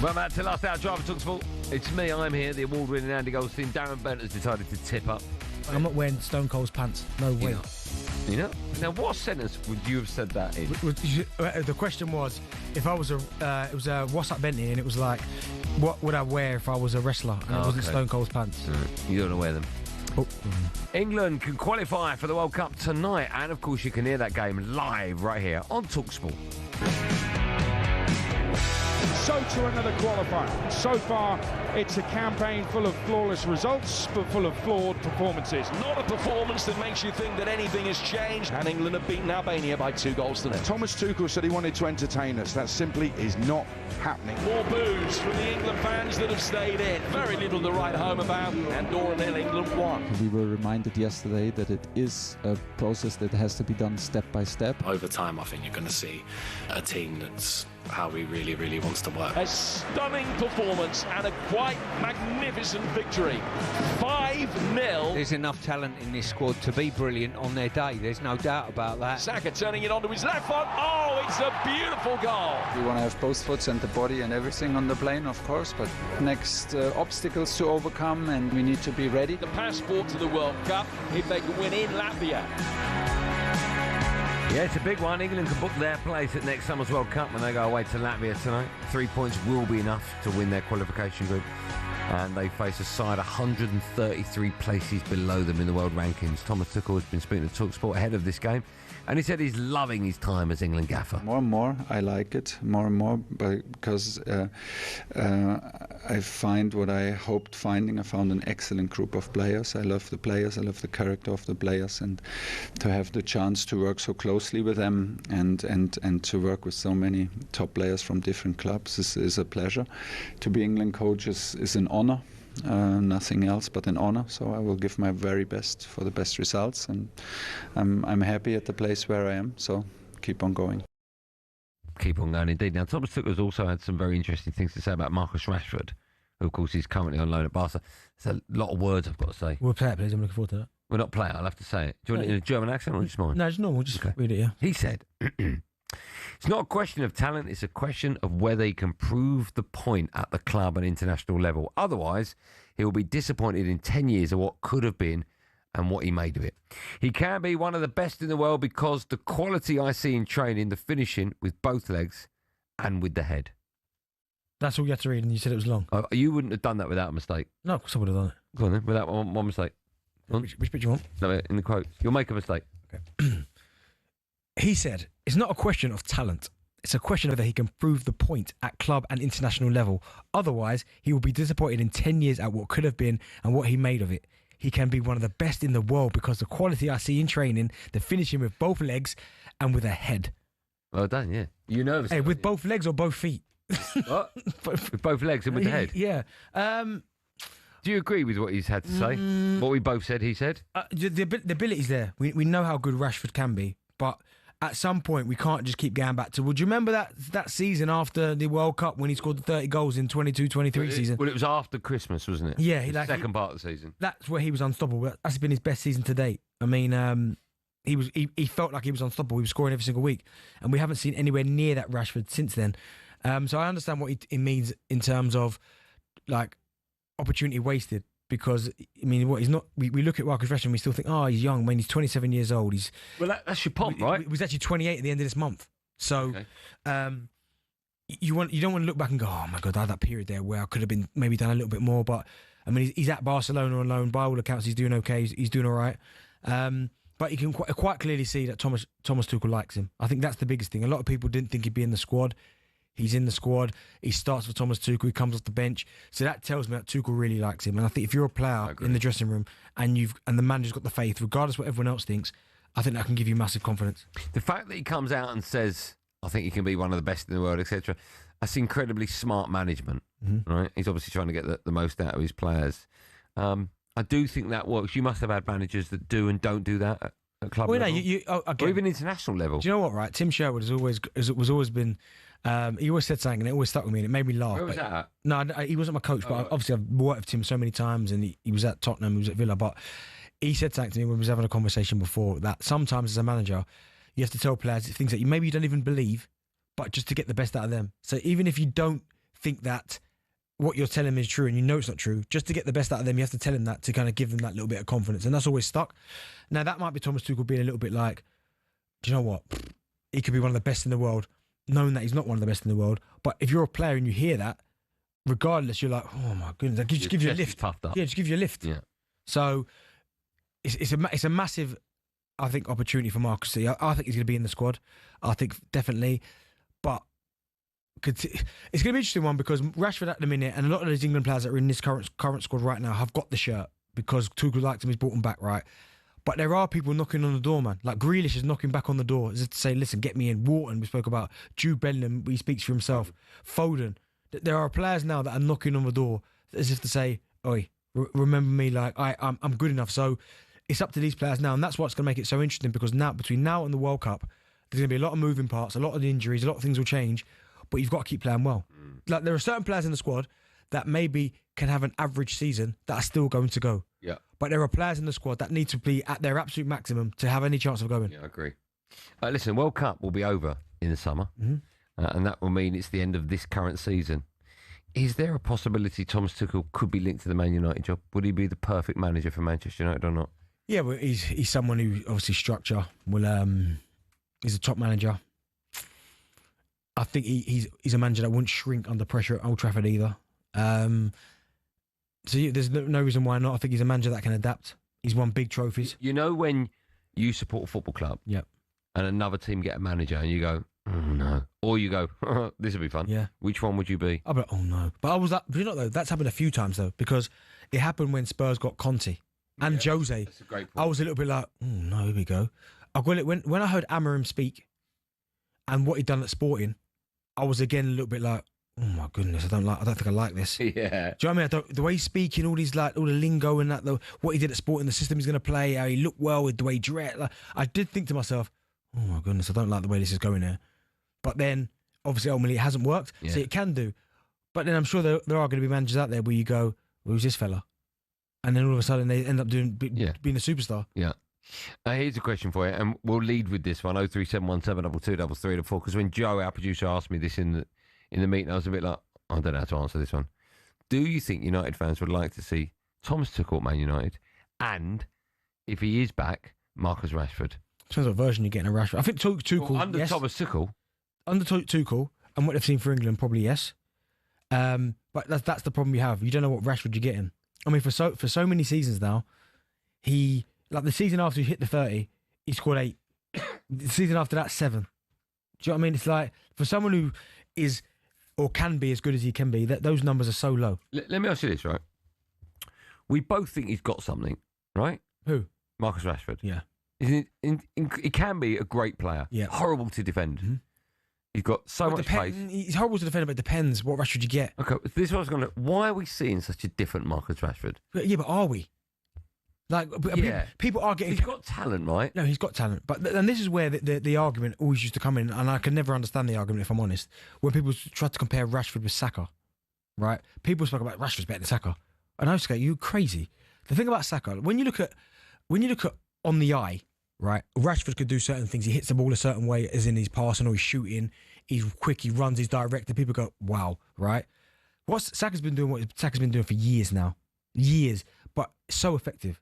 Welcome back to Last Hour Drive for talkSPORT. It's me, I'm here, the award-winning Andy Goldstein Darren Bent has decided to tip up. I'm not wearing Stone Cold's pants. No way. You know? Now, what sentence would you have said that in? The question was, if I was it was a What's Up Bentley, and it was like, what would I wear if I was a wrestler? And it wasn't Stone Cold's pants. You don't want to wear them. Oh. England can qualify for the World Cup tonight, and of course you can hear that game live right here on talkSPORT. So to another qualifier. So far, it's a campaign full of flawless results, but full of flawed performances. Not a performance that makes you think that anything has changed. And England have beaten Albania by 2 goals to nil. Thomas Tuchel said he wanted to entertain us. That simply is not happening. More boos from the England fans that have stayed in. Very little to write home about. Andorra nil, England 1. We were reminded yesterday that it is a process that has to be done step by step. Over time, I think you're going to see a team that's how he really, really wants to work. A stunning performance and a quite magnificent victory. 5-0. There's enough talent in this squad to be brilliant on their day. There's no doubt about that. Saka turning it onto his left foot. Oh, it's a beautiful goal. We want to have both foots and the body and everything on the plane, of course, but next obstacles to overcome, and we need to be ready. The passport to the World Cup if they can win in Latvia. Yeah, it's a big one. England can book their place at next summer's World Cup when they go away to Latvia tonight. 3 points will be enough to win their qualification group. And they face a side 133 places below them in the world rankings. Thomas Tuchel has been speaking to talkSPORT ahead of this game, and he said he's loving his time as England gaffer. More and more, I like it more and more, because I find what I hoped finding. I found an excellent group of players. I love the players. I love the character of the players, and to have the chance to work so closely with them and to work with so many top players from different clubs is a pleasure. To be England coach is an honour. nothing else but an honor. So I will give my very best for the best results, and I'm happy at the place where I am. So keep on going. Keep on going, indeed. Now, Thomas Tuchel's also had some very interesting things to say about Marcus Rashford, who, of course, is currently on loan at Barca. It's a lot of words I've got to say. We'll play it, please. I'm looking forward to that. We'll not play it. I'll have to say it. Do you want it in a German accent or just mine? No, it's normal. Just read it, yeah. He said, it's not a question of talent, it's a question of whether he can prove the point at the club and international level. Otherwise, he will be disappointed in 10 years of what could have been and what he made of it. He can be one of the best in the world because the quality I see in training, the finishing with both legs and with the head. That's all you had to read, and you said it was long. You wouldn't have done that without a mistake. No, of course I would have done it. Go on then, without one mistake. Which bit do you want? No, in the quote. You'll make a mistake. Okay. He said, it's not a question of talent. It's a question of whether he can prove the point at club and international level. Otherwise, he will be disappointed in 10 years at what could have been and what he made of it. He can be one of the best in the world because the quality I see in training, the finishing with both legs and with a head. Well done, yeah. You nervous? Hey, with both legs or both feet? What? With both legs and with the head? Yeah. Do you agree with what he's had to say? What we both said, he said? The ability's there. We know how good Rashford can be, but at some point we can't just keep going back to... Would you remember that season after the World Cup when he scored the 30 goals in 22-23 season? Well, it was after Christmas, wasn't it? Yeah. The second part of the season. That's where he was unstoppable. That's been his best season to date. I mean, he felt like he was unstoppable. He was scoring every single week, and we haven't seen anywhere near that Rashford since then. So I understand what it means in terms of, like, opportunity wasted, because I mean, what he's not. We look at Marcus Rashford and we still think, oh, he's young. When he's 27 years old, that's your pomp, right? He was actually 28 at the end of this month. So, you don't want to look back and go, oh my God, I had that period there where I could have been maybe done a little bit more. But I mean, he's at Barcelona on loan. By all accounts, he's doing okay. He's doing all right. But you can quite clearly see that Thomas Tuchel likes him. I think that's the biggest thing. A lot of people didn't think he'd be in the squad. He's in the squad. He starts for Thomas Tuchel. He comes off the bench. So that tells me that Tuchel really likes him. And I think if you're a player in the dressing room and the manager's got the faith, regardless of what everyone else thinks, I think that can give you massive confidence. The fact that he comes out and says, I think he can be one of the best in the world, etc., that's incredibly smart management, right? He's obviously trying to get the most out of his players. I do think that works. You must have had managers that do and don't do that at club level. Or even international level. Do you know what, right? Tim Sherwood has always been... he always said something and it always stuck with me and it made me laugh. Where was that at? No, he wasn't my coach, but obviously I've worked with him so many times, and he was at Tottenham, he was at Villa, but he said something to me when we was having a conversation before, that sometimes as a manager, you have to tell players things that maybe you don't even believe, but just to get the best out of them. So even if you don't think that what you're telling them is true and you know it's not true, just to get the best out of them, you have to tell them that to kind of give them that little bit of confidence, and that's always stuck. Now that might be Thomas Tuchel being a little bit like, do you know what? He could be one of the best in the world, knowing that he's not one of the best in the world. But if you're a player and you hear that, regardless, you're like, oh my goodness, that just give you a lift. Puffed up. Yeah, just give you a lift. Yeah. So it's a massive, I think, opportunity for Marcus. I think he's going to be in the squad. I think definitely, but it's going to be an interesting one because Rashford at the minute, and a lot of these England players that are in this current squad right now have got the shirt because Tuchel likes him. He's brought them back, right? But there are people knocking on the door, man. Like Grealish is knocking back on the door as if to say, listen, get me in. Wharton, we spoke about. Jude Bellingham, he speaks for himself. Foden. There are players now that are knocking on the door as if to say, oi, remember me, like I'm good enough. So it's up to these players now. And that's what's going to make it so interesting, because now, between now and the World Cup, there's going to be a lot of moving parts, a lot of injuries, a lot of things will change, but you've got to keep playing well. Like there are certain players in the squad that maybe can have an average season that are still going to go. Yeah. But there are players in the squad that need to be at their absolute maximum to have any chance of going. Yeah, I agree. Listen, World Cup will be over in the summer, and that will mean it's the end of this current season. Is there a possibility Thomas Tuchel could be linked to the Man United job? Would he be the perfect manager for Manchester United or not? Yeah, well, he's someone who obviously structure will. He's a top manager. I think he's a manager that wouldn't shrink under pressure at Old Trafford either. So there's no reason why not. I think he's a manager that can adapt. He's won big trophies. You know when you support a football club, yep, and another team get a manager, and you go, oh no, or you go, this will be fun. Yeah. Which one would you be? I'd be like, oh no. But I was like, you know, though, that's happened a few times though, because it happened when Spurs got Conte and Jose. That's a great point. I was a little bit like, oh no, here we go. I got it when I heard Amorim speak and what he'd done at Sporting. I was again a little bit like, oh my goodness, I don't think I like this. Yeah. Do you know what I mean? The way he's speaking, all these all the lingo and that, what he did at Sporting, the system he's going to play, how he looked well with the way he dressed. I did think to myself, oh my goodness, I don't like the way this is going here. But then, obviously, ultimately, it hasn't worked, so it can do. But then I'm sure there are going to be managers out there where you go, who's this fella? And then all of a sudden they end up being a superstar. Yeah. Here's a question for you, and we'll lead with this one: 03717223334. Because when Joe, our producer, asked me this in the meeting, I was a bit like, I don't know how to answer this one. Do you think United fans would like to see Thomas Tuchel at Man United, and if he is back, Marcus Rashford? Depends what version you're getting of Rashford. I think Tuchel under yes. Thomas Tuchel, under Tuchel, and what they've seen for England, probably yes. But that's the problem you have. You don't know what Rashford you're getting. I mean, for so many seasons now, like the season after he hit the 30, he scored 8. The season after that, 7. Do you know what I mean? It's like, for someone who is or can be as good as he can be, those numbers are so low. Let me ask you this, right? We both think he's got something, right? Who? Marcus Rashford. Yeah. He can be a great player. Yeah. Horrible to defend. Mm-hmm. He's got so much pace. He's horrible to defend, but it depends what Rashford you get. Okay, this is what I was going to... Why are we seeing such a different Marcus Rashford? Yeah, but are we? Like, people are getting... He's got talent, right? No, he's got talent. But and this is where the argument always used to come in, and I can never understand the argument, if I'm honest, when people try to compare Rashford with Saka, right? People spoke about Rashford's better than Saka. And I was like, you crazy. The thing about Saka, when you look at on the eye, right, Rashford could do certain things. He hits the ball a certain way, as in his passing or he's shooting. He's quick, he runs, he's direct. And people go, wow, right? Saka's been doing for years now. Years. But so effective.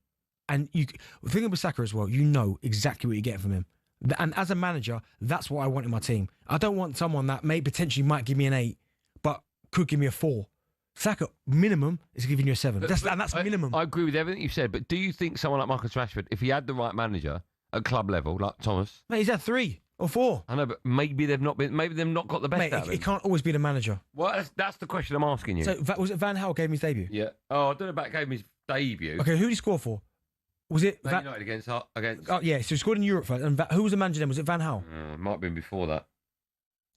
And the thing about Saka as well, you know exactly what you get from him. And as a manager, that's what I want in my team. I don't want someone that potentially might give me an 8, but could give me a 4. Saka, minimum, is giving you a 7. That's minimum. I agree with everything you've said, but do you think someone like Marcus Rashford, if he had the right manager at club level, like Thomas... Mate, he's had 3 or 4. I know, but maybe they've not got the best out of him. It can't always be the manager. Well, that's the question I'm asking you. So, was it Van Gaal gave him his debut? Yeah. Oh, I don't know about gave him his debut. Okay, who did he score for? Was it... Man United against... Oh, yeah, so he scored in Europe first. And who was the manager then? Was it Van Gaal? It might have been before that.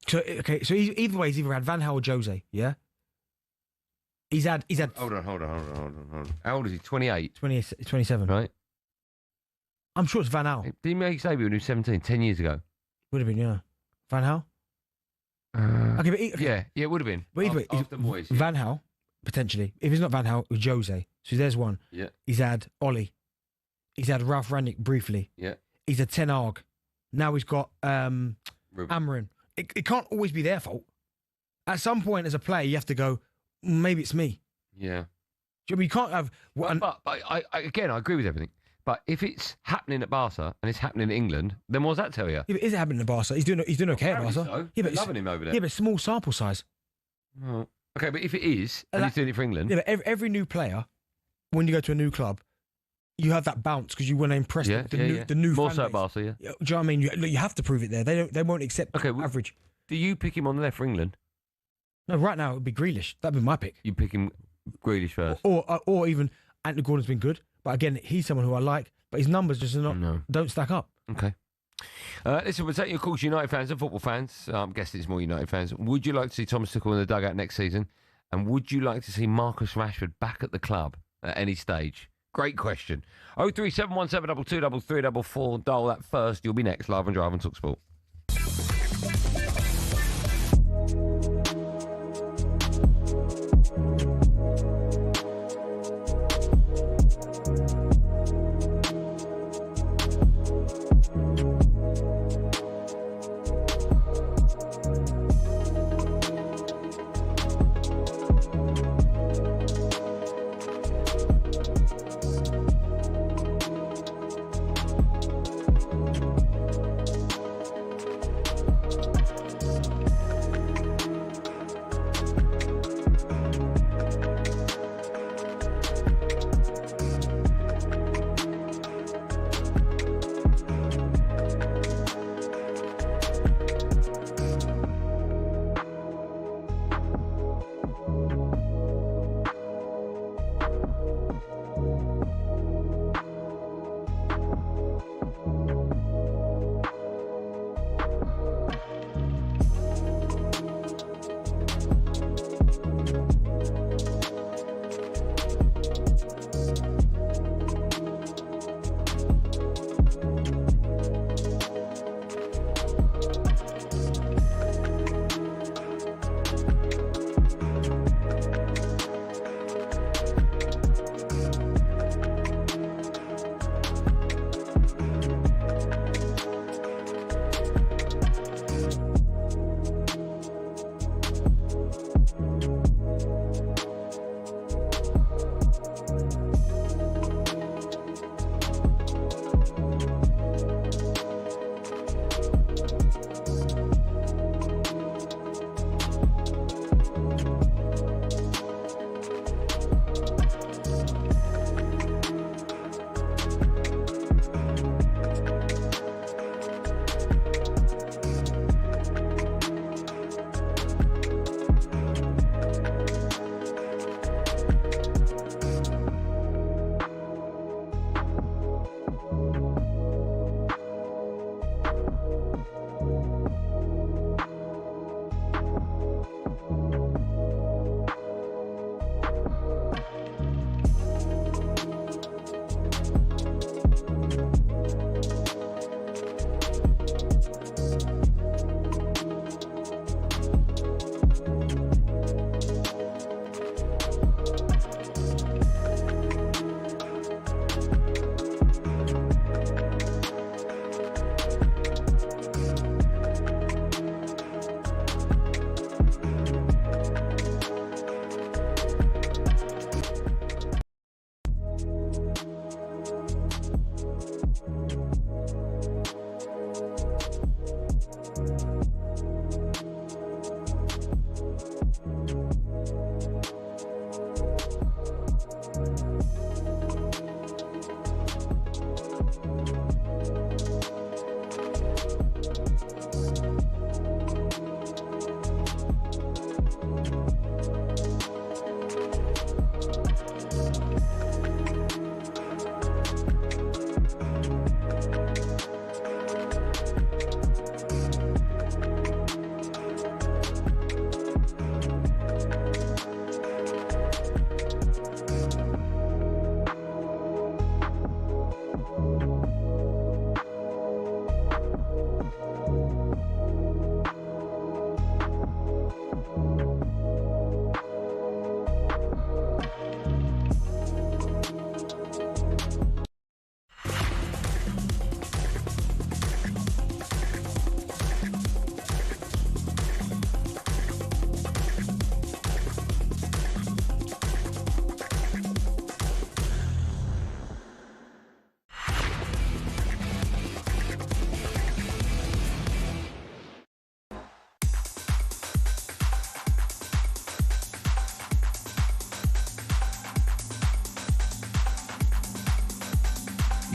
So, okay, so either way, he's either had Van Gaal or Jose, yeah? He's had... Hold on. How old is he? 28? 27. Right. I'm sure it's Van Gaal. Did he make his debut when he was 17, 10 years ago? Would have been, yeah. Van Gaal? Yeah, it would have been. But either way, after Moyes, Van Gaal, potentially. If it's not Van Gaal, it's Jose. So there's one. Yeah. He's had Ollie. He's had Ralph Rangnick briefly. Yeah. He's had Ten Hag. Now he's got Amarin. It can't always be their fault. At some point as a player, you have to go, maybe it's me. Yeah. You can't have... But I agree with everything. But if it's happening at Barca and it's happening in England, then what does that tell you? Yeah, but is it happening at Barca? He's doing okay at Barca. So. Yeah, but loving him over there. Yeah, but small sample size. Oh. Okay, but if it is, and he's doing it for England... Yeah, but every new player, when you go to a new club, you have that bounce because you want to impress the new more fan so base. at Barca, yeah. Do you know what I mean? You have to prove it there. They won't accept average. Do you pick him on the left for England? No, right now it would be Grealish. That'd be my pick. You pick him Grealish first, or even Anthony Gordon's been good, but again he's someone who I like, but his numbers just don't stack up. Okay. Listen, we're taking your calls, United fans and football fans. I'm guessing it's more United fans. Would you like to see Thomas Tuchel in the dugout next season? And would you like to see Marcus Rashford back at the club at any stage? Great question. 03717223344. Dial that first. You'll be next. Live and Drive on talkSPORT.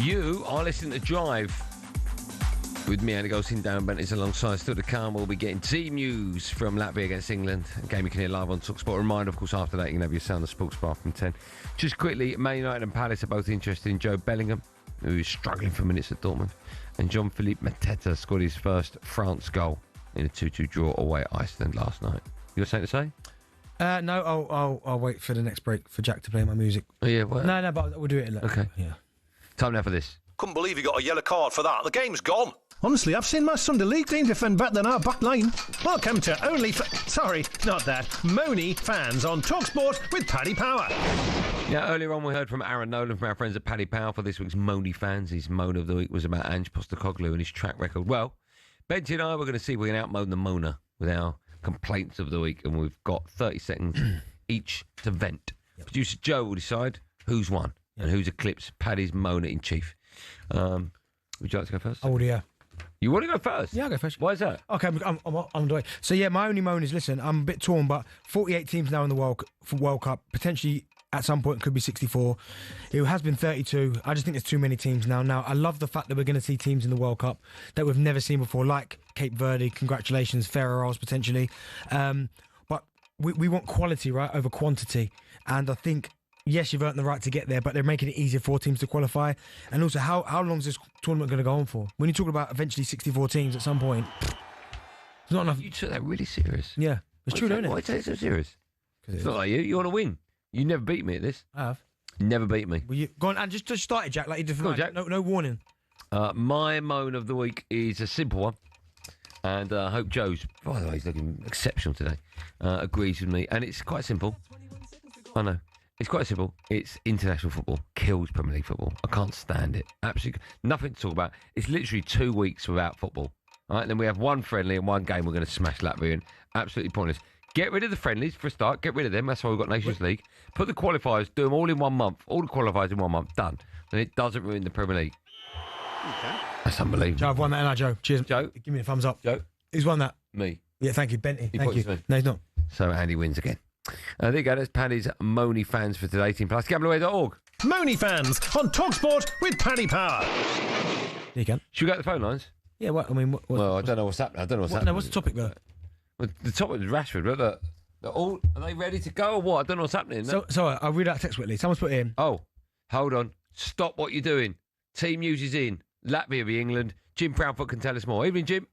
You are listening to Drive with me, Andy Goldstein Darren Bent is alongside still to come. We'll be getting team news from Latvia against England. A game you can hear live on talkSPORT. Reminder, of course, after that you can have your sound of Sports Bar from 10. Just quickly, Man United and Palace are both interested in Joe Bellingham, who is struggling for minutes at Dortmund. And Jean-Philippe Mateta scored his first France goal in a 2-2 draw away at Iceland last night. You got something to say? No, I'll wait for the next break for Jack to play my music. Oh, yeah, well, No, but we'll do it later. Okay. Yeah. Time now for this. Couldn't believe he got a yellow card for that. The game's gone. Honestly, I've seen my Sunday League team defend better than our back line. Welcome to Sorry, not that. Moany fans on talkSPORT with Paddy Power. Yeah, earlier on we heard from Aaron Nolan from our friends at Paddy Power for this week's Moany fans. His moan of the week was about Ange Postecoglou and his track record. Well, Benji and I were going to see if we can outmoan the moaner with our complaints of the week, and we've got 30 seconds each to vent. Yep. Producer Joe will decide who's won and who's eclipsed Paddy's moaner in chief. Would you like to go first? I would, yeah. You want to go first? Yeah, I'll go first. Why is that? Okay, I'm on the way. So, yeah, my only moan is, listen, I'm a bit torn, but 48 teams now in the World Cup, potentially at some point could be 64. It has been 32. I just think there's too many teams now. Now, I love the fact that we're going to see teams in the World Cup that we've never seen before, like Cape Verde, congratulations, Faroe Isles potentially. But we want quality, right, over quantity. And I think, yes, you've earned the right to get there, but they're making it easier for teams to qualify. And also, how long is this tournament going to go on for? When you talk about eventually 64 teams at some point, it's not enough. You took that really serious. Yeah, it's true, don't it? Why do you take it so serious? It's not like you. You want to win. You never beat me at this. I have. Never beat me. Well, go on, and just start it, Jack, like you did for mine. Jack. No warning. My moan of the week is a simple one. And I hope Joe's, by the way, he's looking exceptional today, agrees with me. And it's quite simple. I know. It's quite simple. It's international football. Kills Premier League football. I can't stand it. Absolutely nothing to talk about. It's literally 2 weeks without football. All right, then we have one friendly and one game we're going to smash Latvia in. Absolutely pointless. Get rid of the friendlies for a start. Get rid of them. That's why we've got Nations League. Put the qualifiers, do them all in 1 month. All the qualifiers in 1 month. Done. Then it doesn't ruin the Premier League. Okay. That's unbelievable. Joe, I've won that now, Joe. Cheers. Joe. Give me a thumbs up. Joe. Who's won that? Me. Yeah, thank you, Benty. Thank you. Me. No, he's not. So Andy wins again. There you go. That's Paddy's Moany fans for today. 18+. Gambleway.org. Moany fans on talkSPORT with Paddy Power. You can. Should we go to the phone lines? Yeah, what? I mean, well, I don't know what's happening. I don't know what's happening. No, what's the topic, though? Well, the topic is Rashford, but they're all, are they ready to go or what? I don't know what's happening. So I'll read out text quickly. Someone's put in. Oh, hold on. Stop what you're doing. Team news is in. Latvia v England. Jim Proudfoot can tell us more. Evening, Jim.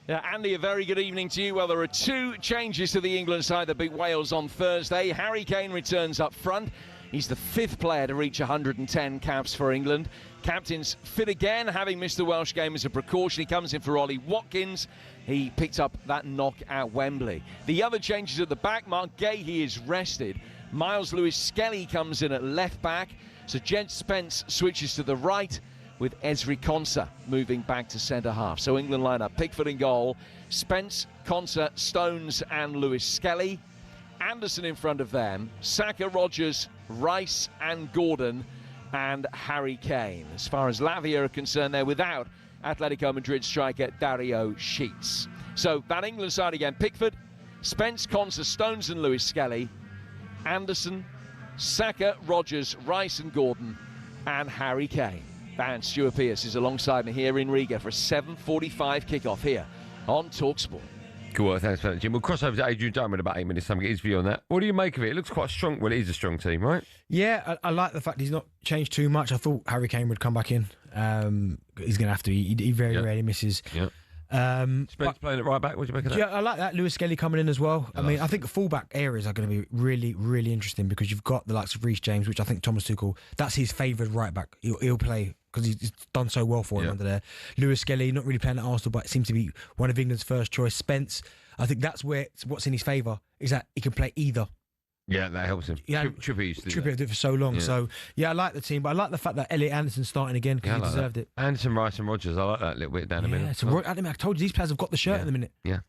Yeah, Andy, a very good evening to you. Well, there are 2 changes to the England side that beat Wales on Thursday. Harry Kane returns up front. He's the 5th player to reach 110 caps for England. Captain's fit again, having missed the Welsh game as a precaution. He comes in for Ollie Watkins. He picked up that knock at Wembley. The other changes at the back. Mark Gahey is rested. Miles Lewis-Skelly comes in at left back. So Jed Spence switches to the right, with Ezri Konsa moving back to centre-half. So England lineup, Pickford in goal, Spence, Konsa, Stones and Lewis-Skelly. Anderson in front of them, Saka, Rodgers, Rice and Gordon, and Harry Kane. As far as Latvia are concerned, they're without Atletico Madrid striker Dario Sheets. So that England side again, Pickford, Spence, Konsa, Stones and Lewis-Skelly, Anderson, Saka, Rodgers, Rice and Gordon, and Harry Kane. And Stuart Pearce is alongside me here in Riga for a 7:45 kickoff here on talkSPORT. Cool, well, thanks for that, Jim. We'll cross over to Adrian Diamond in about 8 minutes time to get his view on that. What do you make of it? It looks quite strong. Well, it is a strong team, right? Yeah, I like the fact he's not changed too much. I thought Harry Kane would come back in. He's going to have to. He very rarely misses. Yeah. Spence playing it right back. What do you make of that? Yeah, I like that. Lewis-Skelly coming in as well. I think the fullback areas are going to be really, really interesting because you've got the likes of Reece James, which I think Thomas Tuchel, that's his favoured right back. He'll play because he's done so well for him under there. Lewis-Skelly, not really playing at Arsenal, but seems to be one of England's first choice. Spence, I think that's what's in his favour, is that he can play either. Yeah, that helps him. Yeah, Trippier used to do that. Trippier did it for so long. Yeah. So, yeah, I like the team, but I like the fact that Elliot Anderson's starting again because he deserved it. Anderson, Rice and Rodgers, I like that little bit down the middle. So I told you, these players have got the shirt in a minute. Yeah.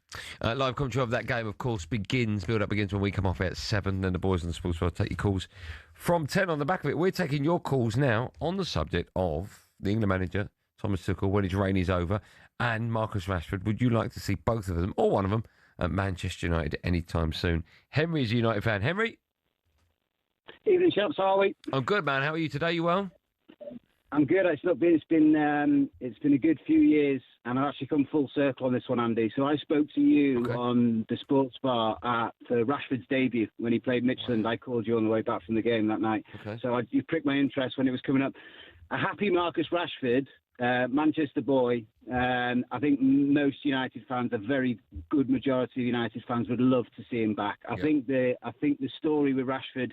Live commentary of that game, of course, build-up begins when we come off at 7, then the boys on the sports will take your calls from 10 on the back of it. We're taking your calls now on the subject of the England manager, Thomas Tuchel, when his reign is over, and Marcus Rashford. Would you like to see both of them, or one of them, at Manchester United anytime soon? Henry is a United fan. Henry? Evening, chaps. How are we? I'm good, man. How are you today? You well? I'm good. It's been a good few years, and I've actually come full circle on this one, Andy. So I spoke to you on the sports bar at Rashford's debut when he played Midtjylland. I called you on the way back from the game that night. Okay. So you pricked my interest when it was coming up. A happy Marcus Rashford, Manchester boy. I think most United fans, a very good majority of United fans, would love to see him back. I think the story with Rashford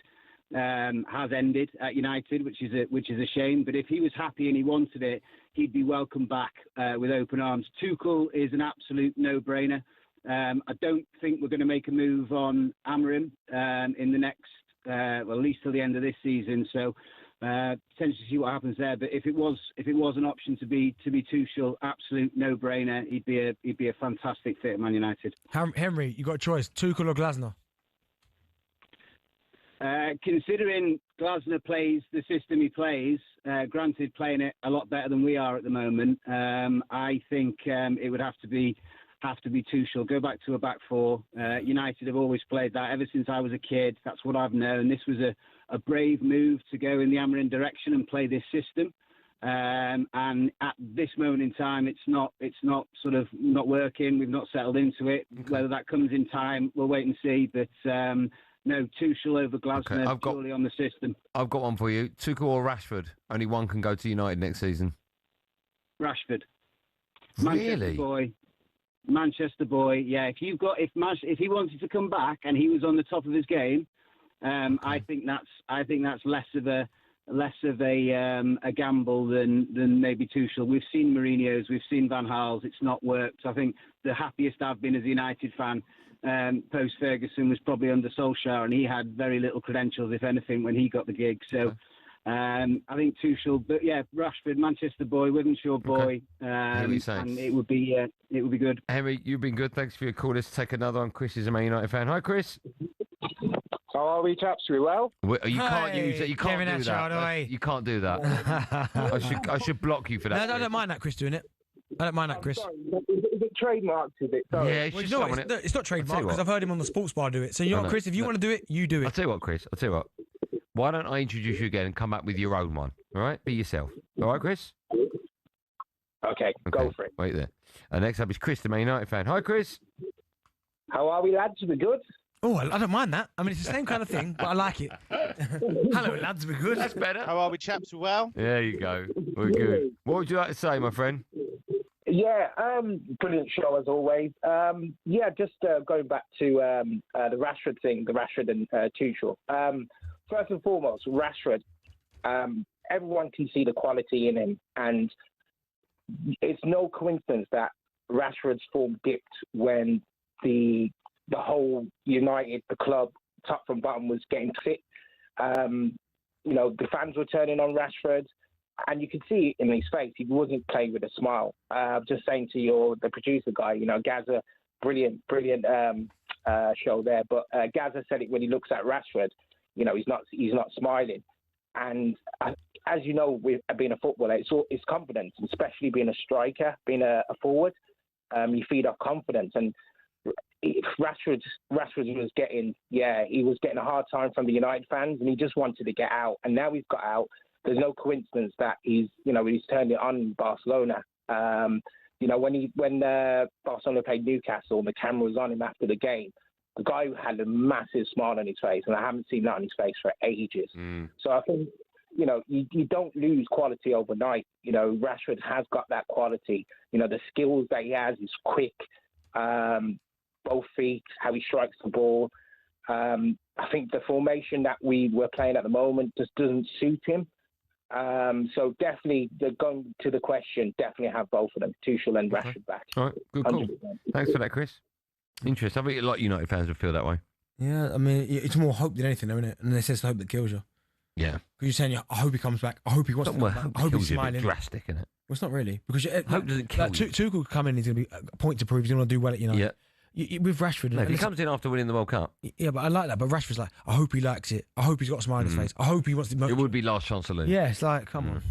has ended at United, which is a shame. But if he was happy and he wanted it, he'd be welcomed back with open arms. Tuchel is an absolute no-brainer. I don't think we're going to make a move on Amorim in the next, at least till the end of this season. So potentially see what happens there. But if it was an option to be Tuchel, absolute no-brainer. He'd be a fantastic fit at Man United. Henry, you got a choice: Tuchel or Glasner? Considering Glasner plays the system he plays, granted playing it a lot better than we are at the moment, I think it would have to be Tuchel. Go back to a back four. United have always played that ever since I was a kid. That's what I've known. This was a brave move to go in the Amorim direction and play this system. And at this moment in time, it's not sort of not working. We've not settled into it. Whether that comes in time, we'll wait and see. But no, Tuchel over Glasner, purely on the system. I've got one for you. Tuchel or Rashford? Only one can go to United next season. Rashford. Really? Manchester boy. Yeah, if he wanted to come back and he was on the top of his game, I think that's less of a gamble than maybe Tuchel. We've seen Mourinho's, we've seen Van Gaal's. It's not worked. I think the happiest I've been as a United fan post Ferguson was probably under Solskjaer, and he had very little credentials, if anything, when he got the gig. So I think Tuchel, but yeah, Rashford, Manchester boy, Wivenshaw boy, and it would be good. Henry, you've been good. Thanks for your call. Let's take another one. Chris is a Man United fan. Hi, Chris. How are we, chaps? We well? You can't use that. You can't do that. You can't do that. I should block you for that. No, I don't mind that, Chris, doing it. I don't mind that, Chris. Is it trademarked? Is it? Sorry. Yeah, it's not trademarked because I've heard him on the sports bar do it. So you know what, Chris? If you want to do it, you do it. I'll tell you what, Chris. Why don't I introduce you again and come back with your own one? All right? Be yourself. All right, Chris? Okay, go for it. Wait there. Next up is Chris, the Man United fan. Hi, Chris. How are we, lads? We good? Oh, I don't mind that. I mean, it's the same kind of thing, but I like it. Hello, lads. We're good. That's better. How are we, chaps? Well? There you go. We're good. What would you like to say, my friend? Yeah, brilliant show as always. Just going back to the Rashford thing, the Rashford and Tuchel. First and foremost, Rashford. Everyone can see the quality in him, and it's no coincidence that Rashford's form dipped when the whole United, the club, top from bottom, was getting fit. The fans were turning on Rashford, and you could see it in his face. He wasn't playing with a smile. Just saying to the producer guy, Gaza, brilliant show there. But Gaza said it when he looks at Rashford, he's not smiling. And as you know, with being a footballer, it's confidence, especially being a striker, being a forward. You feed off confidence, and Rashford was getting a hard time from the United fans, and he just wanted to get out. And now he's got out. There's no coincidence that he's turned it on in Barcelona. When Barcelona played Newcastle and the camera was on him after the game, the guy had a massive smile on his face, and I haven't seen that on his face for ages. So I think, you don't lose quality overnight. Rashford has got that quality. The skills that he has, he's quick, both feet, how he strikes the ball. I think the formation that we were playing at the moment just doesn't suit him. So definitely, going to the question, definitely have both of them, Tuchel and Rashford back. All right, good call. 100%. Thanks for that, Chris. Interesting. I think a lot of United fans would feel that way. Yeah, I mean, it's more hope than anything, though, isn't it? And they say it's the hope that kills you. Yeah. Because you're saying, I hope he comes back. I hope he wants to come back. I hope he's smiling. A bit drastic, isn't it? Well, it's not really. Because hope doesn't kill you. Tuchel could come in, he's going to be a point to prove he's going to do well at United. Yeah. With Rashford, no, if he comes in after winning the World Cup. Yeah, but I like that. But Rashford's like, I hope he likes it. I hope he's got a smile on his face. I hope he wants to. It would be last chance to lose. Yeah, it's like, come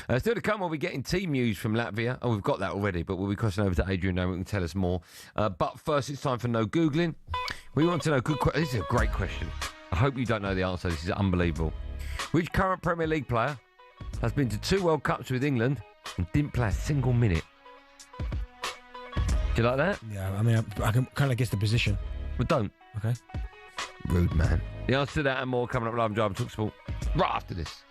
on. Still to come, we'll be getting team news from Latvia. Oh, we've got that already, but we'll be crossing over to Adrian now. Who can tell us more. But first, it's time for no googling. We want to know. This is a great question. I hope you don't know the answer. This is unbelievable. Which current Premier League player has been to 2 World Cups with England and didn't play a single minute. Do you like that? Yeah, I mean, I can kind of guess the position. Well, don't. Okay. Rude man. The answer to that and more coming up live on Drive and talkSPORT right after this.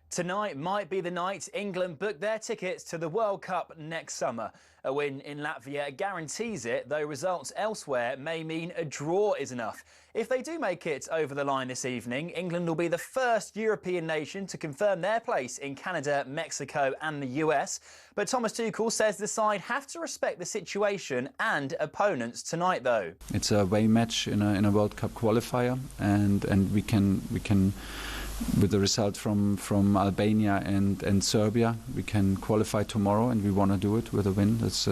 Tonight might be the night England book their tickets to the World Cup next summer. A win in Latvia guarantees it, though results elsewhere may mean a draw is enough. If they do make it over the line this evening, England will be the first European nation to confirm their place in Canada, Mexico and the US. But Thomas Tuchel says the side have to respect the situation and opponents tonight, though. It's a away match in a World Cup qualifier, and we can with the result from Albania and Serbia, we can qualify tomorrow, and we want to do it with a win. That's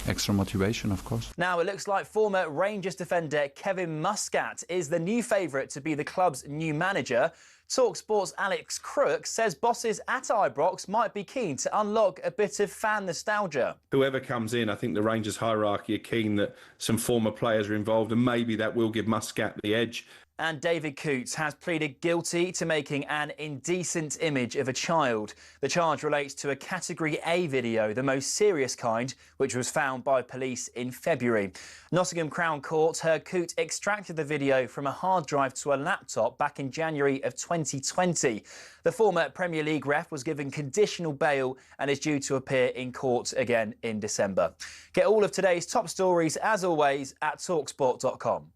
extra motivation, of course. Now, it looks like former Rangers defender Kevin Muscat is the new favourite to be the club's new manager. talkSPORT's Alex Crook says bosses at Ibrox might be keen to unlock a bit of fan nostalgia. Whoever comes in, I think the Rangers hierarchy are keen that some former players are involved, and maybe that will give Muscat the edge. And David Coots has pleaded guilty to making an indecent image of a child. The charge relates to a Category A video, the most serious kind, which was found by police in February. Nottingham Crown Court heard Coote extracted the video from a hard drive to a laptop back in January of 2020. The former Premier League ref was given conditional bail and is due to appear in court again in December. Get all of today's top stories, as always, at talksport.com.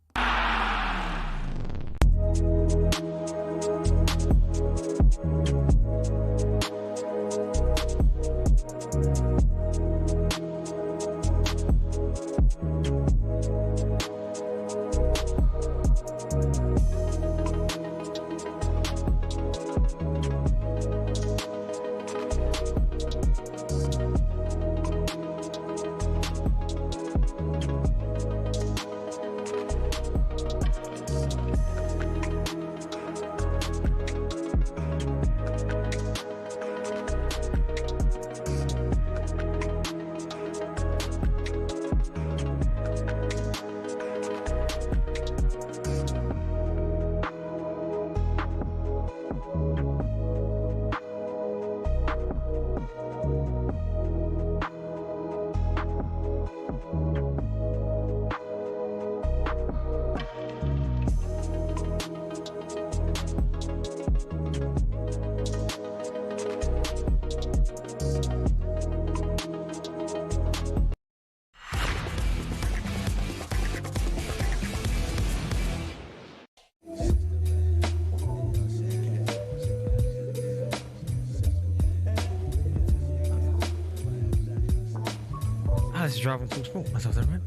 this is Drive on talkSPORT. That's off there, right?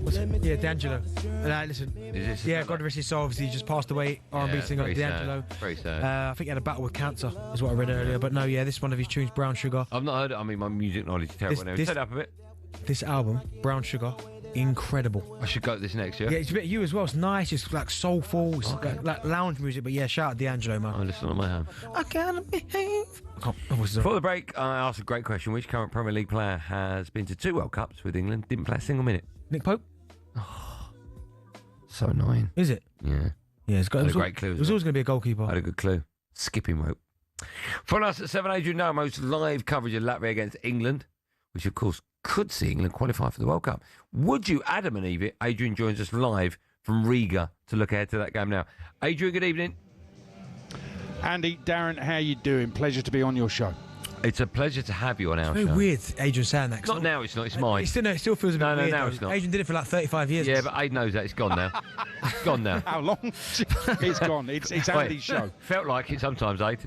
What's it? Yeah, D'Angelo. Listen. Yeah, God rest his soul. Obviously, he just passed away. R&B singer D'Angelo. Very sad. I think he had a battle with cancer, is what I read earlier. But no, yeah, this is one of his tunes, Brown Sugar. I've not heard it. I mean, my music knowledge is terrible now. Set up a bit. This album, Brown Sugar, incredible. I should go to this next year. Yeah, it's a bit of you as well. It's nice. It's like soulful. It's like lounge music. But yeah, shout out D'Angelo, man. I'll listen on my home. I gotta behave. Before the break, I asked a great question. Which current Premier League player has been to 2 World Cups with England, didn't play a single minute? Nick Pope? So annoying. Is it? Yeah. Yeah, it's got a great clue. It was always going to be a goalkeeper. I had a good clue. Skipping rope. Follow us at 7 Adrian Namo's live coverage of Latvia against England, which of course could see England qualify for the World Cup. Would you, Adam and Eve? Adrian joins us live from Riga to look ahead to that game now. Adrian, good evening. Andy, Darren, how you doing? Pleasure to be on your show. It's a pleasure to have you on our show. It's very weird, Adrian saying that. Not now, it's not. It's mine. It still feels a bit weird. No, it's not. Adrian did it for like 35 years. Yeah, but Aid knows that. It's gone now. It's gone now. How long? It's gone. It's Andy's show. Felt like it sometimes, Aid.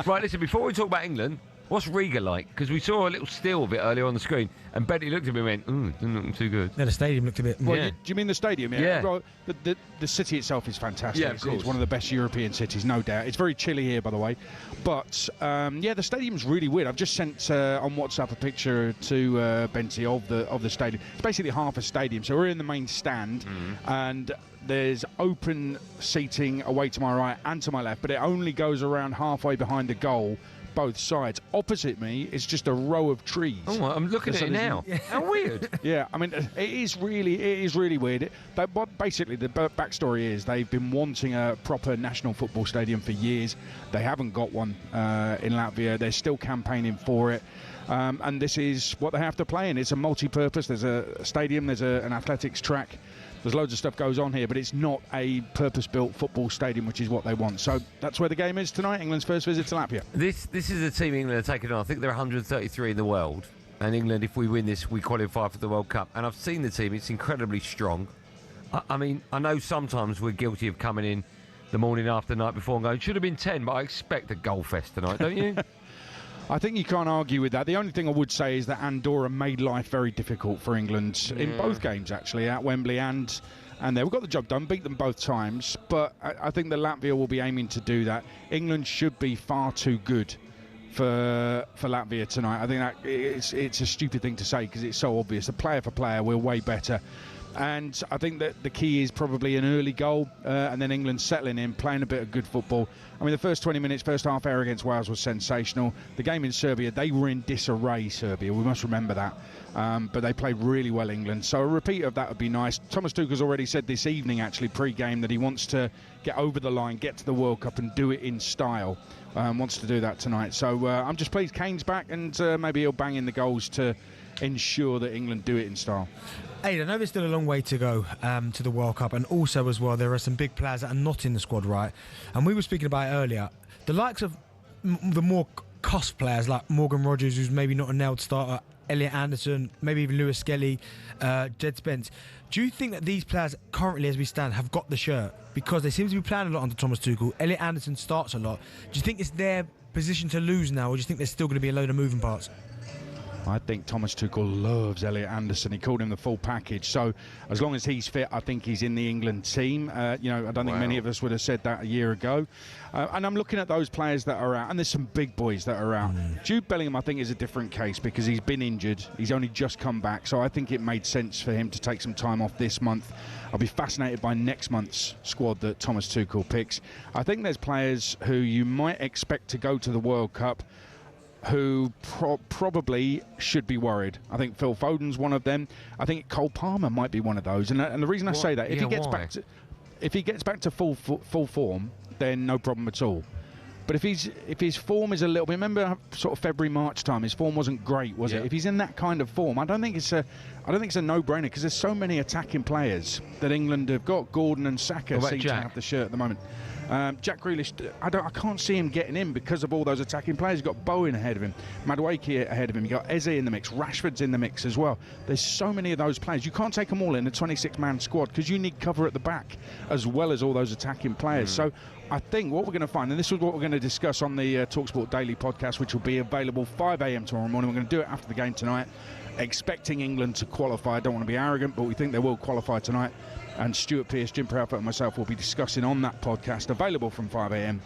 Right, listen, before we talk about England, what's Riga like? Because we saw a little still of it earlier on the screen, and Bentley looked at me and went, doesn't look too good. Yeah, the stadium looked a bit... Well, do you mean the stadium? Yeah. Well, the city itself is fantastic. Yeah, of course. It's one of the best European cities, no doubt. It's very chilly here, by the way. But, yeah, the stadium's really weird. I've just sent on WhatsApp a picture to Benty of the stadium. It's basically half a stadium. So we're in the main stand, and there's open seating away to my right and to my left, but it only goes around halfway behind the goal, both sides. Opposite me is just a row of trees. Oh, I'm looking at it now. How weird. Yeah, I mean, it is really weird. But basically, the backstory is they've been wanting a proper national football stadium for years. They haven't got one in Latvia. They're still campaigning for it. And this is what they have to play in. It's a multi-purpose. There's a stadium, there's an athletics track. There's loads of stuff goes on here, but it's not a purpose-built football stadium, which is what they want. So that's where the game is tonight, England's first visit to Latvia. This is the team England are taking on. I think they're 133 in the world. And England, if we win this, we qualify for the World Cup. And I've seen the team. It's incredibly strong. I mean, I know sometimes we're guilty of coming in the morning after, the night before and going, should have been 10, but I expect a goal fest tonight, don't you? I think you can't argue with that. The only thing I would say is that Andorra made life very difficult for England in both games, actually, at Wembley and there. We've got the job done, beat them both times, but I think that Latvia will be aiming to do that. England should be far too good for Latvia tonight. I think that it's a stupid thing to say because it's so obvious. The player for player, we're way better. And I think that the key is probably an early goal and then England settling in, playing a bit of good football. I mean, the first 20 minutes, first half hour against Wales was sensational. The game in Serbia, they were in disarray, Serbia. We must remember that. But they played really well, England. So a repeat of that would be nice. Thomas Tuchel's already said this evening, actually, pre-game, that he wants to get over the line, get to the World Cup and do it in style. Wants to do that tonight. So I'm just pleased Kane's back and maybe he'll bang in the goals to ensure that England do it in style. Hey, I know there's still a long way to go to the World Cup, and also as well there are some big players that are not in the squad, right? And we were speaking about it earlier. The likes of the more cost players like Morgan Rogers, who's maybe not a nailed starter, Elliot Anderson, maybe even Lewis Skelly, Jed Spence. Do you think that these players currently, as we stand, have got the shirt? Because they seem to be playing a lot under Thomas Tuchel. Elliot Anderson starts a lot. Do you think it's their position to lose now, or do you think there's still going to be a load of moving parts? I think Thomas Tuchel loves Elliot Anderson. He called him the full package. So as long as he's fit, I think he's in the England team. I don't think many of us would have said that a year ago. And I'm looking at those players that are out, and there's some big boys that are out. Jude Bellingham, I think, is a different case because he's been injured. He's only just come back. So I think it made sense for him to take some time off this month. I'll be fascinated by next month's squad that Thomas Tuchel picks. I think there's players who you might expect to go to the World Cup who probably should be worried. I think Phil Foden's one of them. I think Cole Palmer might be one of those. And the reason I say that, if he gets back to full form, then no problem at all. But if his form is a little bit, remember sort of February, March time, his form wasn't great, was it? If he's in that kind of form, I don't think it's a I don't think it's a no-brainer because there's so many attacking players that England have got. Gordon and Saka seem to have the shirt at the moment. Jack Grealish, I can't see him getting in because of all those attacking players. You've got Bowen ahead of him, Madueke ahead of him, you've got Eze in the mix, Rashford's in the mix as well. There's so many of those players. You can't take them all in a 26-man squad because you need cover at the back as well as all those attacking players. So I think what we're going to find, and this is what we're going to discuss on the talkSPORT Daily podcast, which will be available 5 a.m. tomorrow morning. We're going to do it after the game tonight, expecting England to qualify. I don't want to be arrogant, but we think they will qualify tonight. And Stuart Pearce, Jim Proudfoot and myself will be discussing on that podcast, available from 5 a.m,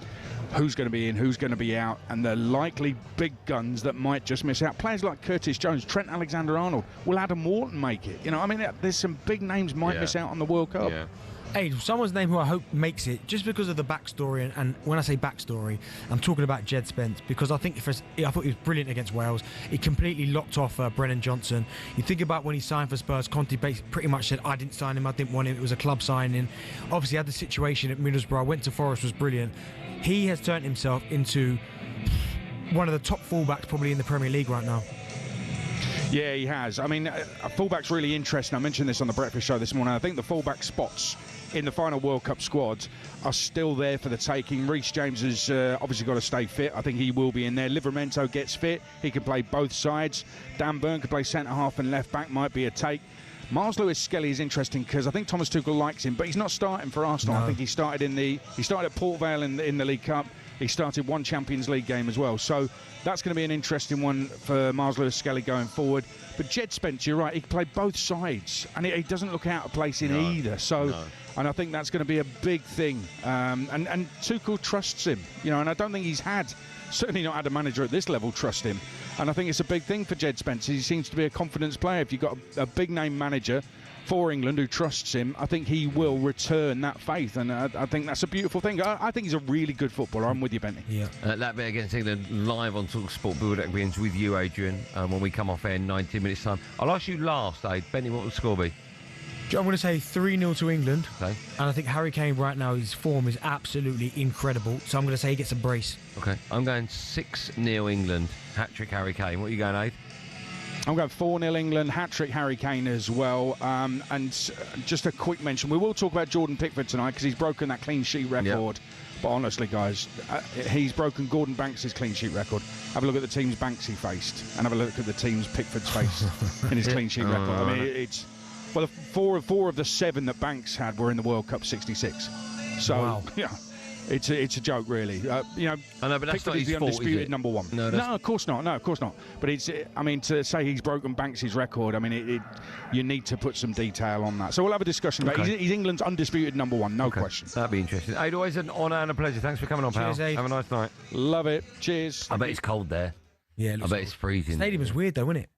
who's going to be in, who's going to be out, and the likely big guns that might just miss out. Players like Curtis Jones, Trent Alexander-Arnold, will Adam Wharton make it? You know, I mean, there's some big names might miss out on the World Cup. Yeah. Hey, someone's name who I hope makes it, just because of the backstory, and when I say backstory, I'm talking about Jed Spence, because I thought he was brilliant against Wales. He completely locked off Brennan Johnson. You think about when he signed for Spurs, Conte pretty much said, I didn't sign him, I didn't want him, it was a club signing. Obviously, had the situation at Middlesbrough, went to Forest, was brilliant. He has turned himself into one of the top fullbacks probably in the Premier League right now. Yeah, he has. I mean, a fullback's really interesting. I mentioned this on the breakfast show this morning. I think the fullback spots in the final World Cup squad are still there for the taking. Reece James has obviously got to stay fit. I think he will be in there. Livramento gets fit. He can play both sides. Dan Burn can play centre-half and left-back. Might be a take. Miles Lewis-Skelly is interesting because I think Thomas Tuchel likes him, but he's not starting for Arsenal. No. I think he started at Port Vale in the League Cup. He started one Champions League game as well. So that's going to be an interesting one for Miles Lewis-Skelly going forward. But Jed Spence, you're right, he can play both sides, and he doesn't look out of place in either. So, and I think that's going to be a big thing. And Tuchel trusts him, you know, and I don't think certainly not had a manager at this level trust him. And I think it's a big thing for Jed Spence. He seems to be a confidence player. If you've got a big-name manager for England who trusts him, I think he will return that faith, and I think that's a beautiful thing. I think he's a really good footballer. I'm with you, Bentley. Yeah. Latvia against England live on talkSPORT buildup begins with you, Adrian, when we come off air in 90 minutes' time. I'll ask you last, Benny, what will the score be? I'm going to say 3-0 to England. Okay. And I think Harry Kane right now, his form is absolutely incredible. So I'm going to say he gets a brace. Okay. I'm going 6-0 England. Hat-trick Harry Kane. What are you going, Aid? I'm going 4-0 England, hat-trick Harry Kane as well. And just a quick mention, we will talk about Jordan Pickford tonight because he's broken that clean sheet record. Yep. But honestly, guys, he's broken Gordon Banks' clean sheet record. Have a look at the team's Banks he faced and have a look at the team's Pickford's face in his clean sheet record. I mean, it's... Well, four of the 7 that Banks had were in the World Cup '66. So, wow. Yeah, it's a joke, really. You know, I know, but that's not his the fault, undisputed number 1. No, of course not. No, of course not. But it's, I mean, to say he's broken Banks' record, I mean, you need to put some detail on that. So we'll have a discussion about it. He's England's undisputed number 1, no question. That'd be interesting. Aid, always an honour and a pleasure. Thanks for coming on, pal. Cheers, Aid. Have a nice night. Love it. Cheers. I bet it's cold there. Yeah, I bet it's freezing. The stadium is weird, though, isn't it?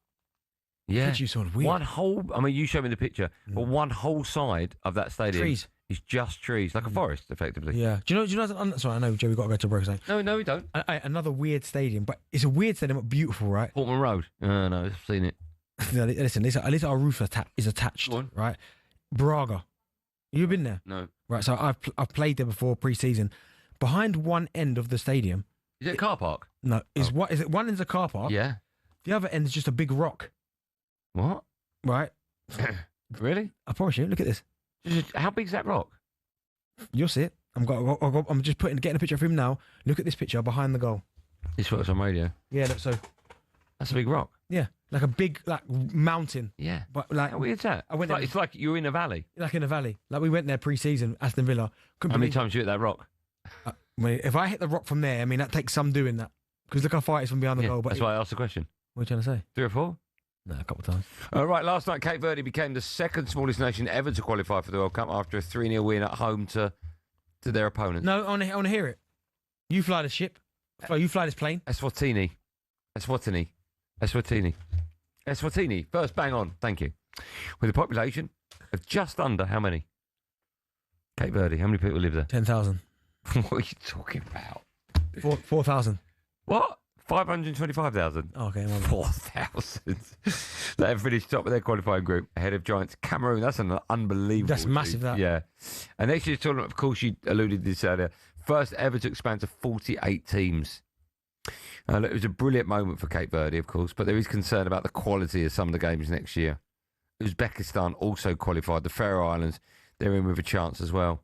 Yeah. You sort of weird. One whole, I mean, you showed me the picture, but one whole side of that stadium trees. Is just trees, like a forest, effectively. Yeah. Do you know? Sorry, I know, Joe, we've got to go to break. No, we don't. Another weird stadium, but it's a weird stadium, but beautiful, right? Portman Road. No, I've seen it. No, listen, at least our roof is attached, right? Braga. You've been there? No. Right, so I've played there before pre-season. Behind one end of the stadium. Is it a car park? No. Is it one end's a car park? Yeah. The other end is just a big rock. What? Right. Really? I promise you. Look at this. How big's that rock? You'll see it. I'm just getting a picture of him now. Look at this picture behind the goal. This works on radio. Yeah. Look, so that's a big rock. Yeah, like a big mountain. Yeah. But like, how weird's that? It's like you're in a valley. Like in a valley. Like we went there pre-season, Aston Villa. How many times you hit that rock? If I hit the rock from there, I mean that takes some doing that. Because look how far it is from behind the goal. But that's why I asked the question. What are you trying to say? 3 or 4? No, a couple of times. Right, last night Cape Verde became the second smallest nation ever to qualify for the World Cup after a 3-0 win at home to their opponents. No, I want to hear it. You fly the ship. You fly this plane. Eswatini. First bang on, thank you. With a population of just under how many? Cape Verde, how many people live there? 10,000. What are you talking about? 4,000. What? 525,000. Okay, 4,000. They have finished top of their qualifying group ahead of Giants Cameroon. That's an unbelievable. That's massive. That. Yeah. And next year's tournament, of course, you alluded to this earlier. First ever to expand to 48 teams. It was a brilliant moment for Cape Verde, of course, but there is concern about the quality of some of the games next year. Uzbekistan also qualified. The Faroe Islands, they're in with a chance as well.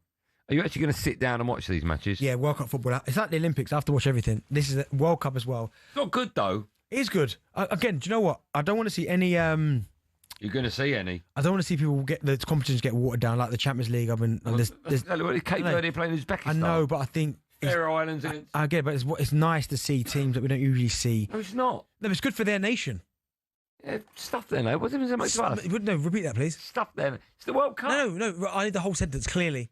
Are you actually going to sit down and watch these matches? Yeah, World Cup football. It's like the Olympics. I have to watch everything. This is a World Cup as well. It's not good, though. It is good. Again, do you know what? I don't want to see any... You're going to see any? I don't want to see people the competitions get watered down, like the Champions League. There's Cape Verde playing Uzbekistan. I know, but I think... Faroe Islands against... I get it, but it's nice to see teams that we don't usually see. No, it's not. No, it's good for their nation. Yeah, stuff there, no. Wasn't so much to us. No, repeat that, please. Stuff there. It's the World Cup. No. I need the whole sentence clearly.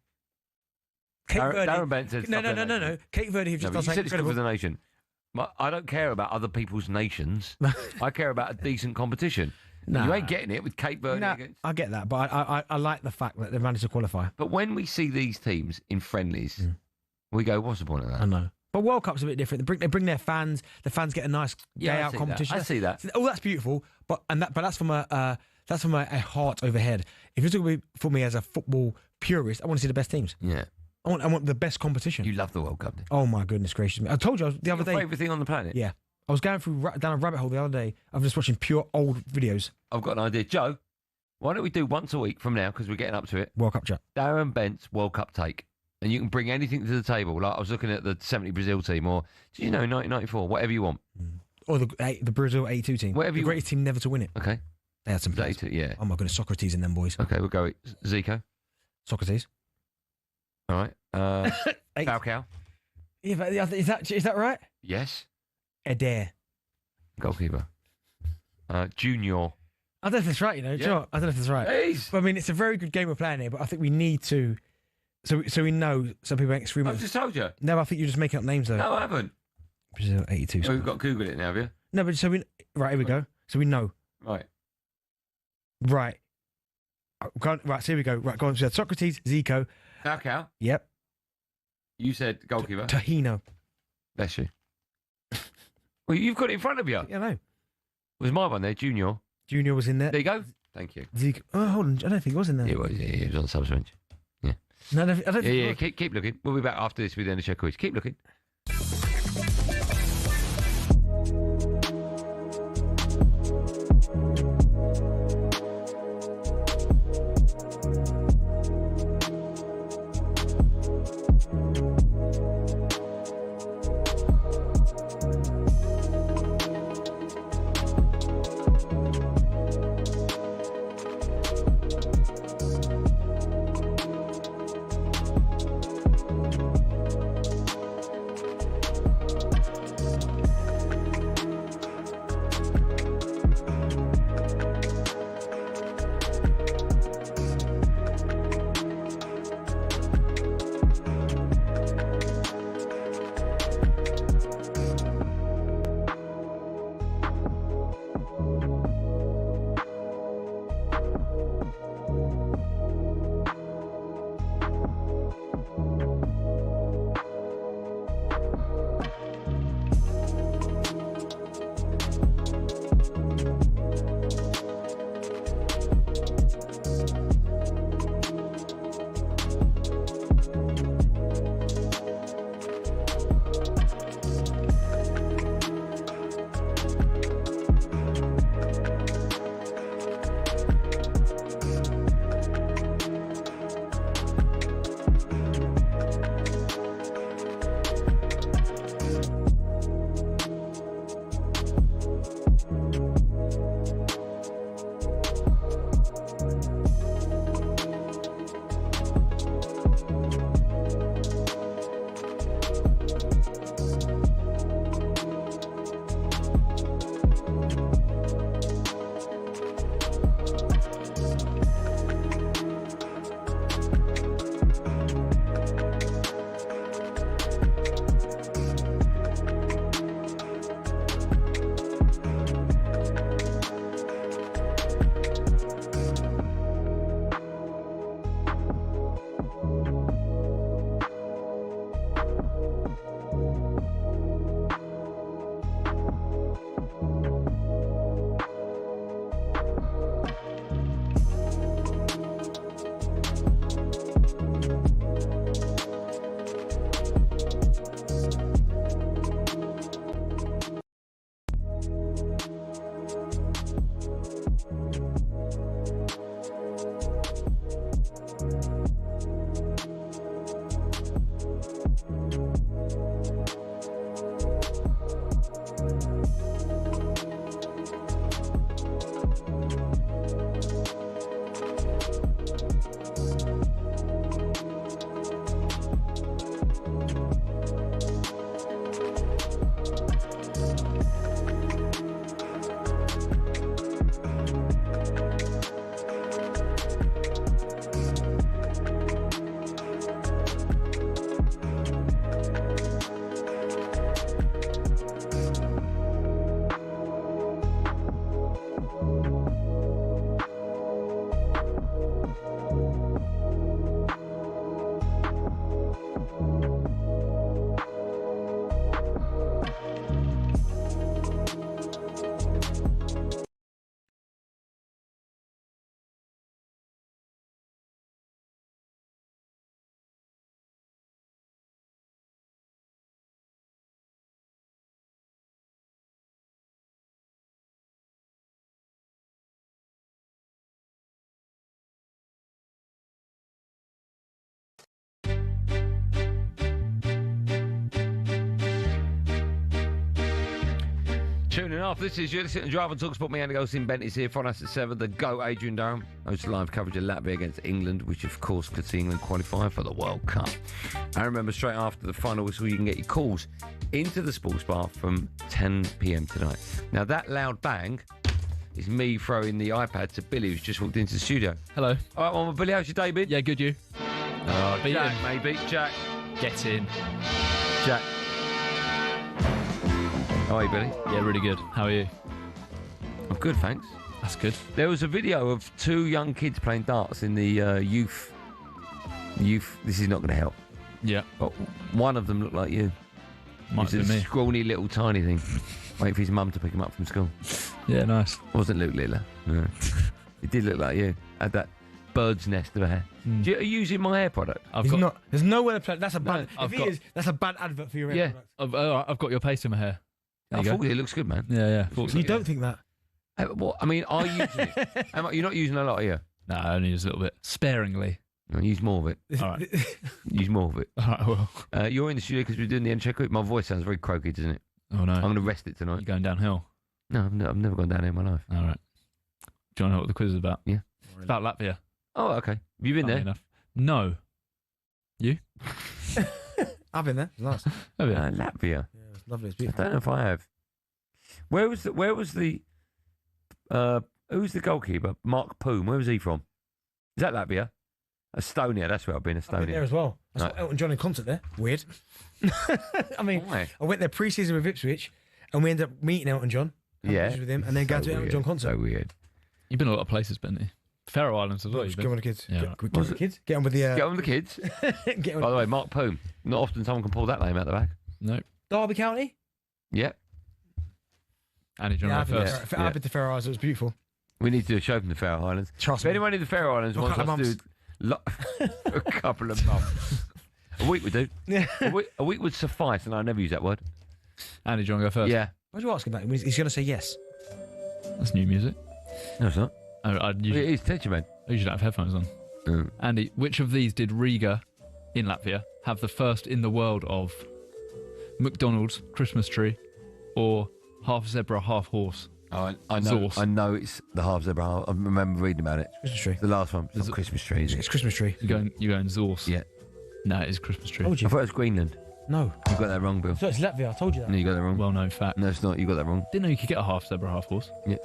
Darren Bent said No. Cape Verde have just done something incredible. It's good for the nation. I don't care about other people's nations. I care about a decent competition. Nah. You ain't getting it with Cape Verde against... I get that, but I like the fact that they've managed to qualify. But when we see these teams in friendlies, we go, what's the point of that? I know. But World Cup's a bit different. They bring their fans. The fans get a nice day-out competition. I see that. Oh, that's beautiful. But that's from a heart over head. If you're talking for me as a football purist, I want to see the best teams. Yeah. I want the best competition. You love the World Cup, do you? Oh my goodness gracious me! I told you the other day. Favourite thing on the planet? Yeah, I was going down a rabbit hole the other day. I'm just watching pure old videos. I've got an idea, Joe. Why don't we do once a week from now, because we're getting up to it? World Cup chat. Darren Bent's World Cup take, and you can bring anything to the table. Like I was looking at the '70 Brazil team, or 1994, whatever you want, or the Brazil '82 team, whatever the greatest team never to win it. Okay, they had some players. 82, yeah. Oh my goodness, Socrates and them boys. Okay, we'll go with Zico. Socrates. All right. Falcao. Yeah, is that right? Yes. Adair. Goalkeeper. Junior. I don't know if that's right, Yeah. Sure, I don't know if that's right. Please. But, I mean, it's a very good game we're playing here, but I think we need to, so we know some people ain't screaming. I've just told you. No, I think you're just making up names though. No, I haven't. Brazil 82. Oh, we've got to Google it now, have you? No, but right, here we go. So we know. Right. Right. Right, so here we go. Right, go on. So Socrates, Zico. Falcao. Yep. You said goalkeeper. Tahino. Bless you. Well, you've got it in front of you. Yeah, I know. Was my one there, Junior? Junior was in there. There you go. Thank you. Zico. Oh, hold on. I don't think he was in there. He was. Yeah, he was on the subs bench. Yeah. No, I don't think he was. Keep looking. We'll be back after this with the NHL quiz. Keep looking. Tuning off. You're listening to Drive on talkSPORT. Me, Andy Goldstein Bent is here. From us at 7. The GOAT, Adrian Darren, hosts live coverage of Latvia against England, which of course could see England qualify for the World Cup. And remember, straight after the final whistle, you can get your calls into the sports bar from 10 p.m. tonight. Now, that loud bang is me throwing the iPad to Billy, who's just walked into the studio. Hello. All right, well, Billy, how's your day been? Yeah, good, you? Jack, maybe. Jack. Get in. Jack. How are you, Billy? Yeah, really good. How are you? I'm good, thanks. That's good. There was a video of 2 young kids playing darts in the youth. This is not going to help. Yeah. But one of them looked like you. Might He's be a me. scrawny little tiny thing. Waiting for his mum to pick him up from school. Yeah, nice. Wasn't Luke Littler. No. It did look like you. Had that bird's nest of a hair. Are you using my hair product? There's nowhere to play. That's a bad. No, that's a bad advert for your hair. Yeah. product. I've got your paste in my hair. There I you go. thought it looks good, man. Yeah. You don't think that? Well, I mean, are you using it? You're not using a lot, are you? No, I only use a little bit. Sparingly. No, use more of it. All right. Use more of it. All right, well. You're in the studio because we're doing the end check. My voice sounds very croaky, doesn't it? Oh, no. I'm going to rest it tonight. You're going downhill? No, I've never gone down here in my life. All right. Do you want to know what the quiz is about? Yeah. It's about Latvia. Oh, okay. Have you been there? Enough. No. You? I've been there. It's nice. Oh, yeah. Latvia. Yeah, it's lovely. It's I beautiful. don't know if I have. Where was the who's the goalkeeper? Mark Poom. Where was he from? Is that Latvia? Estonia. That's where I've been. I've Estonia. been there as well. I saw Right. Elton John in concert there. Weird. I mean, Why? I went there pre-season with Ipswich, and we ended up meeting Elton John. having Yeah. pictures with him, and then go to Elton John concert. So weird. You've been a lot of places, Benny. Faroe Islands as well. Just get on with the kids. Yeah, Get right. on with the kids. Get on with the. Get on with the kids. Get on. By the way, Mark Poom. Not often someone can pull that name out the back. No. Derby County. Yep. Andy, do you Yeah, want to go first? I've been to Faroe Islands. It was beautiful. We need to do a show from the Faroe Islands. Trust if me. anyone in the Faroe Islands For a wants couple us of to do a couple of months. A week would do. Yeah. A week would suffice, and I never use that word. Andy, do you want to go first? Yeah. Why'd you ask him that? He's going to say yes. That's new music. No, it's not. It is Teacher Man. I usually don't have headphones on. Andy, which of these did Riga, in Latvia, have the first in the world of McDonald's, Christmas tree, or half zebra, half horse? Oh, I know. Zorse. I know it's the half zebra. I remember reading about it. Christmas tree. The last one. It's not Christmas tree, is it? It's Christmas tree. You're going Zorse. Yeah. No, it is Christmas tree. Told you. I thought it was Greenland. No. You got that wrong, Bill. So it's Latvia. I told you that. No, you got that wrong. Well known fact. No, it's not. You got that wrong. Didn't know you could get a half zebra, half horse. Yeah.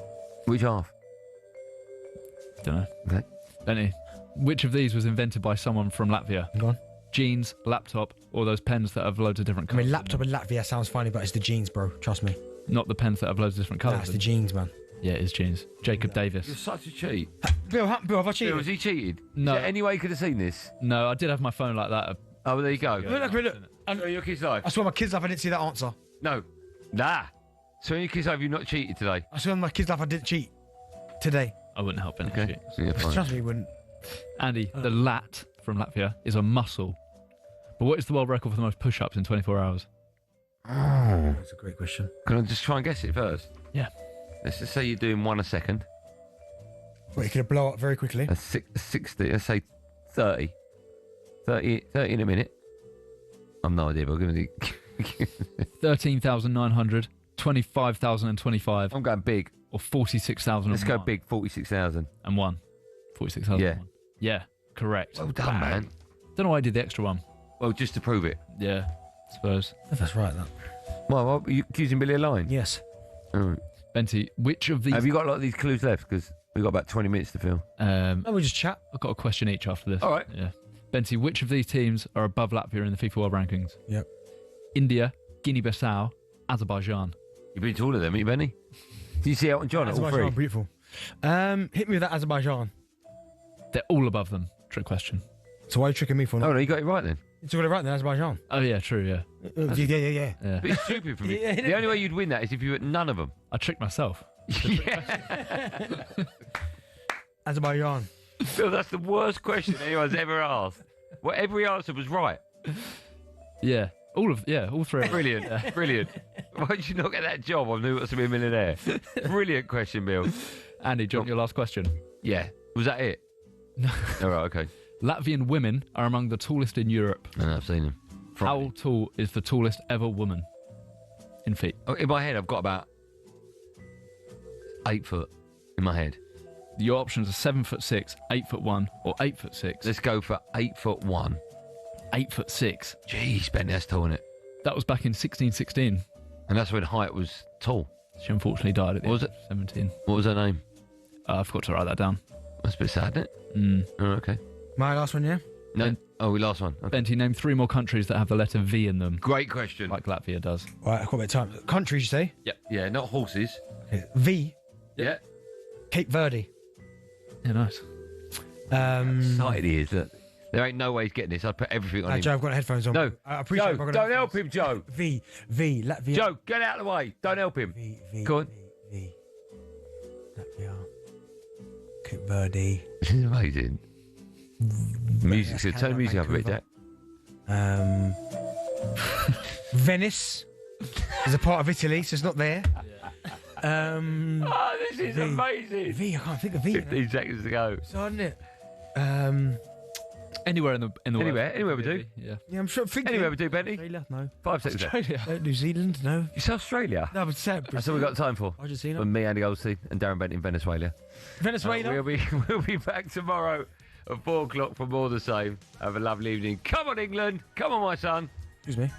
Which half? Don't know. Okay. Benny, which of these was invented by someone from Latvia? Go on. Jeans, laptop, or those pens that have loads of different I colours? mean, laptop in Latvia sounds funny, but it's the jeans, bro. Trust me. Not the pens that have loads of different colours. That's the jeans, man. Yeah, it is jeans. Jacob Davis. You're such a cheat. Bill, have I cheated? Bill, was he cheated? No. Is there any way you could have seen this? No, I did have my phone like that. Oh, well, there you go. Look. So your kid's life? I swear my kids' life I didn't see that answer. No. Nah. So your kid's life, you've not cheated today? I swear my kids' life I didn't cheat today. I wouldn't help Benny Okay. cheat. Yeah, fine. Trust me, you wouldn't. Andy, the lat from Latvia is a muscle. But what is the world record for the most push-ups in 24 hours? Oh. That's a great question. Can I just try and guess it first? Yeah. Let's just say you're doing one a second. Wait, you could blow up very quickly. 60, let's say 30. 30 in a minute. I've no idea, but I'll give me the... 13,900, 25,025. I'm going big. Or 46,000. Let's go big, 46,000. And one. 46,000. Yeah. Yeah, correct. Well done, man. Don't know why I did the extra one. Well, just to prove it. Yeah, I suppose. If that's right, that. Well, are you accusing Billy of lying? Yes. All right. Benty, which of these... Have you got a lot of these clues left? Because we've got about 20 minutes to fill. No, we'll just chat. I've got a question each after this. All right. Yeah. Benty, which of these teams are above Latvia in the FIFA World Rankings? Yep. India, Guinea-Bissau, Azerbaijan. You've been to all of them, haven't you, Benny? Did you see Elton John at all Azerbaijan, three? beautiful. Hit me with that Azerbaijan. They're all above them. Trick question. So why are you tricking me for? Oh, no, you got it right then. You got it right then, Azerbaijan. Oh, yeah, true, yeah. Yeah. A bit stupid from me. The only way you'd win that is if you were none of them. I tricked myself. Azerbaijan. Phil, that's the worst question anyone's ever asked. Well, every answer was right. Yeah. All three. Brilliant, brilliant. Why did you not get that job on Who Wants to Be a Millionaire? Brilliant question, Bill. Andy, do you want your last question? Yeah. Was that it? No. All right, okay. Latvian women are among the tallest in Europe. I've seen them. How tall is the tallest ever woman in feet? Oh, in my head, I've got about 8 foot in my head. Your options are 7'6", 8'1", or 8'6". Let's go for 8'1". 8'6". Jeez, Ben, that's tall, isn't it? That was back in 1616. And that's when height was tall. She unfortunately died at the What was age of 17. What was her name? I forgot to write that down. That's a bit sad, isn't it? Oh, okay. My last one, yeah? No. We last one. Okay. Benty, name 3 more countries that have the letter V in them. Great question. Like Latvia does. Right, I've got a bit of time. Countries, you say? Yep. Yeah, not horses. Okay. V. Yeah. Cape Verde. Yeah, nice. Excited he is. Look. There ain't no way he's getting this. I'd put everything on him. Joe, I've got headphones on. No. I appreciate Joe, it. don't help him, Joe. V, Latvia. Joe, get out of the way. Don't help him. Go on. V. Latvia. Cape Verde. This is amazing. Music. So turn the music up a bit, Jack. Venice is a part of Italy, so it's not there. This is amazing. V, I can't think of V. 15 seconds to go. It's hard, isn't it? Anywhere in the world. Anywhere we do. Yeah. Yeah, I'm sure. Anywhere we do, Benny. Australia, no. 5 seconds. Australia. New Zealand, no. You say Australia? No, but That's all we've got time for. Argentina. With me, Andy Goldstein, and Darren Bent in Venezuela. Venezuela. We'll be back tomorrow at 4 o'clock for more of the same. Have a lovely evening. Come on, England. Come on, my son. Excuse me.